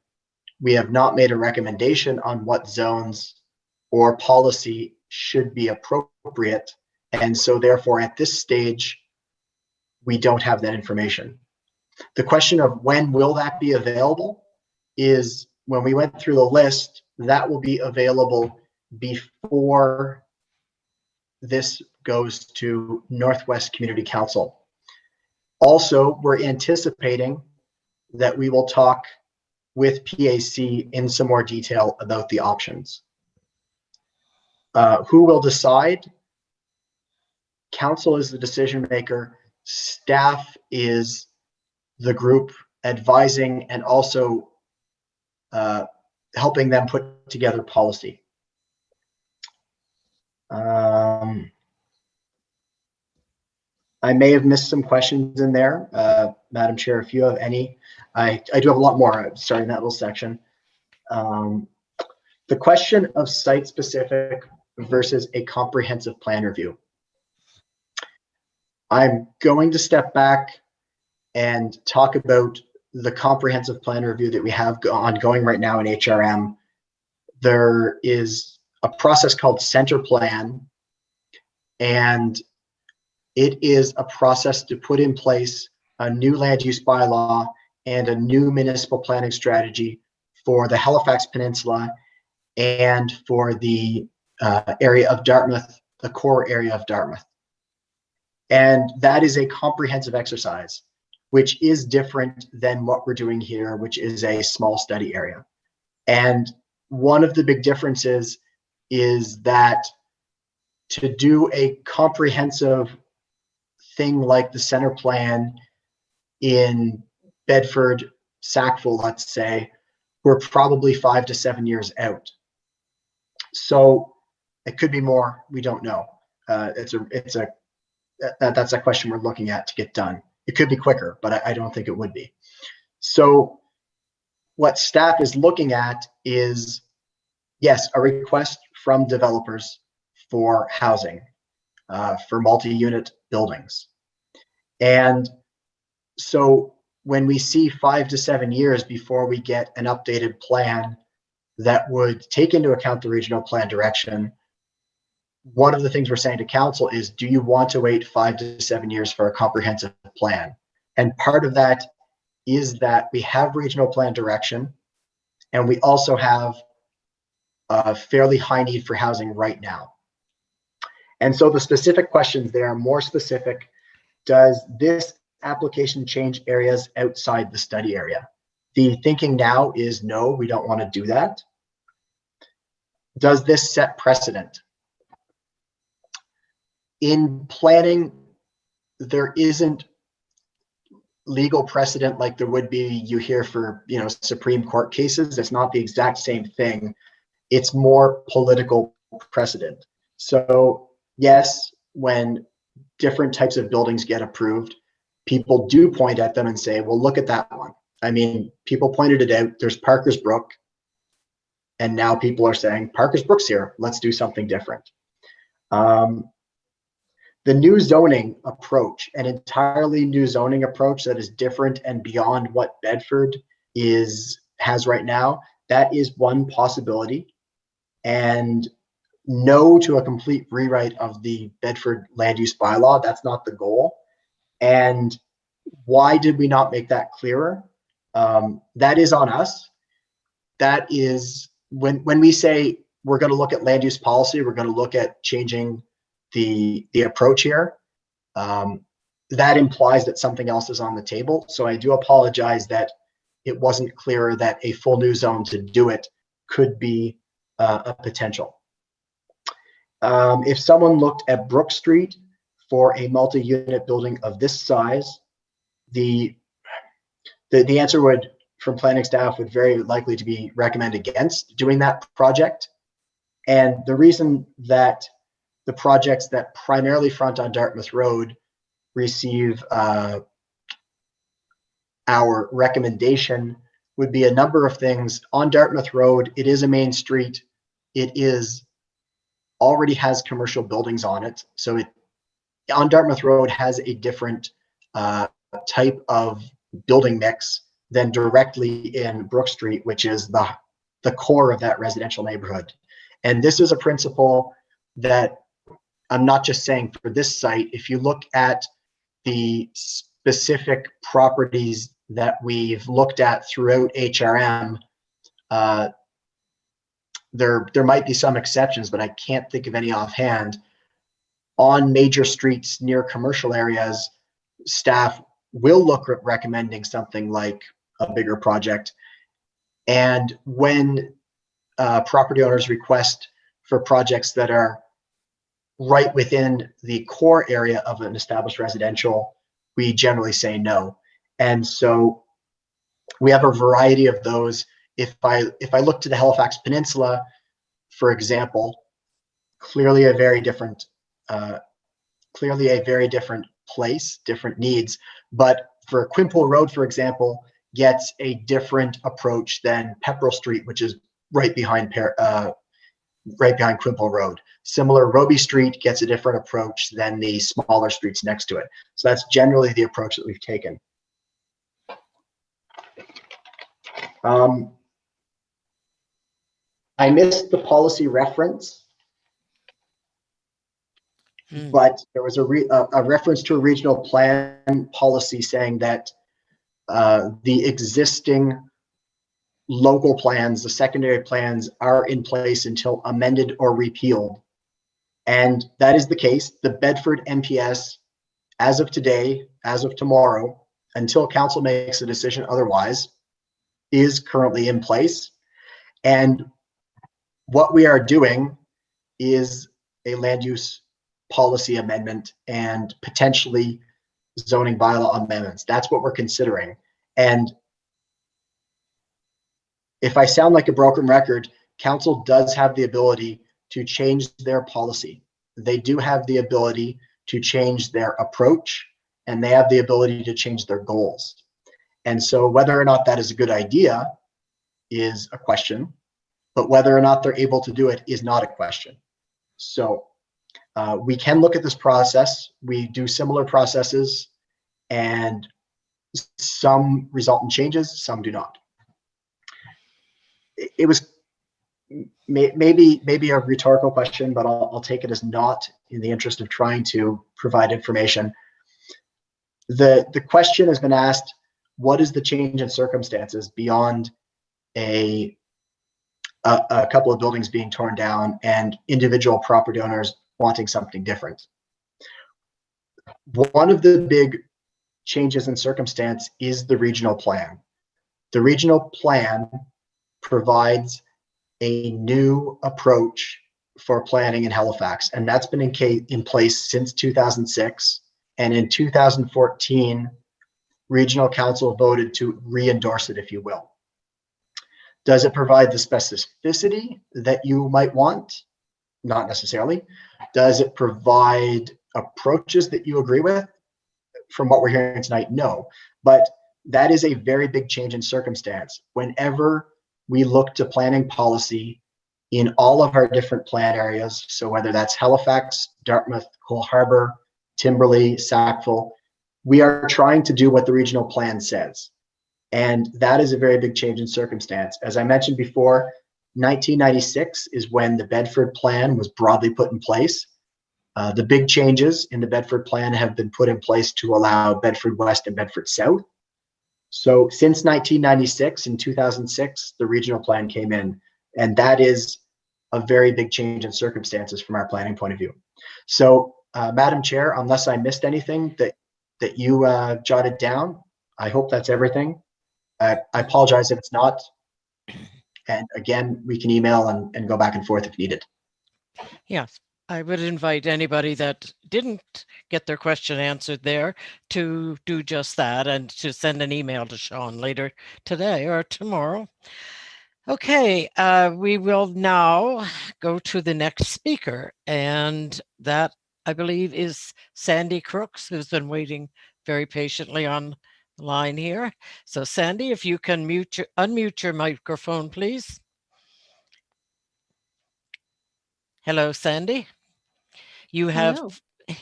We have not made a recommendation on what zones or policy should be appropriate. And so therefore at this stage, we don't have that information. The question of when will that be available is when we went through the list, that will be available before this goes to Northwest Community Council. Also, we're anticipating that we will talk with PAC in some more detail about the options. Who will decide? Council is the decision maker. Staff is the group advising and also helping them put together policy. I may have missed some questions in there, Madam Chair, if you have any. I do have a lot more starting that little section. The question of site-specific versus a comprehensive plan review. I'm going to step back and talk about the comprehensive plan review that we have ongoing right now in HRM. There is a process called Center Plan, and it is a process to put in place a new land use bylaw and a new municipal planning strategy for the Halifax Peninsula and for the area of Dartmouth, the core area of Dartmouth. And that is a comprehensive exercise, which is different than what we're doing here, which is a small study area. And one of the big differences is that to do a comprehensive thing like the Center Plan in Bedford, Sackville, let's say, we're probably 5 to 7 years out. So it could be more, we don't know. That's a question we're looking at to get done. It could be quicker, but I don't think it would be. So what staff is looking at is, yes, a request from developers for housing, for multi-unit buildings. And so when we see 5 to 7 years before we get an updated plan that would take into account the regional plan direction, one of the things we're saying to council is, do you want to wait 5 to 7 years for a comprehensive plan? And part of that is that we have regional plan direction, and we also have a fairly high need for housing right now. And so the specific questions there are more specific. Does this application change areas outside the study area? The thinking now is no, we don't want to do that. Does this set precedent? In planning, there isn't legal precedent like there would be, you hear for, Supreme Court cases. It's not the exact same thing. It's more political precedent. So yes, when different types of buildings get approved, people do point at them and say, well, look at that one. I mean, people pointed it out. There's Parker's Brook. And now people are saying, Parker's Brook's here. Let's do something different. The new zoning approach, an entirely new zoning approach that is different and beyond what Bedford has right now, that is one possibility. And no to a complete rewrite of the Bedford land use bylaw. That's not the goal. And why did we not make that clearer? That is on us. That is when we say we're going to look at land use policy, we're going to look at changing the approach here. That implies that something else is on the table. So I do apologize that it wasn't clearer that a full new zone to do it could be a potential. If someone looked at Brook Street for a multi-unit building of this size, the answer would, from planning staff, would very likely to be recommend against doing that project. And the reason that the projects that primarily front on Dartmouth Road receive our recommendation would be a number of things. On Dartmouth Road, it is a main street. It is already has commercial buildings on it. So it on Dartmouth Road has a different type of building mix than directly in Brook Street, which is the core of that residential neighborhood. And this is a principle that I'm not just saying for this site. If you look at the specific properties that we've looked at throughout HRM, there might be some exceptions, but I can't think of any offhand. On major streets near commercial areas, staff will look at recommending something like a bigger project. And when property owners request for projects that are right within the core area of an established residential, we generally say no. And so we have a variety of those. If I look to the Halifax Peninsula, for example, clearly a very different place, different needs. But for Quinpool Road, for example, gets a different approach than Pepperell Street, which is right behind Quinpool Road. Similar, Robie Street gets a different approach than the smaller streets next to it. So that's generally the approach that we've taken. I missed the policy reference, but there was a reference to a regional plan policy saying that the existing local plans, the secondary plans, are in place until amended or repealed. And that is the case. The Bedford MPS, as of today, as of tomorrow, until council makes a decision otherwise, is currently in place. And what we are doing is a land use policy amendment and potentially zoning bylaw amendments. That's what we're considering. And if I sound like a broken record, council does have the ability to change their policy. They do have the ability to change their approach, and they have the ability to change their goals. And so whether or not that is a good idea is a question, but whether or not they're able to do it is not a question. So we can look at this process. We do similar processes, and some result in changes, some do not. It was maybe a rhetorical question, but I'll take it as not, in the interest of trying to provide information. The question has been asked, what is the change in circumstances beyond a couple of buildings being torn down and individual property owners wanting something different? One of the big changes in circumstance is the regional plan. The regional plan provides a new approach for planning in Halifax, and that's been in place since 2006. And in 2014, Regional Council voted to re-endorse it, if you will. Does it provide the specificity that you might want? Not necessarily. Does it provide approaches that you agree with? From what we're hearing tonight, no. But that is a very big change in circumstance. Whenever we look to planning policy in all of our different plan areas, so whether that's Halifax, Dartmouth, Cole Harbour, Timberley, Sackville, we are trying to do what the regional plan says. And that is a very big change in circumstance. As I mentioned before, 1996 is when the Bedford plan was broadly put in place. The big changes in the Bedford plan have been put in place to allow Bedford West and Bedford South. So since 1996, in 2006, the regional plan came in, and that is a very big change in circumstances from our planning point of view. So, Madam Chair, unless I missed anything that you jotted down, I hope that's everything. I apologize if it's not. And again, we can email and go back and forth if needed. Yes, I would invite anybody that didn't get their question answered there to do just that and to send an email to Sean later today or tomorrow. Okay, we will now go to the next speaker, and that, I believe, is Sandy Crooks, who's been waiting very patiently on line here. So Sandy, if you can unmute your microphone, please. Hello, Sandy. You have, Hello.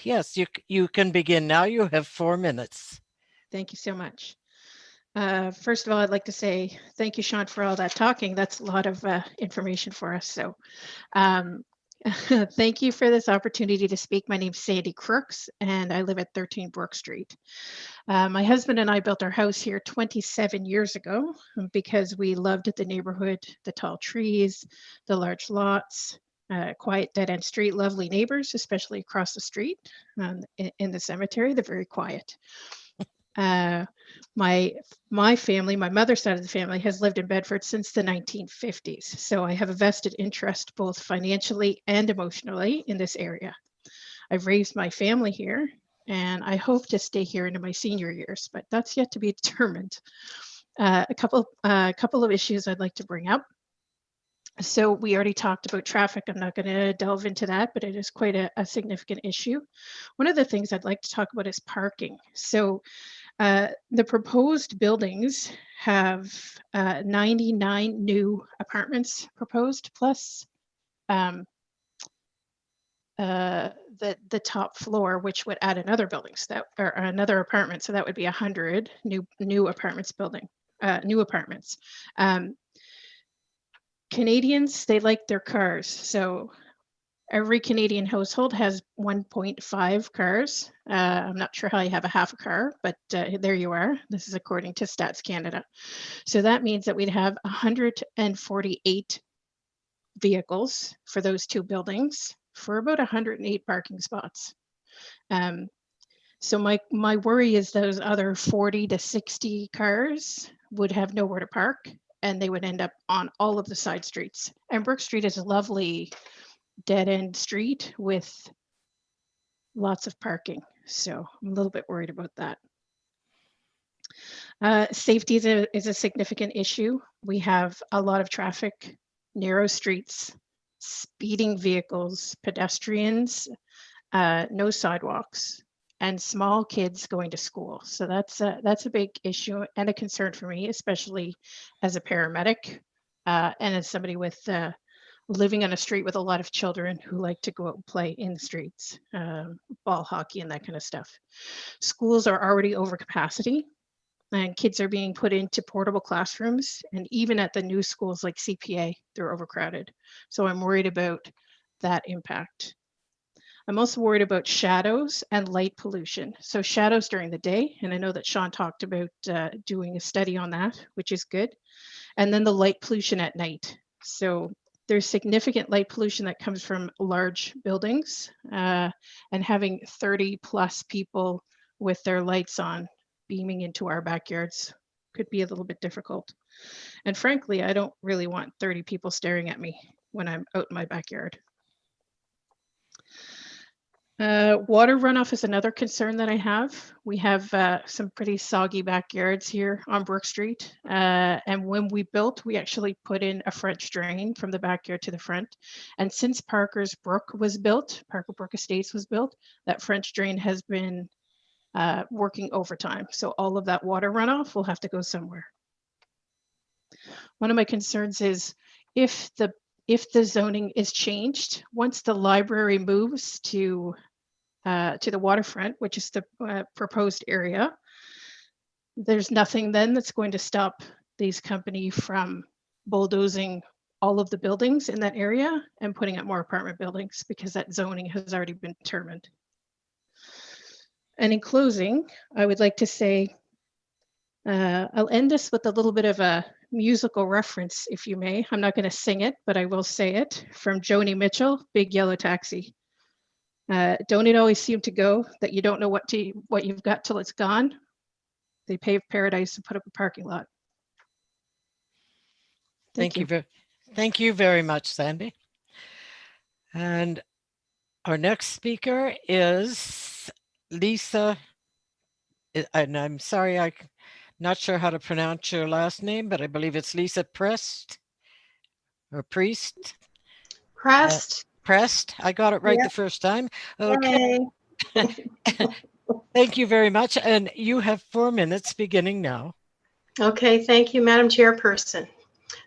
yes, you can begin now. You have 4 minutes. Thank you so much. First of all, I'd like to say thank you, Sean, for all that talking. That's a lot of information for us. So thank you for this opportunity to speak. My name's Sandy Crooks, and I live at 13 Brook Street. My husband and I built our house here 27 years ago because we loved the neighborhood, the tall trees, the large lots, quiet dead-end street, lovely neighbors, especially across the street in the cemetery. They're very quiet. My family, my mother's side of the family, has lived in Bedford since the 1950s. So I have a vested interest both financially and emotionally in this area. I've raised my family here, and I hope to stay here into my senior years, but that's yet to be determined. A couple of issues I'd like to bring up. So we already talked about traffic. I'm not going to delve into that, but it is quite a significant issue. One of the things I'd like to talk about is parking. So the proposed buildings have 99 new apartments proposed, plus the top floor, which would add another buildings that or another apartment. So that would be 100 new apartments building, new apartments. Canadians, they like their cars. So every Canadian household has 1.5 cars. I'm not sure how you have a half a car, but there you are. This is according to Stats Canada. So that means that we'd have 148 vehicles for those two buildings for about 108 parking spots. So my worry is those other 40 to 60 cars would have nowhere to park, and they would end up on all of the side streets. And Brook Street is a lovely dead-end street with lots of parking. So I'm a little bit worried about that. Safety is a significant issue. We have a lot of traffic, narrow streets, speeding vehicles, pedestrians, no sidewalks, and small kids going to school. So that's a big issue and a concern for me, especially as a paramedic and as somebody with living on a street with a lot of children who like to go out and play in the streets, ball hockey and that kind of stuff. Schools are already over capacity, and kids are being put into portable classrooms. And even at the new schools like CPA, they're overcrowded. So I'm worried about that impact. I'm also worried about shadows and light pollution. So shadows during the day, and I know that Sean talked about doing a study on that, which is good. And then the light pollution at night. So there's significant light pollution that comes from large buildings, and having 30 plus people with their lights on beaming into our backyards could be a little bit difficult. And frankly, I don't really want 30 people staring at me when I'm out in my backyard. Water runoff is another concern that I have. We have some pretty soggy backyards here on Brook Street. And when we built, we actually put in a French drain from the backyard to the front. And since Parker's Brook was built, Parker Brook Estates was built, that French drain has been working overtime. So all of that water runoff will have to go somewhere. One of my concerns is if the zoning is changed, once the library moves to the waterfront, which is the proposed area, there's nothing then that's going to stop these companies from bulldozing all of the buildings in that area and putting up more apartment buildings, because that zoning has already been determined. And in closing, I would like to say, I'll end this with a little bit of a musical reference, if you may. I'm not going to sing it, but I will say it, from Joni Mitchell, Big Yellow Taxi. Don't it always seem to go that you don't know what you've got till it's gone? They paved paradise and put up a parking lot. Thank you very much, Sandy. And our next speaker is Lisa, and I'm sorry, I'm not sure how to pronounce your last name, but I believe it's Lisa Prest or Priest. Prest. Prest. I got it right the first time. Okay. Thank you very much. And you have 4 minutes beginning now. Okay, thank you, Madam Chairperson.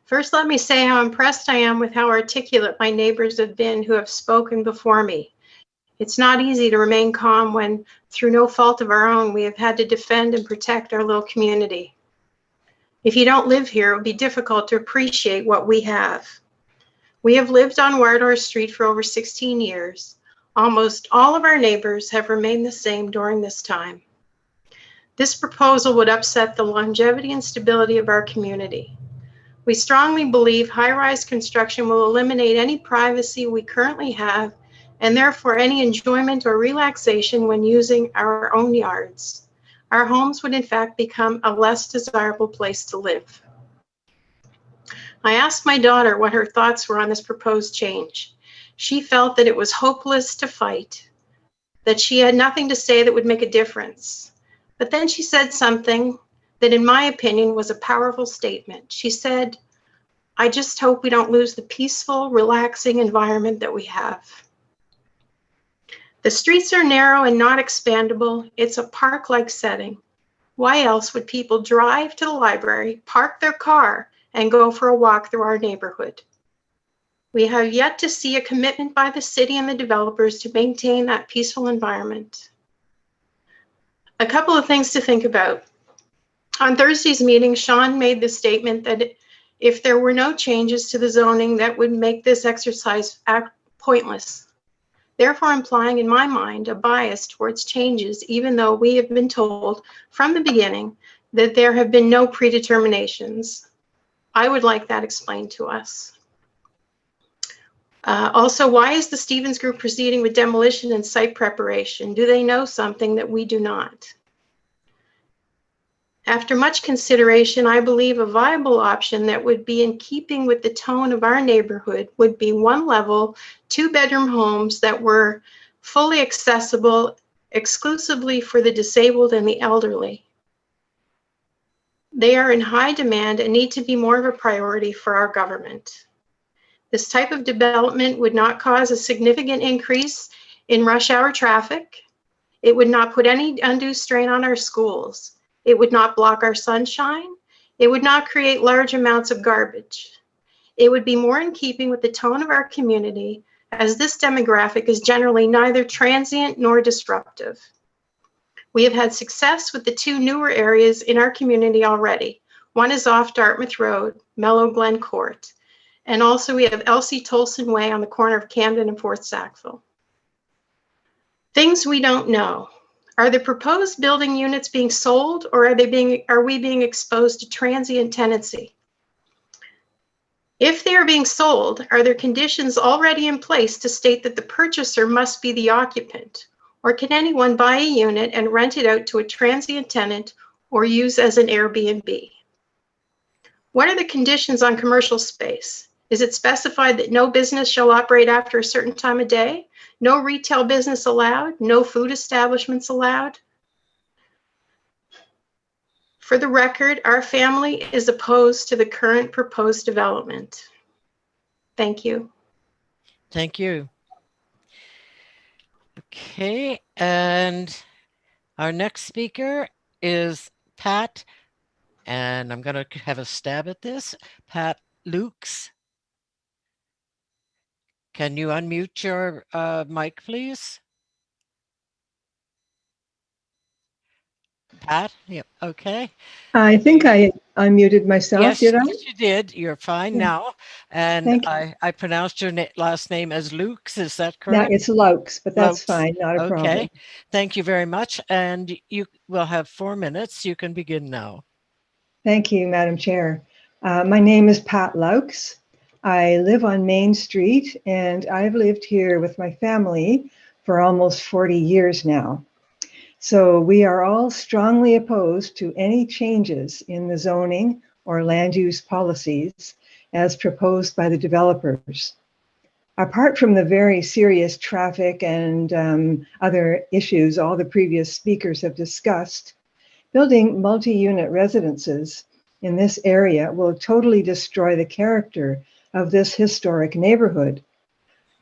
First, let me say how impressed I am with how articulate my neighbors have been who have spoken before me. It's not easy to remain calm when, through no fault of our own, we have had to defend and protect our little community. If you don't live here, it would be difficult to appreciate what we have. We have lived on Wardour Street for over 16 years. Almost all of our neighbors have remained the same during this time. This proposal would upset the longevity and stability of our community. We strongly believe high-rise construction will eliminate any privacy we currently have, and therefore any enjoyment or relaxation when using our own yards. Our homes would in fact become a less desirable place to live. I asked my daughter what her thoughts were on this proposed change. She felt that it was hopeless to fight, that she had nothing to say that would make a difference. But then she said something that in my opinion was a powerful statement. She said, "I just hope we don't lose the peaceful, relaxing environment that we have." The streets are narrow and not expandable. It's a park-like setting. Why else would people drive to the library, park their car, and go for a walk through our neighborhood? We have yet to see a commitment by the city and the developers to maintain that peaceful environment. A couple of things to think about. On Thursday's meeting, Sean made the statement that if there were no changes to the zoning, that would make this exercise pointless, therefore implying in my mind a bias towards changes, even though we have been told from the beginning that there have been no predeterminations. I would like that explained to us. Also, why is the Stevens Group proceeding with demolition and site preparation? Do they know something that we do not? After much consideration, I believe a viable option that would be in keeping with the tone of our neighborhood would be one-level, two-bedroom homes that were fully accessible exclusively for the disabled and the elderly. They are in high demand and need to be more of a priority for our government. This type of development would not cause a significant increase in rush hour traffic. It would not put any undue strain on our schools. It would not block our sunshine. It would not create large amounts of garbage. It would be more in keeping with the tone of our community, as this demographic is generally neither transient nor disruptive. We have had success with the two newer areas in our community already. One is off Dartmouth Road, Mellow Glen Court. And also we have Elsie Tolson Way on the corner of Camden and Fort Sackville. Things we don't know. Are the proposed building units being sold, or are we being exposed to transient tenancy? If they are being sold, are there conditions already in place to state that the purchaser must be the occupant? Or can anyone buy a unit and rent it out to a transient tenant or use as an Airbnb? What are the conditions on commercial space? Is it specified that no business shall operate after a certain time of day? No retail business allowed? No food establishments allowed? For the record, our family is opposed to the current proposed development. Thank you. Thank you. Okay, and our next speaker is Pat, and I'm going to have a stab at this. Pat Lukes. Can you unmute your mic, please? Pat, yep, okay. I think I unmuted myself, Yes, did I? yes, you did. You're fine Yeah. now. And Thank you. I pronounced your last name as Lukes, is that correct? No, it's Lokes, but that's Lokes. fine, not a problem. Okay, thank you very much. And you will have 4 minutes. You can begin now. Thank you, Madam Chair. My name is Pat Laux. I live on Main Street, and I've lived here with my family for almost 40 years now. So we are all strongly opposed to any changes in the zoning or land use policies as proposed by the developers. Apart from the very serious traffic and other issues all the previous speakers have discussed, building multi-unit residences in this area will totally destroy the character of this historic neighborhood.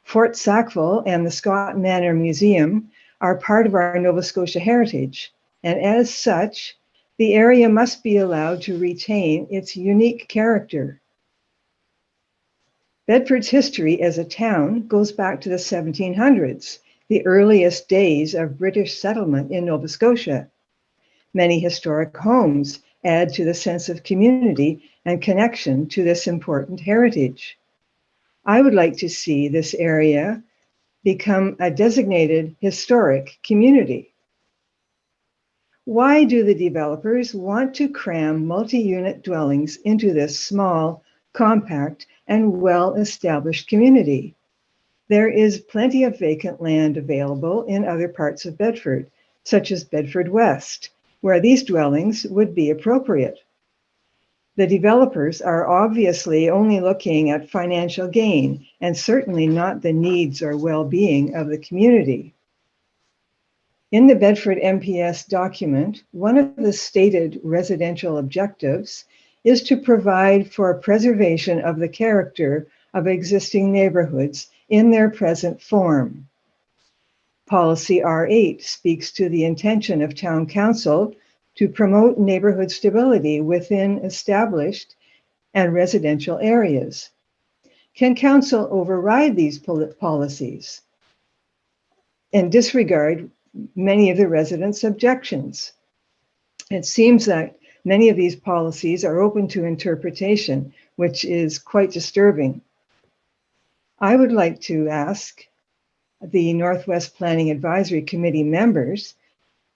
Fort Sackville and the Scott Manor Museum are part of our Nova Scotia heritage, and as such, the area must be allowed to retain its unique character. Bedford's history as a town goes back to the 1700s, the earliest days of British settlement in Nova Scotia. Many historic homes add to the sense of community and connection to this important heritage. I would like to see this area become a designated historic community. Why do the developers want to cram multi-unit dwellings into this small, compact, and well-established community? There is plenty of vacant land available in other parts of Bedford, such as Bedford West, where these dwellings would be appropriate. The developers are obviously only looking at financial gain and certainly not the needs or well-being of the community. In the Bedford MPS document, one of the stated residential objectives is to provide for preservation of the character of existing neighborhoods in their present form. Policy R8 speaks to the intention of Town Council to promote neighborhood stability within established and residential areas. Can Council override these policies and disregard many of the residents' objections? It seems that many of these policies are open to interpretation, which is quite disturbing. I would like to ask the Northwest Planning Advisory Committee members,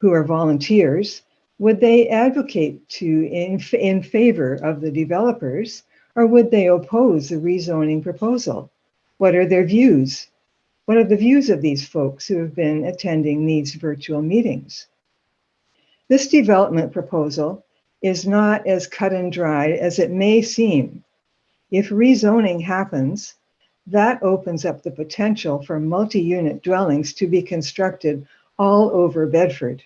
who are volunteers, would they advocate in favor of the developers, or would they oppose the rezoning proposal? What are their views? What are the views of these folks who have been attending these virtual meetings? This development proposal is not as cut and dried as it may seem. If rezoning happens, that opens up the potential for multi-unit dwellings to be constructed all over Bedford.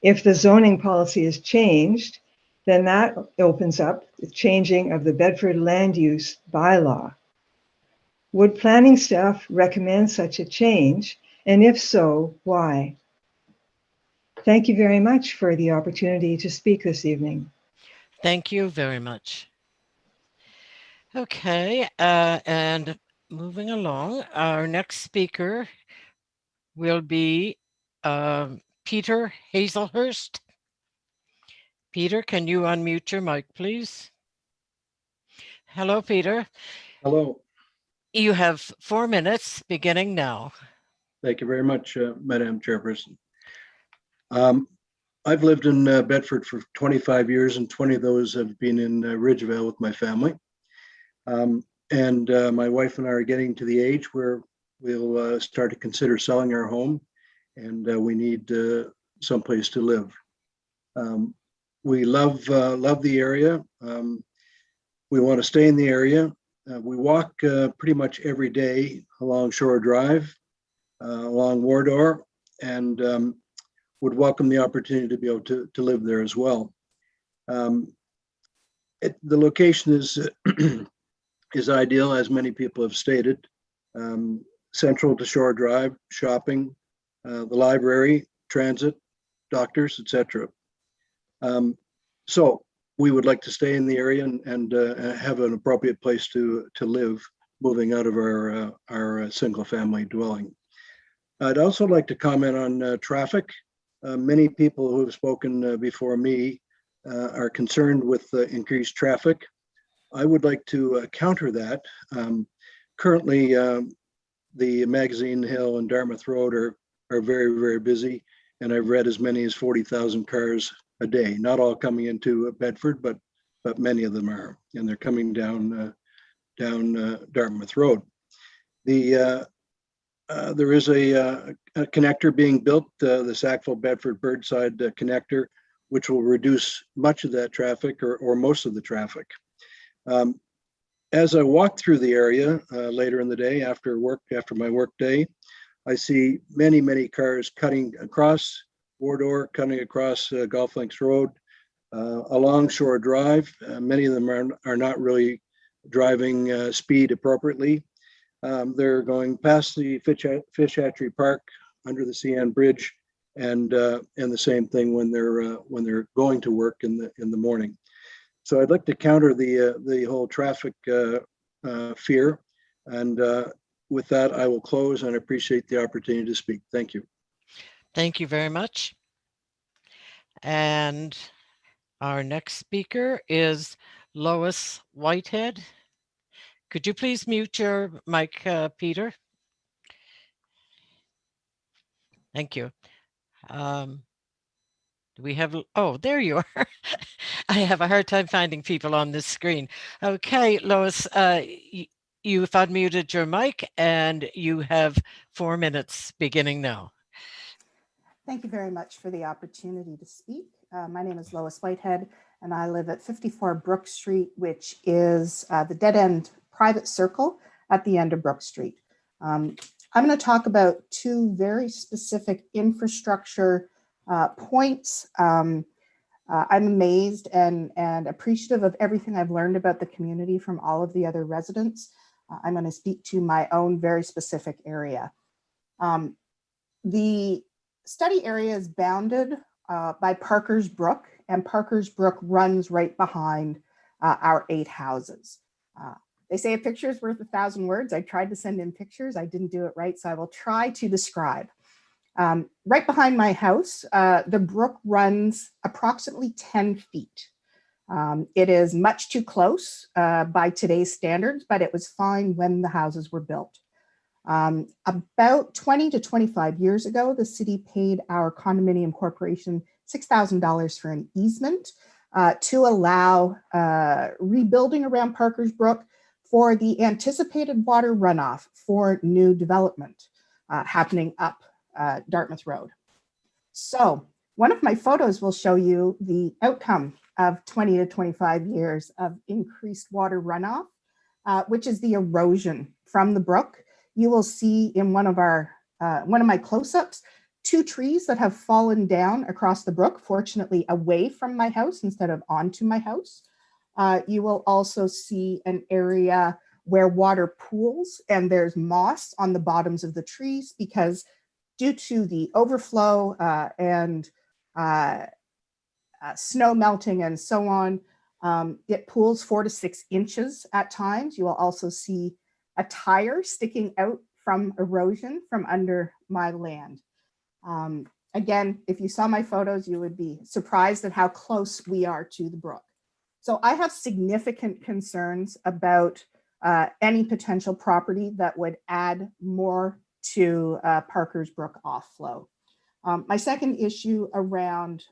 If the zoning policy is changed, then that opens up the changing of the Bedford land use bylaw. Would planning staff recommend such a change? And if so, why? Thank you very much for the opportunity to speak this evening. Thank you very much. Okay, and moving along, our next speaker will be Peter Hazelhurst. Peter, can you unmute your mic, please? Hello, Peter. Hello. You have 4 minutes beginning now. Thank you very much, Madam Chairperson. I've lived in Bedford for 25 years, and 20 of those have been in Ridgevale with my family. My wife and I are getting to the age where we'll start to consider selling our home, and we need someplace to live. We love the area. We want to stay in the area. We walk pretty much every day along Shore Drive, along Wardour, and would welcome the opportunity to be able to live there as well. The location is ideal, as many people have stated. Central to Shore Drive, shopping, the library, transit, doctors, etc. So we would like to stay in the area and have an appropriate place to live, moving out of our single family dwelling. I'd also like to comment on traffic. Many people who have spoken before me are concerned with increased traffic. I would like to counter that. Currently, the Magazine Hill and Dartmouth Road are very, very busy, and I've read as many as 40,000 cars a day. Not all coming into Bedford, but many of them are, and they're coming down Dartmouth Road. There is a connector being built, the Sackville-Bedford Birdside connector, which will reduce much of that traffic or most of the traffic. As I walk through the area later in the day after my work day, I see many cars cutting across Wardour, cutting across Golf Links Road, along Shore Drive. Many of them are not really driving speed appropriately. They're going past the Fish Hatchery Park under the CN Bridge, and the same thing when they're going to work in the morning. So I'd like to counter the whole traffic fear. And with that, I will close and appreciate the opportunity to speak. Thank you. Thank you very much. And our next speaker is Lois Whitehead. Could you please mute your mic, Peter? Thank you. Do we have, oh, there you are. I have a hard time finding people on this screen. Okay, Lois, you've unmuted your mic and you have 4 minutes beginning now. Thank you very much for the opportunity to speak. My name is Lois Whitehead, and I live at 54 Brook Street, which is the dead-end private circle at the end of Brook Street. I'm going to talk about two very specific infrastructure points. I'm amazed and appreciative of everything I've learned about the community from all of the other residents. I'm going to speak to my own very specific area. The study area is bounded by Parker's Brook, and Parker's Brook runs right behind our 8 houses. They say a picture is worth 1,000 words. I tried to send in pictures. I didn't do it right, so I will try to describe. Right behind my house, the brook runs approximately 10 feet. It is much too close by today's standards, but it was fine when the houses were built. About 20 to 25 years ago, the city paid our condominium corporation $6,000 for an easement to allow rebuilding around Parker's Brook for the anticipated water runoff for new development happening up Dartmouth Road. So one of my photos will show you the outcome of 20 to 25 years of increased water runoff, which is the erosion from the brook. You will see in one of my close-ups, 2 trees that have fallen down across the brook, fortunately away from my house instead of onto my house. You will also see an area where water pools and there's moss on the bottoms of the trees because due to the overflow and snow melting and so on, it pools 4 to 6 inches at times. You will also see a tire sticking out from erosion from under my land. Again, if you saw my photos, you would be surprised at how close we are to the brook. So I have significant concerns about any potential property that would add more to Parker's Brook off-flow. My second issue around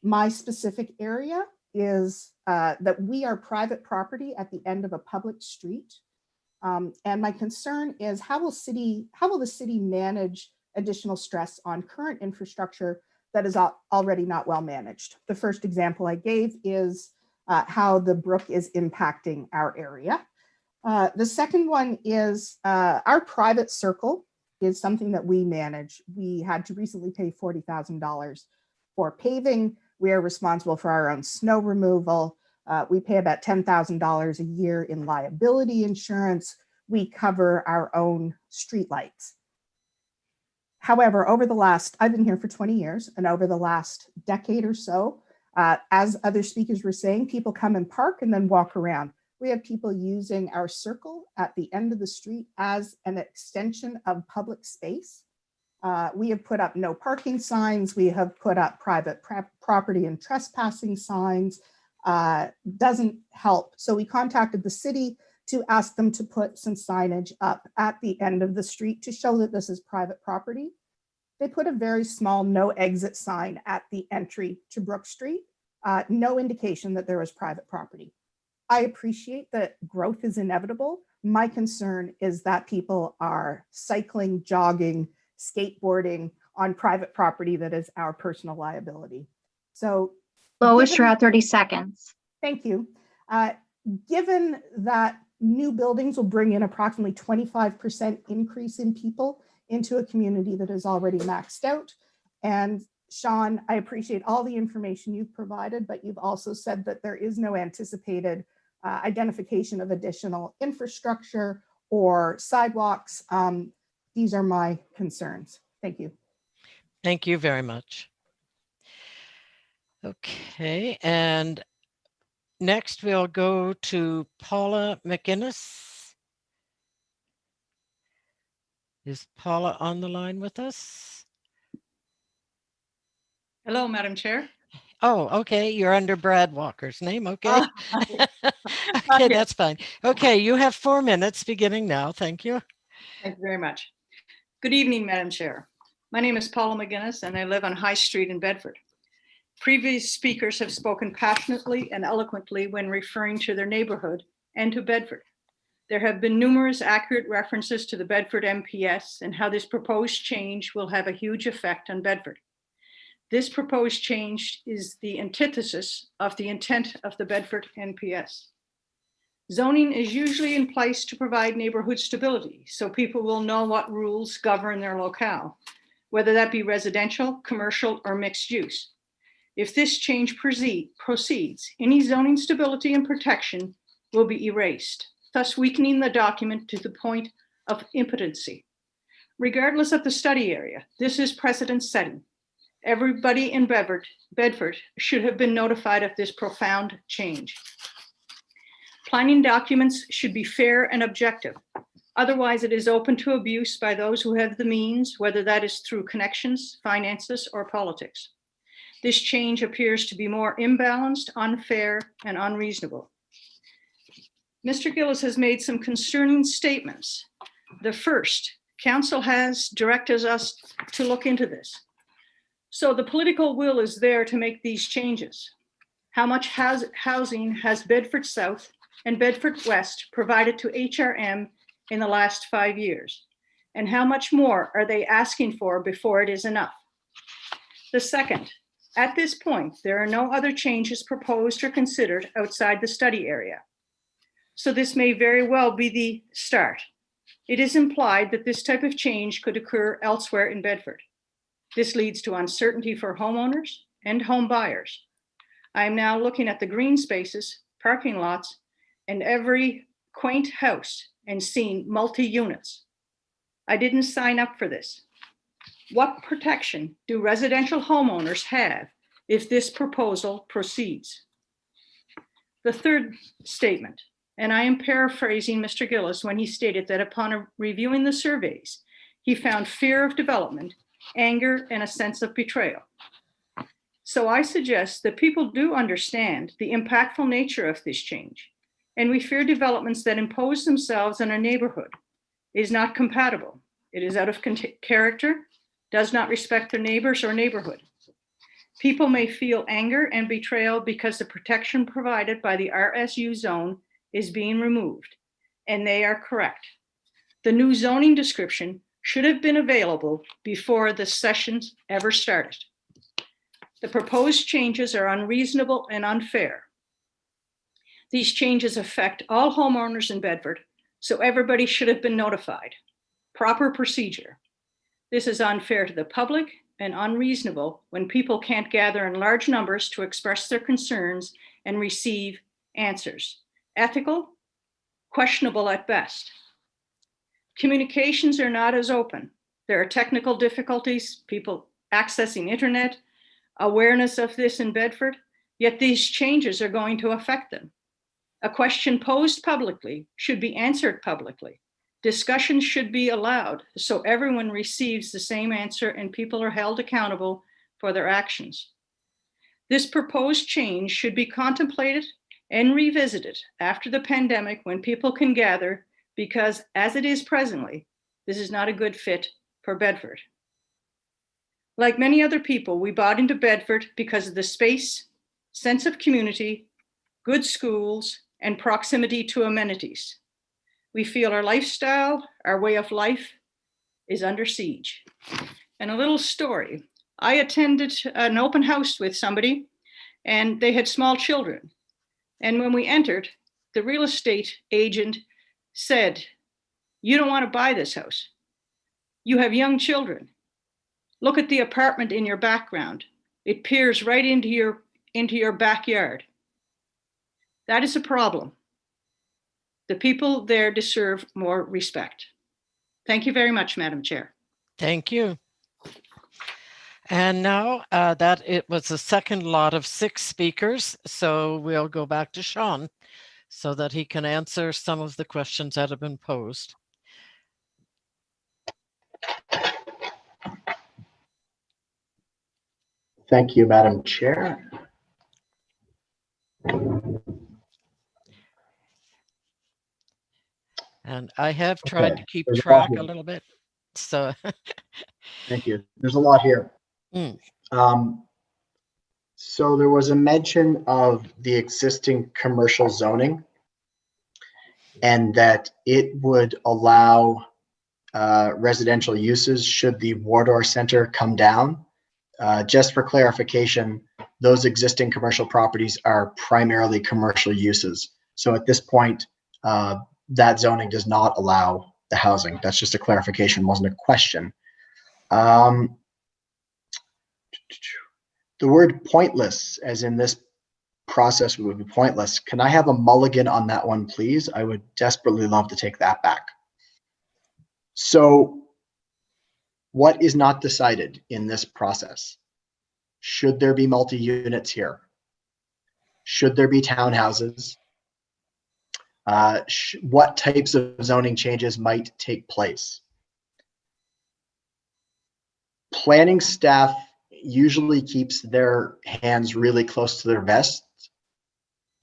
my specific area is that we are private property at the end of a public street. And my concern is how will the city manage additional stress on current infrastructure that is already not well managed? The first example I gave is how the brook is impacting our area. The second one is our private circle is something that we manage. We had to recently pay $40,000 for paving. We are responsible for our own snow removal. We pay about $10,000 a year in liability insurance. We cover our own streetlights. However, I've been here for 20 years, and over the last decade or so, as other speakers were saying, people come and park and then walk around. We have people using our circle at the end of the street as an extension of public space. We have put up no parking signs. We have put up private property and trespassing signs. Doesn't help. So we contacted the city to ask them to put some signage up at the end of the street to show that this is private property. They put a very small no exit sign at the entry to Brook Street, no indication that there was private property. I appreciate that growth is inevitable. My concern is that people are cycling, jogging, skateboarding on private property that is our personal liability. So Lois, you're at 30 seconds. Thank you. Given that new buildings will bring in approximately 25% increase in people into a community that is already maxed out. And Sean, I appreciate all the information you've provided, but you've also said that there is no anticipated identification of additional infrastructure or sidewalks. these are my concerns. Thank you. Thank you very much. Okay, and next we'll go to Paula McGinnis. Is Paula on the line with us? Hello, Madam Chair. Oh, okay, you're under Brad Walker's name, okay? Okay, Okay, that's fine. Okay, you have 4 minutes beginning now, thank you. thank you very much. Good evening, Madam Chair. My name is Paula McGinnis and I live on High Street in Bedford. Previous speakers have spoken passionately and eloquently when referring to their neighborhood and to Bedford. There have been numerous accurate references to the Bedford MPS and how this proposed change will have a huge effect on Bedford. This proposed change is the antithesis of the intent of the Bedford NPS. Zoning is usually in place to provide neighborhood stability, so people will know what rules govern their locale, whether that be residential, commercial, or mixed use. If this change proceeds, any zoning stability and protection will be erased, thus weakening the document to the point of impotency. Regardless of the study area, this is precedent setting. Everybody in Bedford should have been notified of this profound change. Planning documents should be fair and objective. Otherwise, it is open to abuse by those who have the means, whether that is through connections, finances, or politics. This change appears to be more imbalanced, unfair, and unreasonable. Mr. Gillis has made some concerning statements. The first, council has directed us to look into this. So the political will is there to make these changes. How much housing has Bedford South and Bedford West provided to HRM in the last 5 years? And how much more are they asking for before it is enough? The second, at this point, there are no other changes proposed or considered outside the study area. So this may very well be the start. It is implied that this type of change could occur elsewhere in Bedford. This leads to uncertainty for homeowners and home buyers. I am now looking at the green spaces, parking lots, and every quaint house and seeing multi-units. I didn't sign up for this. What protection do residential homeowners have if this proposal proceeds? The third statement, and I am paraphrasing Mr. Gillis when he stated that upon reviewing the surveys, he found fear of development, anger, and a sense of betrayal. So I suggest that people do understand the impactful nature of this change, and we fear developments that impose themselves on a neighborhood. It is not compatible. It is out of character, does not respect their neighbors or neighborhood. People may feel anger and betrayal because the protection provided by the RSU zone is being removed, and they are correct. The new zoning description should have been available before the sessions ever started. The proposed changes are unreasonable and unfair. These changes affect all homeowners in Bedford, so everybody should have been notified. Proper procedure. This is unfair to the public and unreasonable when people can't gather in large numbers to express their concerns and receive answers. Ethical? Questionable at best. Communications are not as open. There are technical difficulties, people accessing internet, awareness of this in Bedford, yet these changes are going to affect them. A question posed publicly should be answered publicly. Discussions should be allowed so everyone receives the same answer and people are held accountable for their actions. This proposed change should be contemplated and revisited after the pandemic when people can gather, because as it is presently, this is not a good fit for Bedford. Like many other people, we bought into Bedford because of the space, sense of community, good schools, and proximity to amenities. We feel our lifestyle, our way of life is under siege. And a little story. I attended an open house with somebody and they had small children. And when we entered, the real estate agent said, "You don't want to buy this house. You have young children. Look at the apartment in your background. It peers right into your backyard." That is a problem. The people there deserve more respect. Thank you very much, Madam Chair. Thank you. And now that it was the second lot of 6 speakers, so we'll go back to Sean so that he can answer some of the questions that have been posed. Thank you, Madam Chair. And I have tried to keep there's a lot track here. a little bit. So Thank you. There's a lot here. So there was a mention of the existing commercial zoning and that it would allow residential uses should the Wardour Center come down. Just for clarification, those existing commercial properties are primarily commercial uses. So at this point, that zoning does not allow the housing. That's just a clarification, wasn't a question. The word pointless, as in this process would be pointless. Can I have a mulligan on that one, please? I would desperately love to take that back. So what is not decided in this process? Should there be multi-units here? Should there be townhouses? What types of zoning changes might take place? Planning staff usually keeps their hands really close to their vest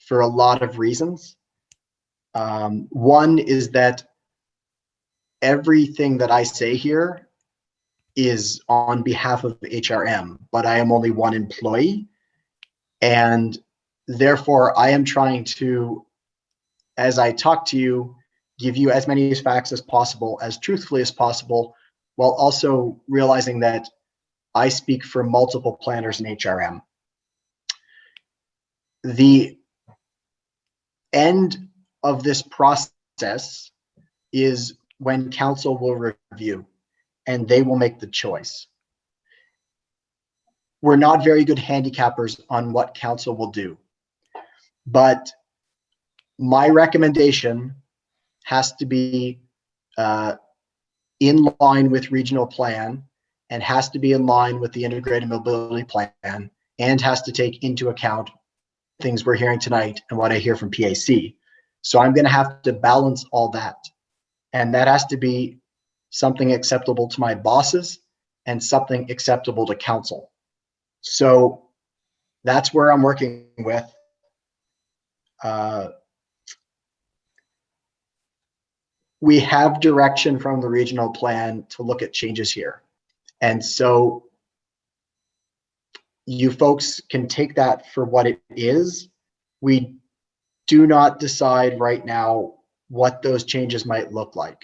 for a lot of reasons. One is that everything that I say here is on behalf of HRM, but I am only one employee. And therefore, I am trying to, as I talk to you, give you as many facts as possible, as truthfully as possible, while also realizing that I speak for multiple planners in HRM. The end of this process is when council will review and they will make the choice. We're not very good handicappers on what council will do, but my recommendation has to be in line with regional plan and has to be in line with the integrated mobility plan and has to take into account things we're hearing tonight and what I hear from PAC. So I'm going to have to balance all that. And that has to be something acceptable to my bosses and something acceptable to council. So that's where I'm working with. We have direction from the regional plan to look at changes here. And so you folks can take that for what it is. We do not decide right now what those changes might look like.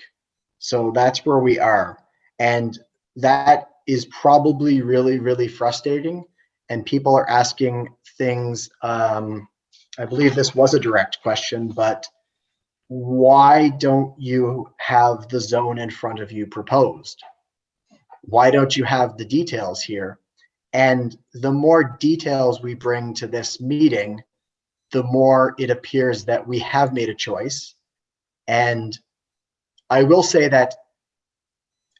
So that's where we are. And that is probably really, really frustrating. And people are asking things, I believe this was a direct question, but why don't you have the zone in front of you proposed? Why don't you have the details here? And the more details we bring to this meeting, the more it appears that we have made a choice. And I will say that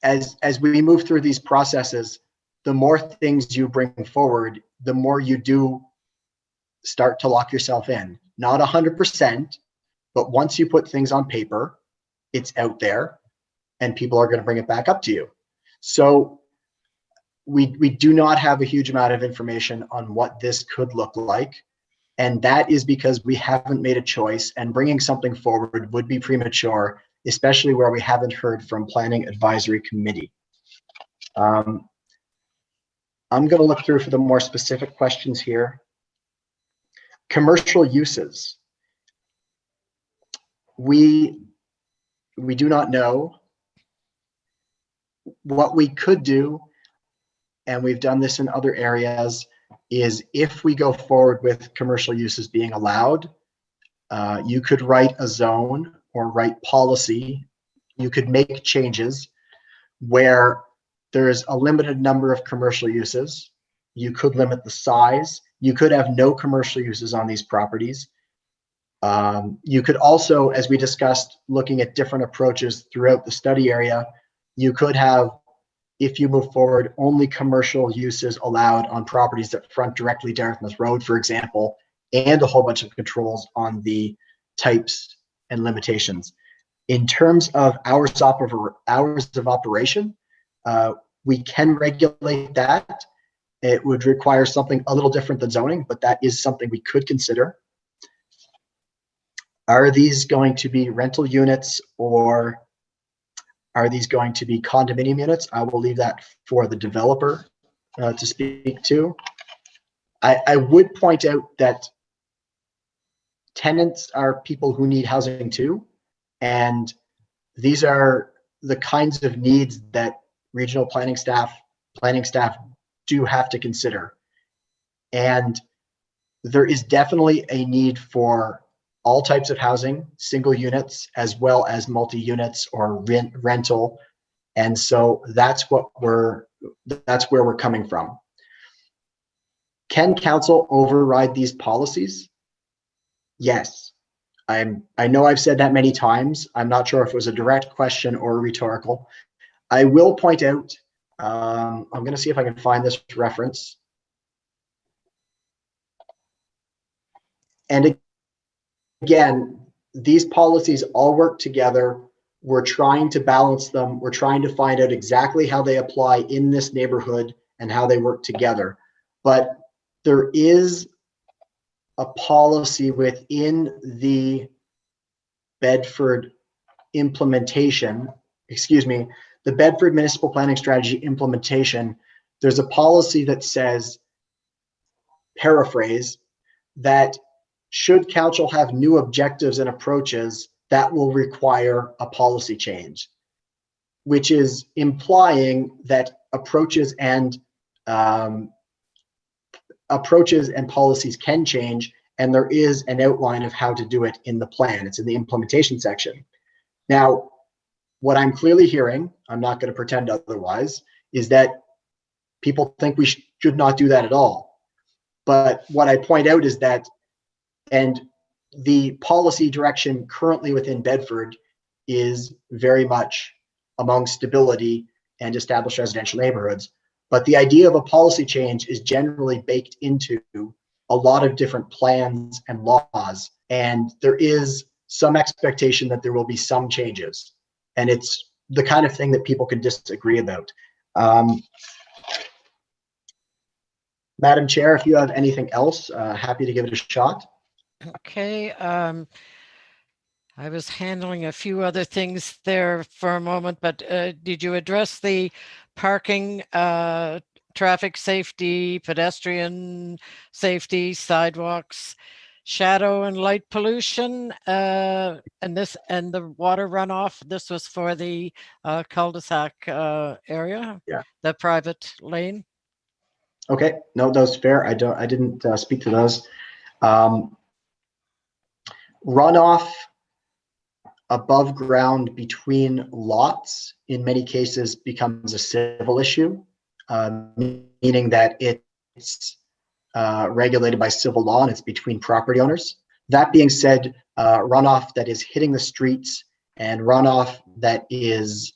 as we move through these processes, the more things you bring forward, the more you do start to lock yourself in. Not 100%, but once you put things on paper, it's out there and people are going to bring it back up to you. So we do not have a huge amount of information on what this could look like. And that is because we haven't made a choice, and bringing something forward would be premature, especially where we haven't heard from Planning Advisory Committee. I'm going to look through for the more specific questions here. Commercial uses. We do not know. What we could do, and we've done this in other areas, is if we go forward with commercial uses being allowed, you could write a zone or write policy. You could make changes where there's a limited number of commercial uses. You could limit the size. You could have no commercial uses on these properties. You could also, as we discussed, looking at different approaches throughout the study area, you could have, if you move forward, only commercial uses allowed on properties that front directly Dartmouth Road, for example, and a whole bunch of controls on the types and limitations. In terms of hours of operation, we can regulate that. It would require something a little different than zoning, but that is something we could consider. Are these going to be rental units or are these going to be condominium units? I will leave that for the developer to speak to. I would point out that tenants are people who need housing too. And these are the kinds of needs that regional planning staff do have to consider. And there is definitely a need for all types of housing, single units, as well as multi-units or rental. And so that's where we're coming from. Can council override these policies? Yes. I know I've said that many times. I'm not sure if it was a direct question or rhetorical. I will point out, I'm going to see if I can find this reference. And again, these policies all work together. We're trying to balance them. We're trying to find out exactly how they apply in this neighborhood and how they work together. But there is a policy within the Bedford implementation, the Bedford Municipal Planning Strategy implementation. There's a policy that says, paraphrase, that should council have new objectives and approaches, that will require a policy change, which is implying that approaches and policies can change, and there is an outline of how to do it in the plan. It's in the implementation section. Now, what I'm clearly hearing, I'm not going to pretend otherwise, is that people think we should not do that at all. But what I point out is that, and the policy direction currently within Bedford is very much among stability and established residential neighborhoods. But the idea of a policy change is generally baked into a lot of different plans and laws. And there is some expectation that there will be some changes. And it's the kind of thing that people can disagree about. Madam Chair, if you have anything else, happy to give it a shot. Okay. I was handling a few other things there for a moment, but did you address the parking, traffic safety, pedestrian safety, sidewalks, shadow and light pollution, and the water runoff? This was for the cul-de-sac area, yeah, the private lane. Okay, no, that was fair. I didn't speak to those. Runoff above ground between lots in many cases becomes a civil issue, meaning that it's regulated by civil law and it's between property owners. That being said, runoff that is hitting the streets and runoff that is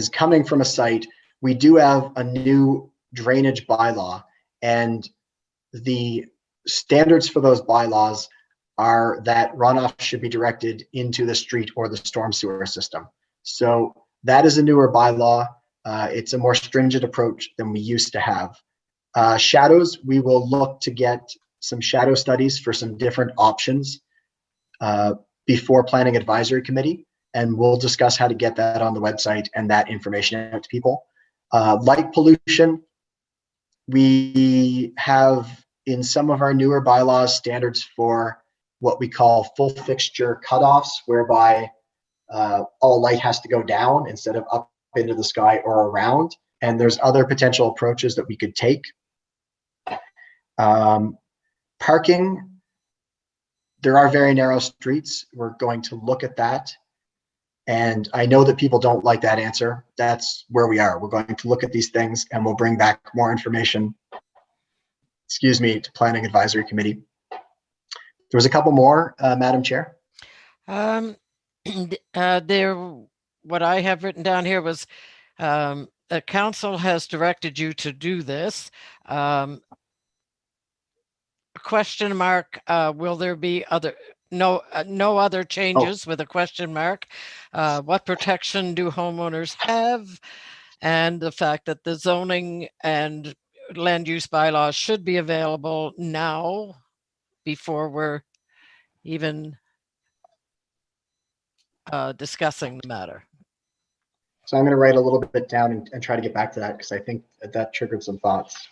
coming from a site, we do have a new drainage bylaw, and the standards for those bylaws are that runoff should be directed into the street or the storm sewer system. So that is a newer bylaw. It's a more stringent approach than we used to have. Shadows, we will look to get some shadow studies for some different options before Planning Advisory Committee, and we'll discuss how to get that on the website and that information out to people. Light pollution, we have in some of our newer bylaws standards for what we call full fixture cutoffs, whereby all light has to go down instead of up into the sky or around. And there's other potential approaches that we could take. Parking, there are very narrow streets. We're going to look at that. And I know that people don't like that answer. That's where we are. We're going to look at these things and we'll bring back more information, to Planning Advisory Committee. There was a couple more, Madam Chair. What I have written down here was the council has directed you to do this. Question mark, will there be no other changes with a question mark? What protection do homeowners have? And the fact that the zoning and land use bylaws should be available now before we're even discussing the matter. So I'm going to write a little bit down and try to get back to that because I think that triggered some thoughts.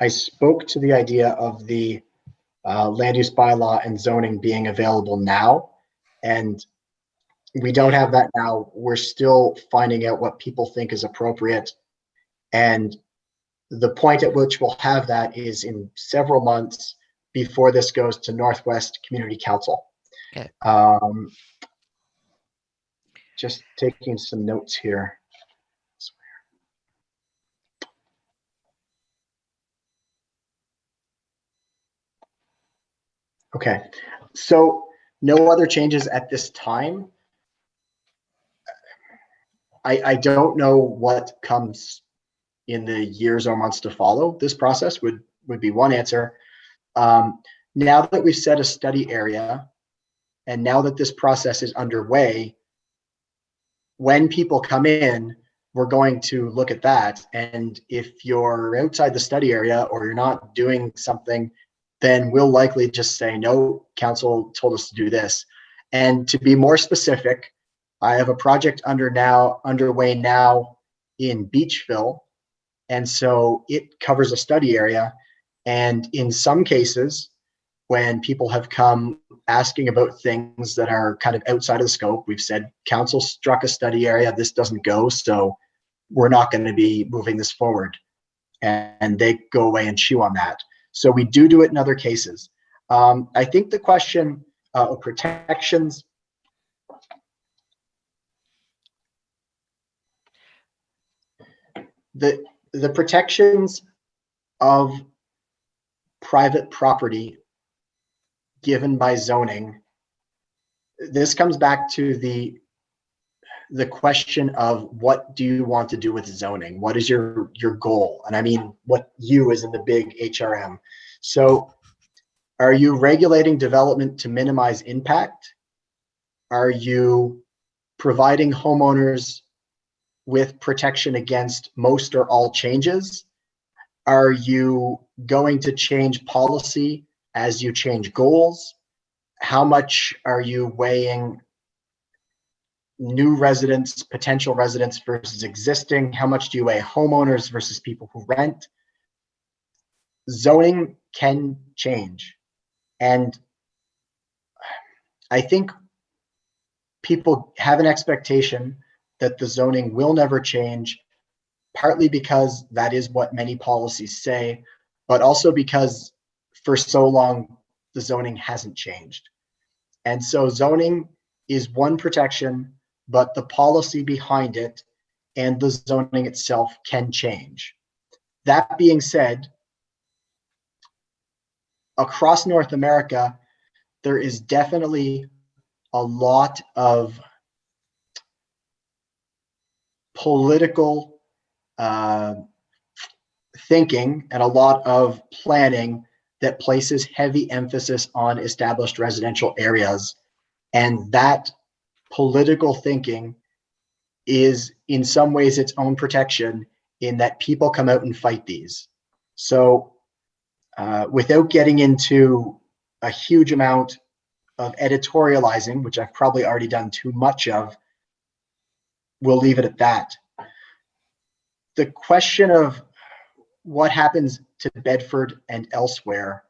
I spoke to the idea of the land use bylaw and zoning being available now, and we don't have that now. We're still finding out what people think is appropriate, and the point at which we'll have that is in several months before this goes to Northwest Community Council. Okay. Just taking some notes here. Okay, so no other changes at this time. I don't know what comes in the years or months to follow. This process would be one answer. Now that we've set a study area, and now that this process is underway, when people come in, we're going to look at that. And if you're outside the study area or you're not doing something, then we'll likely just say, no, council told us to do this. And to be more specific, I have a project underway now in Beachville. And so it covers a study area. And in some cases, when people have come asking about things that are kind of outside of the scope, we've said, council struck a study area, this doesn't go, so we're not going to be moving this forward. And they go away and chew on that. So we do it in other cases. I think the question of protections, the protections of private property given by zoning, this comes back to the question of what do you want to do with zoning? What is your goal? And I mean, what you as in the big HRM. So are you regulating development to minimize impact? Are you providing homeowners with protection against most or all changes? Are you going to change policy as you change goals? How much are you weighing new residents, potential residents versus existing? How much do you weigh homeowners versus people who rent? Zoning can change. And I think people have an expectation that the zoning will never change, partly because that is what many policies say, but also because for so long, the zoning hasn't changed. And so zoning is one protection, but the policy behind it and the zoning itself can change. That being said, across North America, there is definitely a lot of political thinking and a lot of planning that places heavy emphasis on established residential areas. And that political thinking is in some ways its own protection in that people come out and fight these. So without getting into a huge amount of editorializing, which I've probably already done too much of, we'll leave it at that. The question of what happens to Bedford and elsewhere,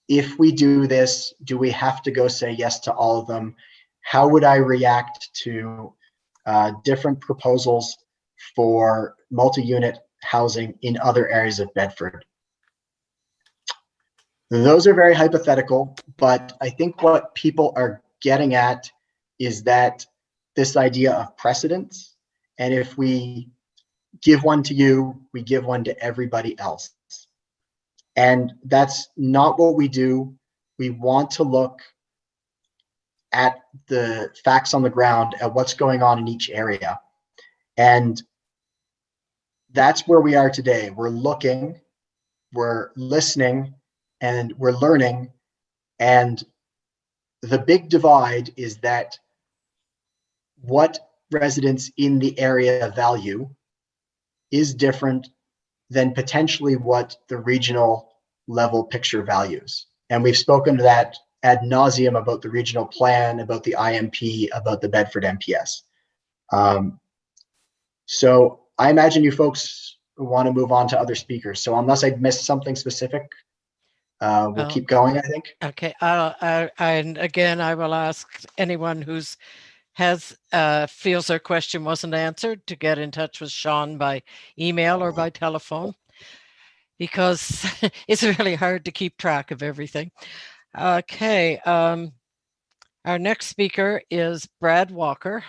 if we do this, do we have to go say yes to all of them? How would I react to different proposals for multi-unit housing in other areas of Bedford? Those are very hypothetical, but I think what people are getting at is that this idea of precedence, and if we give one to you, we give one to everybody else. And that's not what we do. we want to look at the facts on the ground, at what's going on in each area. And that's where we are today. We're looking, we're listening, and we're learning. And the big divide is that what residents in the area value is different than potentially what the regional level picture values. And we've spoken to that ad nauseum about the regional plan, about the IMP, about the Bedford MPS. So I imagine you folks want to move on to other speakers. So unless I missed something specific, we'll keep going, I think. Okay, and again, I will ask anyone who's feels their question wasn't answered to get in touch with Sean by email or by telephone, because it's really hard to keep track of everything. Okay, our next speaker is Brad Walker.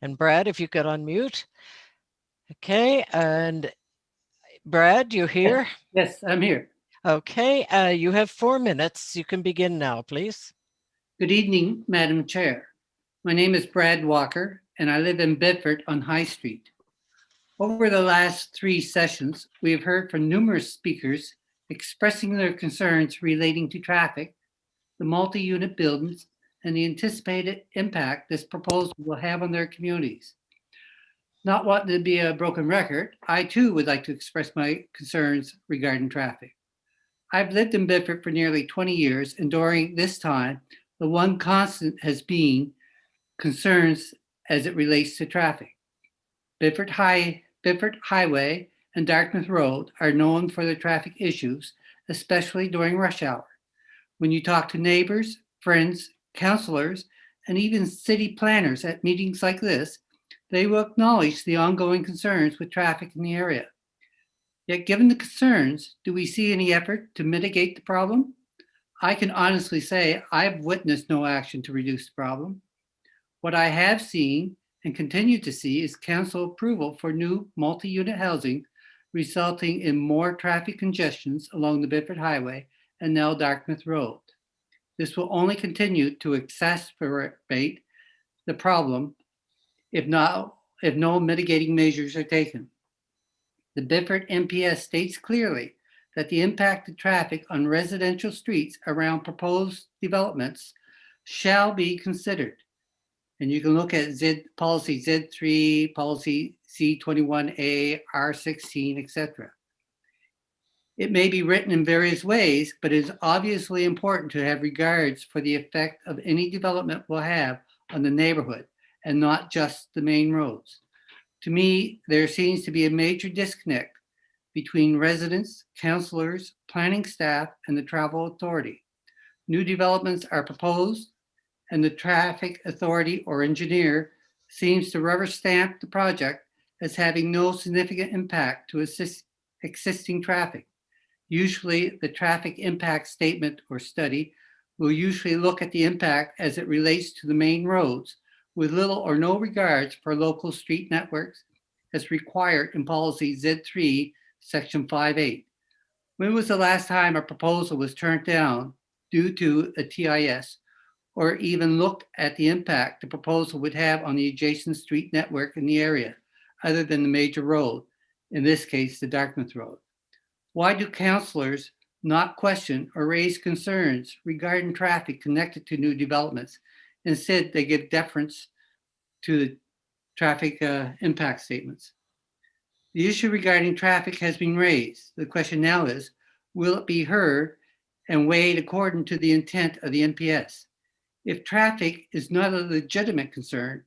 And Brad, if you could unmute. Okay, and Brad, you here? Yes, I'm here. Okay, you have 4 minutes. You can begin now, please. Good evening, Madam Chair. My name is Brad Walker, and I live in Bedford on High Street. Over the last 3 sessions, we have heard from numerous speakers expressing their concerns relating to traffic, the multi-unit buildings, and the anticipated impact this proposal will have on their communities. Not wanting to be a broken record, I too would like to express my concerns regarding traffic. I've lived in Bedford for nearly 20 years, and during this time, the one constant has been concerns as it relates to traffic. Bedford Highway and Dartmouth Road are known for their traffic issues, especially during rush hour. When you talk to neighbors, friends, counselors, and even city planners at meetings like this, they will acknowledge the ongoing concerns with traffic in the area. Yet given the concerns, do we see any effort to mitigate the problem? I can honestly say I've witnessed no action to reduce the problem. What I have seen and continue to see is council approval for new multi-unit housing, resulting in more traffic congestions along the Bedford Highway and now Dartmouth Road. This will only continue to exacerbate the problem if no mitigating measures are taken. The Bedford MPS states clearly that the impact of traffic on residential streets around proposed developments shall be considered. And you can look at policy Z3, policy C21A, R16, etc. It may be written in various ways, but it is obviously important to have regards for the effect of any development will have on the neighborhood and not just the main roads. To me, there seems to be a major disconnect between residents, councilors, planning staff, and the travel authority. New developments are proposed, and the traffic authority or engineer seems to rubber stamp the project as having no significant impact to existing traffic. Usually, the traffic impact statement or study will usually look at the impact as it relates to the main roads, with little or no regards for local street networks as required in policy Z3, section 5.8. When was the last time a proposal was turned down due to a TIS, or even looked at the impact the proposal would have on the adjacent street network in the area, other than the major road, in this case, the Dartmouth Road? Why do councilors not question or raise concerns regarding traffic connected to new developments? Instead, they give deference to the traffic impact statements. The issue regarding traffic has been raised. The question now is, will it be heard and weighed according to the intent of the NPS? If traffic is not a legitimate concern,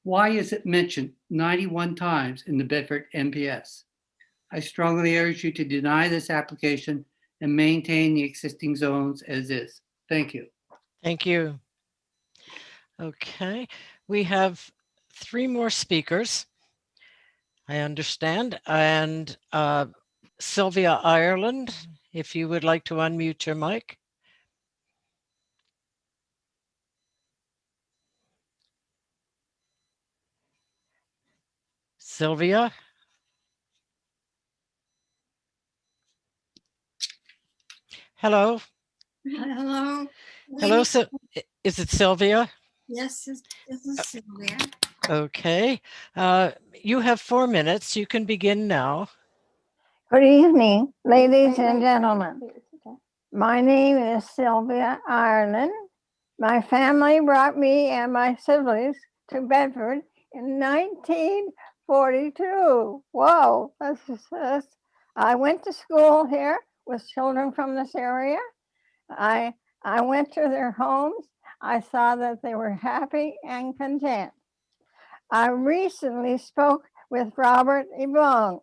why is it mentioned 91 times in the Bedford NPS? I strongly urge you to deny this application and maintain the existing zones as is. Thank you. Thank you. Okay, we have 3 more speakers, I understand. And Sylvia Ireland, if you would like to unmute your mic. Sylvia? Hello? Hello. Hello, is it Sylvia? Yes, this is Sylvia. Okay. You have 4 minutes. You can begin now. Good evening, ladies and gentlemen. My name is Sylvia Ireland. My family brought me and my siblings to Bedford in 1942. Whoa, I went to school here with children from this area. I went to their homes. I saw that they were happy and content. I recently spoke with Robert Ebong.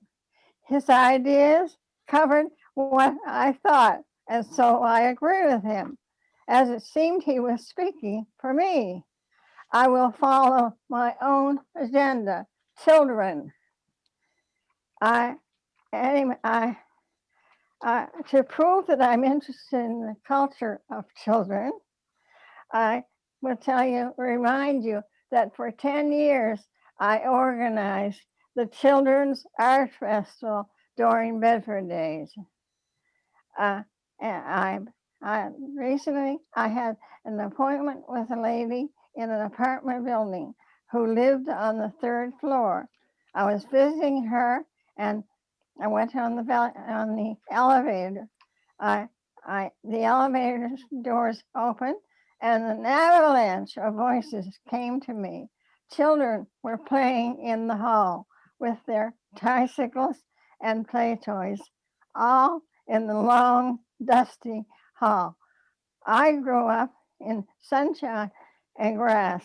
His ideas covered what I thought, and so I agree with him, as it seemed he was speaking for me. I will follow my own agenda. Children. To prove that I'm interested in the culture of children, I will remind you that for 10 years, I organized the Children's Art Festival during Bedford Days. Recently, I had an appointment with a lady in an apartment building who lived on the 3rd floor. I was visiting her and I went on the elevator. The elevator doors opened and an avalanche of voices came to me. Children were playing in the hall with their tricycles and play toys, all in the long, dusty hall. I grew up in sunshine and grass.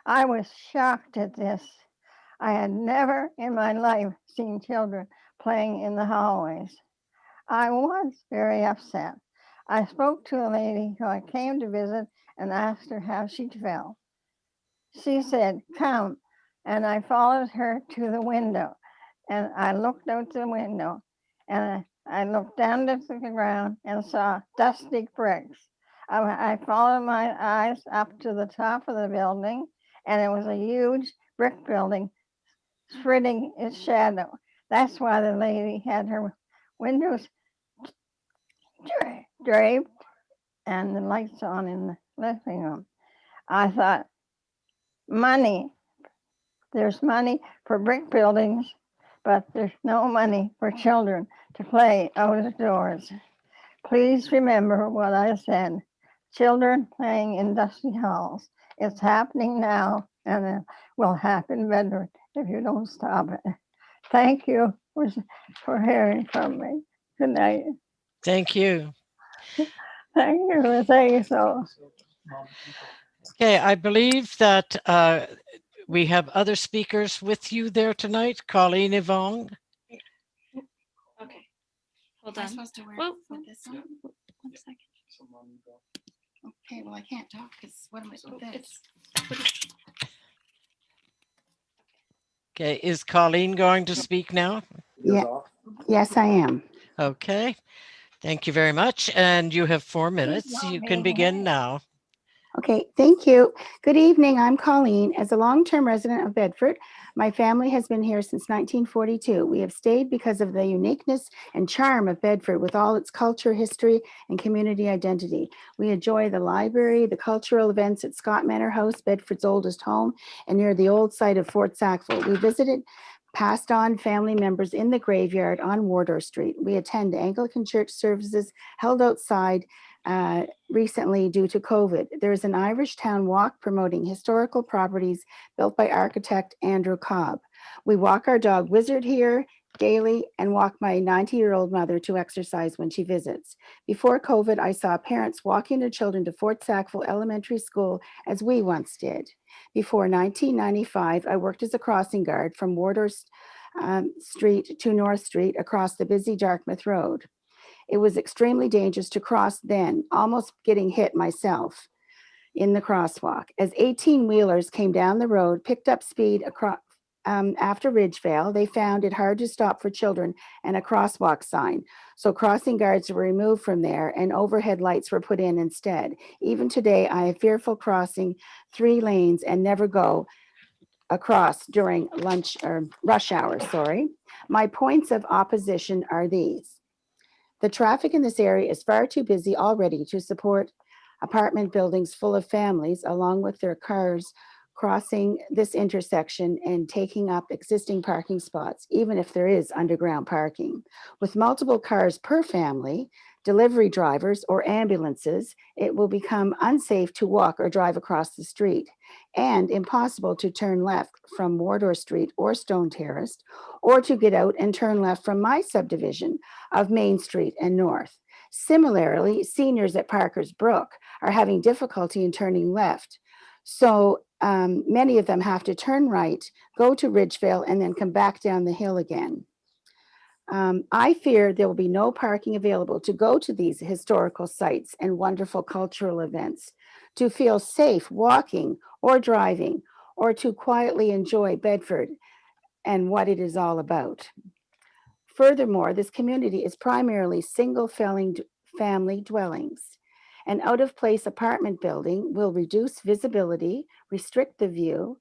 I was shocked at this. I had never in my life seen children playing in the hallways. I was very upset. I spoke to a lady who I came to visit and asked her how she felt. She said, "Come," and I followed her to the window. And I looked out the window and I looked down to the ground and saw dusty bricks. I followed my eyes up to the top of the building, and it was a huge brick building spreading its shadow. That's why the lady had her windows draped and the lights on in the living room. I thought, there's money for brick buildings, but there's no money for children to play outdoors. Please remember what I said. Children playing in dusty halls. It's happening now, and it will happen better if you don't stop it. Thank you for hearing from me. Good night. Thank you. Thank you for saying so. Okay, I believe that we have other speakers with you there tonight. Colleen Yvonne. Okay, hold on. Am I supposed to wear this on? 1 second. Okay, well, I can't talk because what am I doing this? Okay, is Colleen going to speak now? Yeah. Yes, I am. Okay, thank you very much. And you have 4 minutes. You can begin now. Okay, thank you. Good evening. I'm Colleen. As a long-term resident of Bedford, my family has been here since 1942. We have stayed because of the uniqueness and charm of Bedford with all its culture, history, and community identity. We enjoy the library, the cultural events at Scott Manor House, Bedford's oldest home, and near the old site of Fort Sackville. We visited passed on family members in the graveyard on Wardour Street. We attend Anglican church services held outside recently due to COVID. There is an Irish Town walk promoting historical properties built by architect Andrew Cobb. We walk our dog Wizard here daily and walk my 90-year-old mother to exercise when she visits. Before COVID, I saw parents walking their children to Fort Sackville Elementary School as we once did. Before 1995, I worked as a crossing guard from Wardour Street to North Street across the busy Dartmouth Road. It was extremely dangerous to cross then, almost getting hit myself in the crosswalk. As 18-wheelers came down the road, picked up speed across after Ridgevale, they found it hard to stop for children and a crosswalk sign. So crossing guards were removed from there and overhead lights were put in instead. Even today, I am fearful crossing 3 lanes and never go across during lunch or rush hour, sorry. My points of opposition are these. The traffic in this area is far too busy already to support apartment buildings full of families, along with their cars crossing this intersection and taking up existing parking spots, even if there is underground parking. With multiple cars per family, delivery drivers, or ambulances, it will become unsafe to walk or drive across the street and impossible to turn left from Wardour Street or Stone Terrace, or to get out and turn left from my subdivision of Main Street and North. Similarly, seniors at Parker's Brook are having difficulty in turning left. So many of them have to turn right, go to Ridgevale, and then come back down the hill again. I fear there will be no parking available to go to these historical sites and wonderful cultural events, to feel safe walking or driving, or to quietly enjoy Bedford and what it is all about. Furthermore, this community is primarily single family dwellings. An out-of-place apartment building will reduce visibility, restrict the view,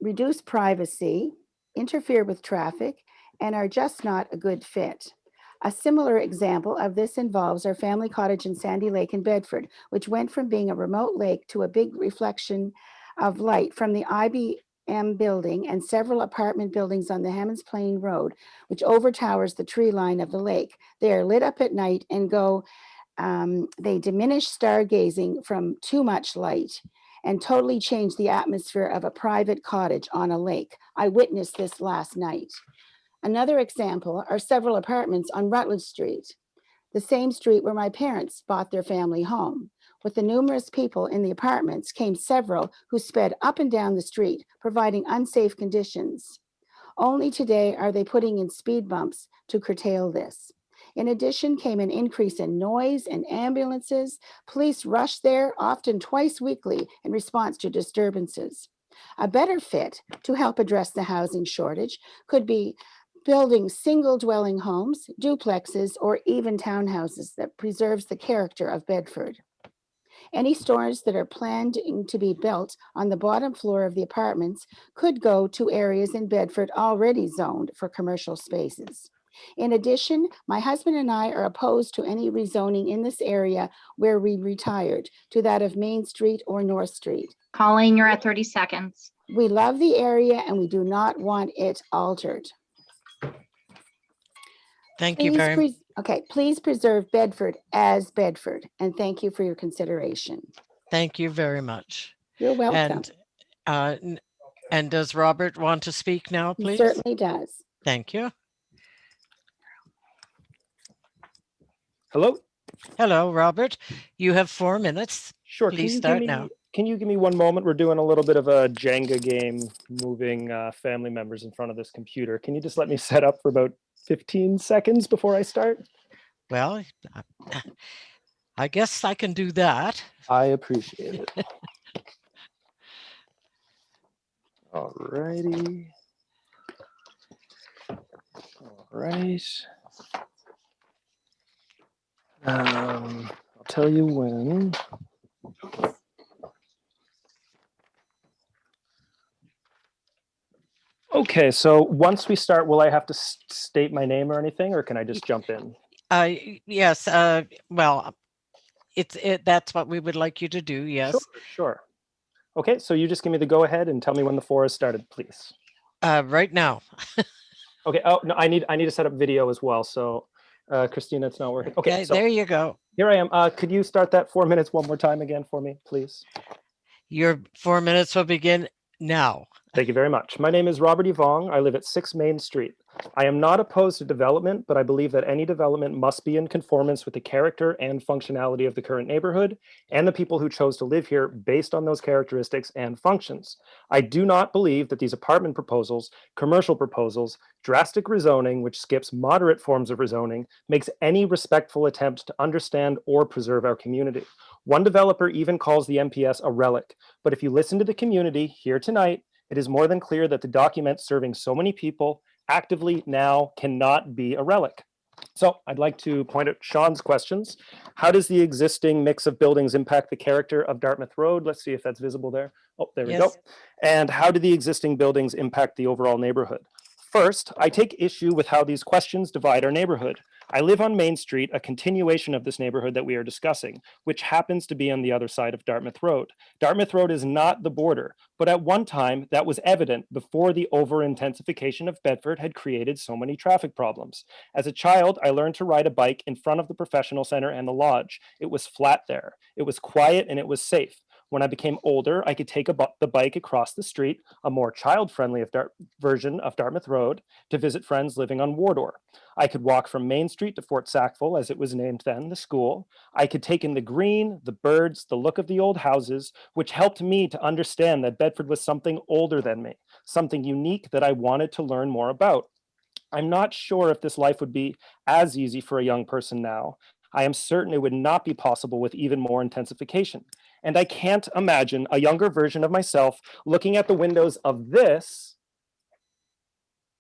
reduce privacy, interfere with traffic, and are just not a good fit. A similar example of this involves our family cottage in Sandy Lake in Bedford, which went from being a remote lake to a big reflection of light from the IBM building and several apartment buildings on the Hammonds Plain Road, which overtowers the tree line of the lake. They are lit up at night and they diminish stargazing from too much light and totally change the atmosphere of a private cottage on a lake. I witnessed this last night. Another example are several apartments on Rutledge Street, the same street where my parents bought their family home. With the numerous people in the apartments came several who sped up and down the street, providing unsafe conditions. Only today are they putting in speed bumps to curtail this. In addition, came an increase in noise and ambulances. Police rush there often twice weekly in response to disturbances. A better fit to help address the housing shortage could be building single dwelling homes, duplexes, or even townhouses that preserves the character of Bedford. Any stores that are planned to be built on the bottom floor of the apartments could go to areas in Bedford already zoned for commercial spaces. In addition, my husband and I are opposed to any rezoning in this area where we retired to that of Main Street or North Street. Colleen, you're at 30 seconds. We love the area and we do not want it altered. Thank you very much. Okay, please preserve Bedford as Bedford, and thank you for your consideration. Thank you very much. You're welcome. And does Robert want to speak now, please? He certainly does. Thank you. Hello? Hello, Robert. You have 4 minutes. Sure. Please start now. Can you give me 1 moment? We're doing a little bit of a Jenga game, moving family members in front of this computer. Can you just let me set up for about 15 seconds before I start? Well, I guess I can do that. I appreciate it. All righty. All right. I'll tell you when. Okay, so once we start, will I have to state my name or anything, or can I just jump in? Yes. Well, that's what we would like you to do. Yes. Sure. Okay, so you just give me the go ahead and tell me when the 4 has started, please. Right now. Okay. Oh no, I need to set up video as well. So, Christina, it's not working. Okay, so there you go. Here I am. Could you start that 4 minutes one more time again for me, please? Your 4 minutes will begin now. Thank you very much. My name is Robert Yvong. I live at 6 Main Street. I am not opposed to development, but I believe that any development must be in conformance with the character and functionality of the current neighborhood and the people who chose to live here based on those characteristics and functions. I do not believe that these apartment proposals, commercial proposals, drastic rezoning, which skips moderate forms of rezoning, makes any respectful attempt to understand or preserve our community. One developer even calls the MPS a relic. But if you listen to the community here tonight, it is more than clear that the document serving so many people actively now cannot be a relic. So I'd like to point out Sean's questions. How does the existing mix of buildings impact the character of Dartmouth Road? Let's see if that's visible there. Oh, there we go. And how do the existing buildings impact the overall neighborhood? First, I take issue with how these questions divide our neighborhood. I live on Main Street, a continuation of this neighborhood that we are discussing, which happens to be on the other side of Dartmouth Road. Dartmouth Road is not the border, but at one time that was evident before the over-intensification of Bedford had created so many traffic problems. As a child, I learned to ride a bike in front of the professional center and the lodge. It was flat there. It was quiet and it was safe. When I became older, I could take the bike across the street, a more child-friendly version of Dartmouth Road, to visit friends living on Wardour. I could walk from Main Street to Fort Sackville, as it was named then, the school. I could take in the green, the birds, the look of the old houses, which helped me to understand that Bedford was something older than me, something unique that I wanted to learn more about. I'm not sure if this life would be as easy for a young person now. I am certain it would not be possible with even more intensification. And I can't imagine a younger version of myself looking at the windows of this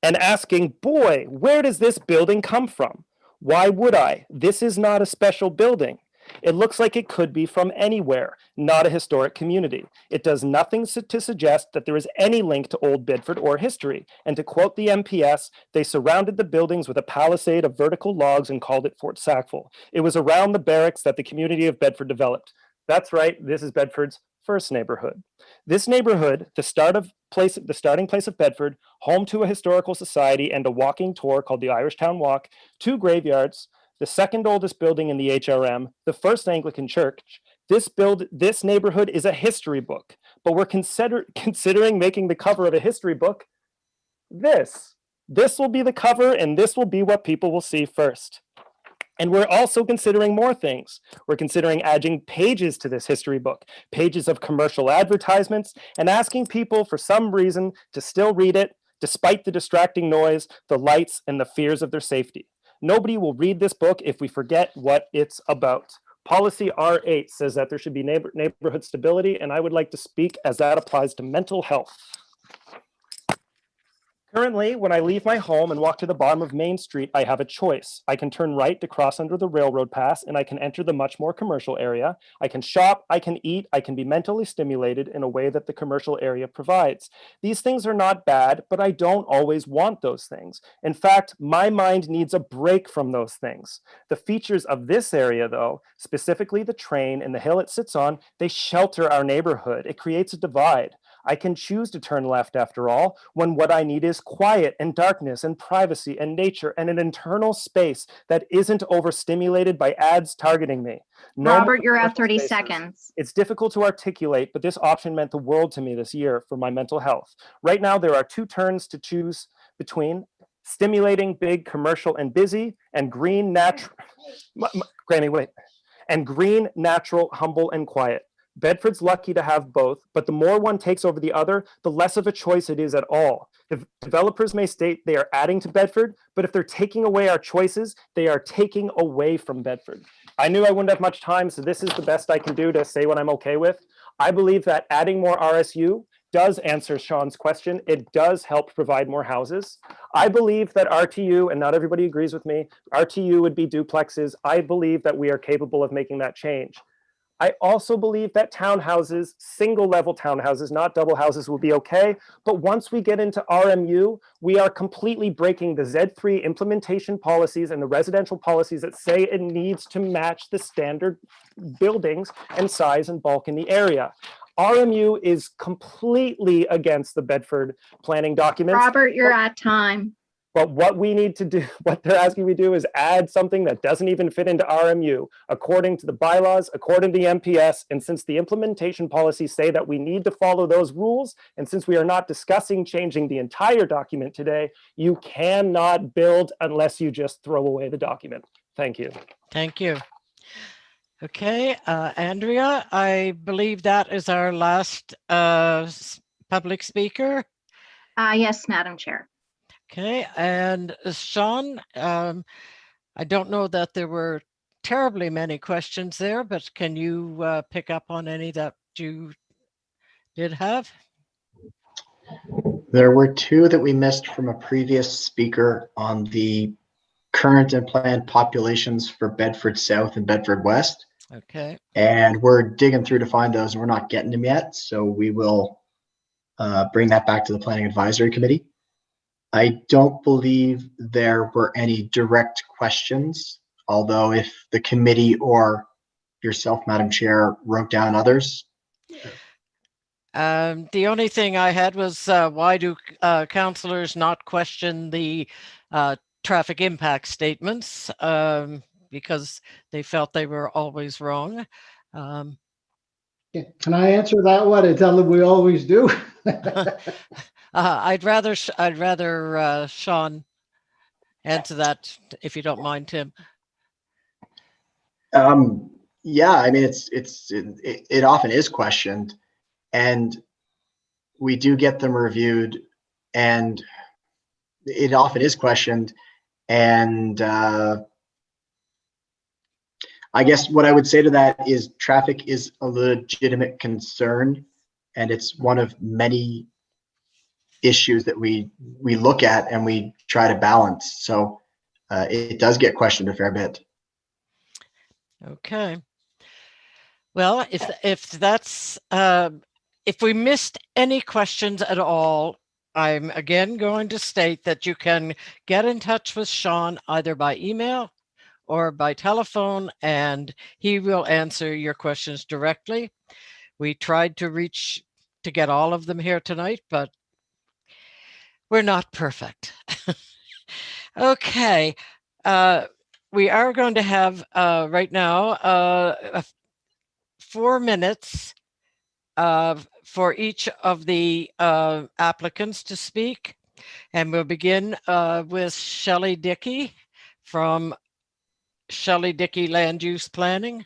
and asking, boy, where does this building come from? Why would I? This is not a special building. It looks like it could be from anywhere, not a historic community. It does nothing to suggest that there is any link to Old Bedford or history. And to quote the MPS, they surrounded the buildings with a palisade of vertical logs and called it Fort Sackville. It was around the barracks that the community of Bedford developed. That's right, this is Bedford's first neighborhood. This neighborhood, the starting place of Bedford, home to a historical society and a walking tour called the Irish Town Walk, 2 graveyards, the second oldest building in the HRM, the first Anglican church. This neighborhood is a history book, but we're considering making the cover of a history book this. This will be the cover and this will be what people will see first. And we're also considering more things. We're considering adding pages to this history book, pages of commercial advertisements, and asking people for some reason to still read it, despite the distracting noise, the lights, and the fears of their safety. Nobody will read this book if we forget what it's about. Policy R8 says that there should be neighborhood stability, and I would like to speak as that applies to mental health. Currently, when I leave my home and walk to the bottom of Main Street, I have a choice. I can turn right to cross under the railroad pass, and I can enter the much more commercial area. I can shop, I can eat, I can be mentally stimulated in a way that the commercial area provides. These things are not bad, but I don't always want those things. In fact, my mind needs a break from those things. The features of this area, though, specifically the train and the hill it sits on, they shelter our neighborhood. It creates a divide. I can choose to turn left after all, when what I need is quiet and darkness and privacy and nature and an internal space that isn't overstimulated by ads targeting me. Robert, you're at 30 seconds. It's difficult to articulate, but this option meant the world to me this year for my mental health. Right now, there are 2 turns to choose between: stimulating, big, commercial, and busy, and green, natural, Grammy, wait, and green, natural, humble, and quiet. Bedford's lucky to have both, but the more one takes over the other, the less of a choice it is at all. The developers may state they are adding to Bedford, but if they're taking away our choices, they are taking away from Bedford. I knew I wouldn't have much time, so this is the best I can do to say what I'm okay with. I believe that adding more RSU does answer Sean's question. It does help provide more houses. I believe that RTU, and not everybody agrees with me, RTU would be duplexes. I believe that we are capable of making that change. I also believe that townhouses, single level townhouses, not double houses, will be okay. But once we get into RMU, we are completely breaking the Z3 implementation policies and the residential policies that say it needs to match the standard buildings and size and bulk in the area. RMU is completely against the Bedford planning documents. Robert, you're at time. But what we need to do, what they're asking me to do, is add something that doesn't even fit into RMU, according to the bylaws, according to the MPS. And since the implementation policies say that we need to follow those rules, and since we are not discussing changing the entire document today, you cannot build unless you just throw away the document. Thank you. Thank you. Okay, Andrea, I believe that is our last public speaker. Yes, Madam Chair. Okay, and Sean, I don't know that there were terribly many questions there, but can you pick up on any that you did have? There were 2 that we missed from a previous speaker on the current and planned populations for Bedford South and Bedford West. Okay. And we're digging through to find those, and we're not getting them yet. So we will bring that back to the Planning Advisory Committee. I don't believe there were any direct questions, although if the committee or yourself, Madam Chair, wrote down others. The only thing I had was why do councillors not question the traffic impact statements because they felt they were always wrong. Can I answer that one and tell them we always do? I'd rather Sean answer that if you don't mind, Tim. Yeah, I mean, it often is questioned, and we do get them reviewed, and it often is questioned. And I guess what I would say to that is traffic is a legitimate concern, and it's one of many issues that we look at and we try to balance. So it does get questioned a fair bit. Okay. Well, if that's if we missed any questions at all, I'm again going to state that you can get in touch with Sean either by email or by telephone, and he will answer your questions directly. We tried to get all of them here tonight, but we're not perfect. Okay. We are going to have right now 4 minutes for each of the applicants to speak. And we'll begin with Shelley Dickey from Shelley Dickey Land Use Planning.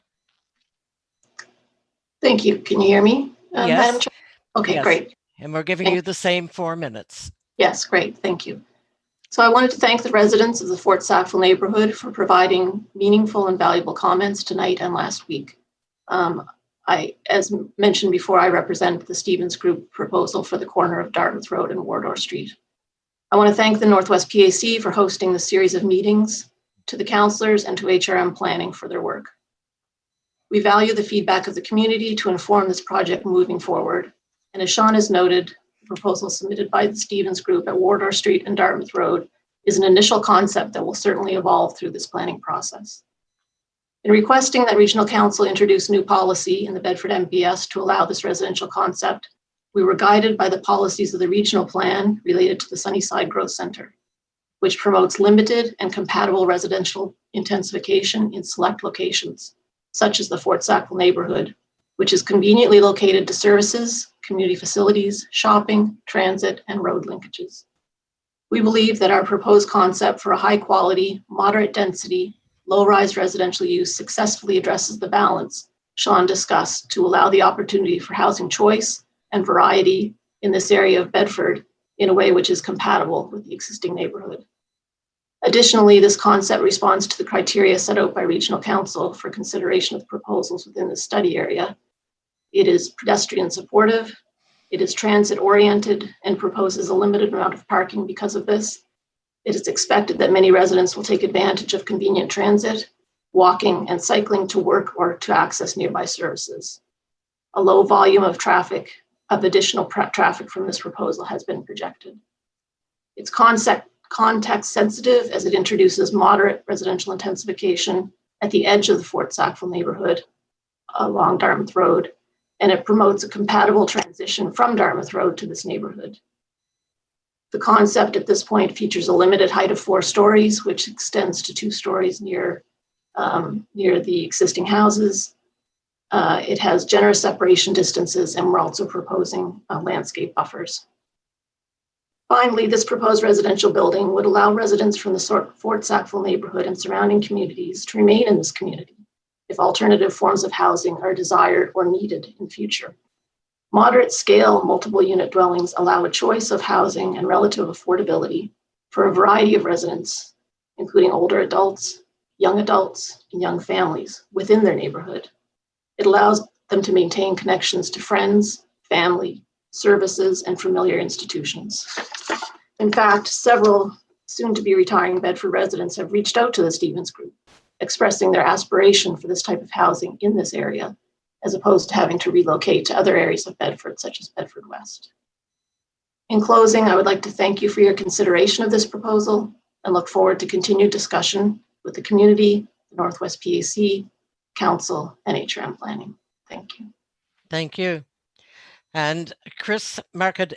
Thank you. Can you hear me, Yes. Madam Chair? Okay, Yes. great. And we're giving you the same 4 minutes. Yes, great. Thank you. So I wanted to thank the residents of the Fort Sackville neighborhood for providing meaningful and valuable comments tonight and last week. As mentioned before, I represent the Stevens Group proposal for the corner of Dartmouth Road and Wardour Street. I want to thank the Northwest PAC for hosting the series of meetings, to the councillors and to HRM Planning for their work. We value the feedback of the community to inform this project moving forward. And as Sean has noted, the proposal submitted by the Stevens Group at Wardour Street and Dartmouth Road is an initial concept that will certainly evolve through this planning process. In requesting that Regional Council introduce new policy in the Bedford MPS to allow this residential concept, we were guided by the policies of the regional plan related to the Sunnyside Growth Center, which promotes limited and compatible residential intensification in select locations, such as the Fort Sackville neighborhood, which is conveniently located to services, community facilities, shopping, transit, and road linkages. We believe that our proposed concept for a high quality, moderate density, low-rise residential use successfully addresses the balance Sean discussed to allow the opportunity for housing choice and variety in this area of Bedford in a way which is compatible with the existing neighborhood. Additionally, this concept responds to the criteria set out by Regional Council for consideration of the proposals within the study area. It is pedestrian supportive, it is transit oriented, and proposes a limited amount of parking because of this. It is expected that many residents will take advantage of convenient transit, walking and cycling to work or to access nearby services. A low volume of additional traffic from this proposal has been projected. It's context sensitive as it introduces moderate residential intensification at the edge of the Fort Sackville neighborhood along Dartmouth Road, and it promotes a compatible transition from Dartmouth Road to this neighborhood. The concept at this point features a limited height of 4 stories, which extends to 2 stories near the existing houses. It has generous separation distances, and we're also proposing landscape buffers. Finally, this proposed residential building would allow residents from the Fort Sackville neighborhood and surrounding communities to remain in this community if alternative forms of housing are desired or needed in future. Moderate scale multiple unit dwellings allow a choice of housing and relative affordability for a variety of residents, including older adults, young adults, and young families within their neighborhood. It allows them to maintain connections to friends, family, services, and familiar institutions. In fact, several soon-to-be retiring Bedford residents have reached out to the Stevens Group, expressing their aspiration for this type of housing in this area, as opposed to having to relocate to other areas of Bedford, such as Bedford West. In closing, I would like to thank you for your consideration of this proposal and look forward to continued discussion with the community, the Northwest PAC, Council, and HRM Planning. Thank you. Thank you. And Chris Markad,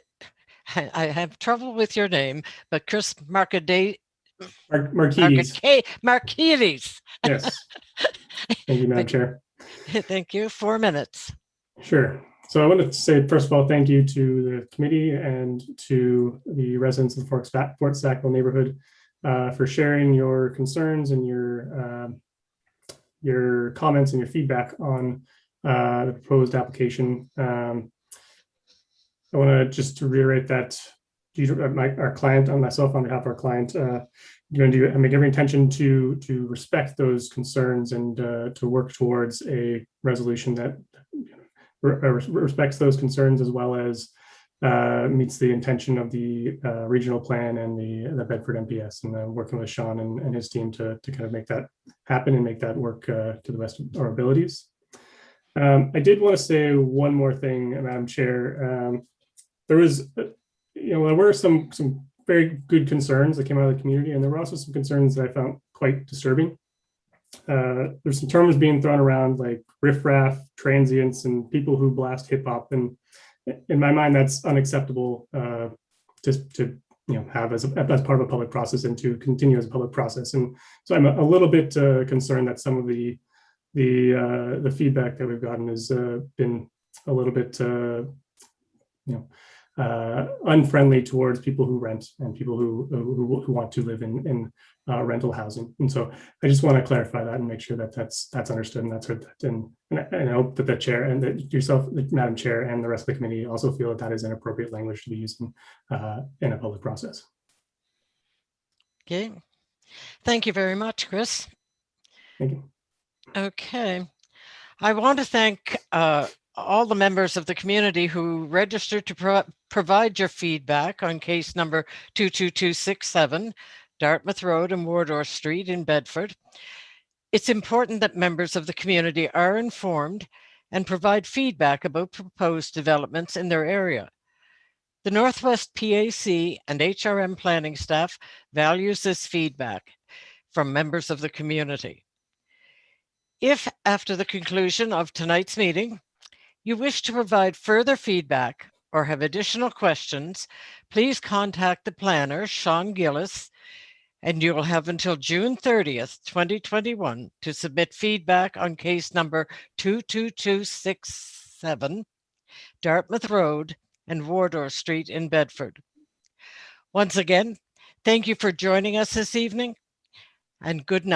I have trouble with your name, but Chris Markides. Markides. Yes. Thank you, Madam Chair. Thank you. 4 minutes. Sure. So I wanted to say, first of all, thank you to the committee and to the residents of the Fort Sackville neighborhood for sharing your concerns and your comments and your feedback on the proposed application. I want to just reiterate that our client, on myself, on behalf of our client, going to make every intention to respect those concerns and to work towards a resolution that respects those concerns as well as meets the intention of the regional plan and the Bedford MPS, and working with Sean and his team to kind of make that happen and make that work to the best of our abilities. I did want to say one more thing, Madam Chair. There were some very good concerns that came out of the community, and there were also some concerns that I found quite disturbing. There's some terms being thrown around like riffraff, transients, and people who blast hip hop, and in my mind, that's unacceptable to have as part of a public process and to continue as a public process. And so I'm a little bit concerned that some of the feedback that we've gotten has been a little bit unfriendly towards people who rent and people who want to live in rental housing. And so I just want to clarify that and make sure that that's understood and that's heard. And I hope that the chair and that yourself, Madam Chair, and the rest of the committee also feel that that is an appropriate language to be using in a public process. Okay. Thank you very much, Chris. Thank you. Okay. I want to thank all the members of the community who registered to provide your feedback on case number 22267, Dartmouth Road and Wardour Street in Bedford. It's important that members of the community are informed and provide feedback about proposed developments in their area. The Northwest PAC and HRM planning staff values this feedback from members of the community. If after the conclusion of tonight's meeting, you wish to provide further feedback or have additional questions, please contact the planner, Sean Gillis, and you will have until June 30th, 2021 to submit feedback on case number 22267, Dartmouth Road and Wardour Street in Bedford. Once again, thank you for joining us this evening, and good night.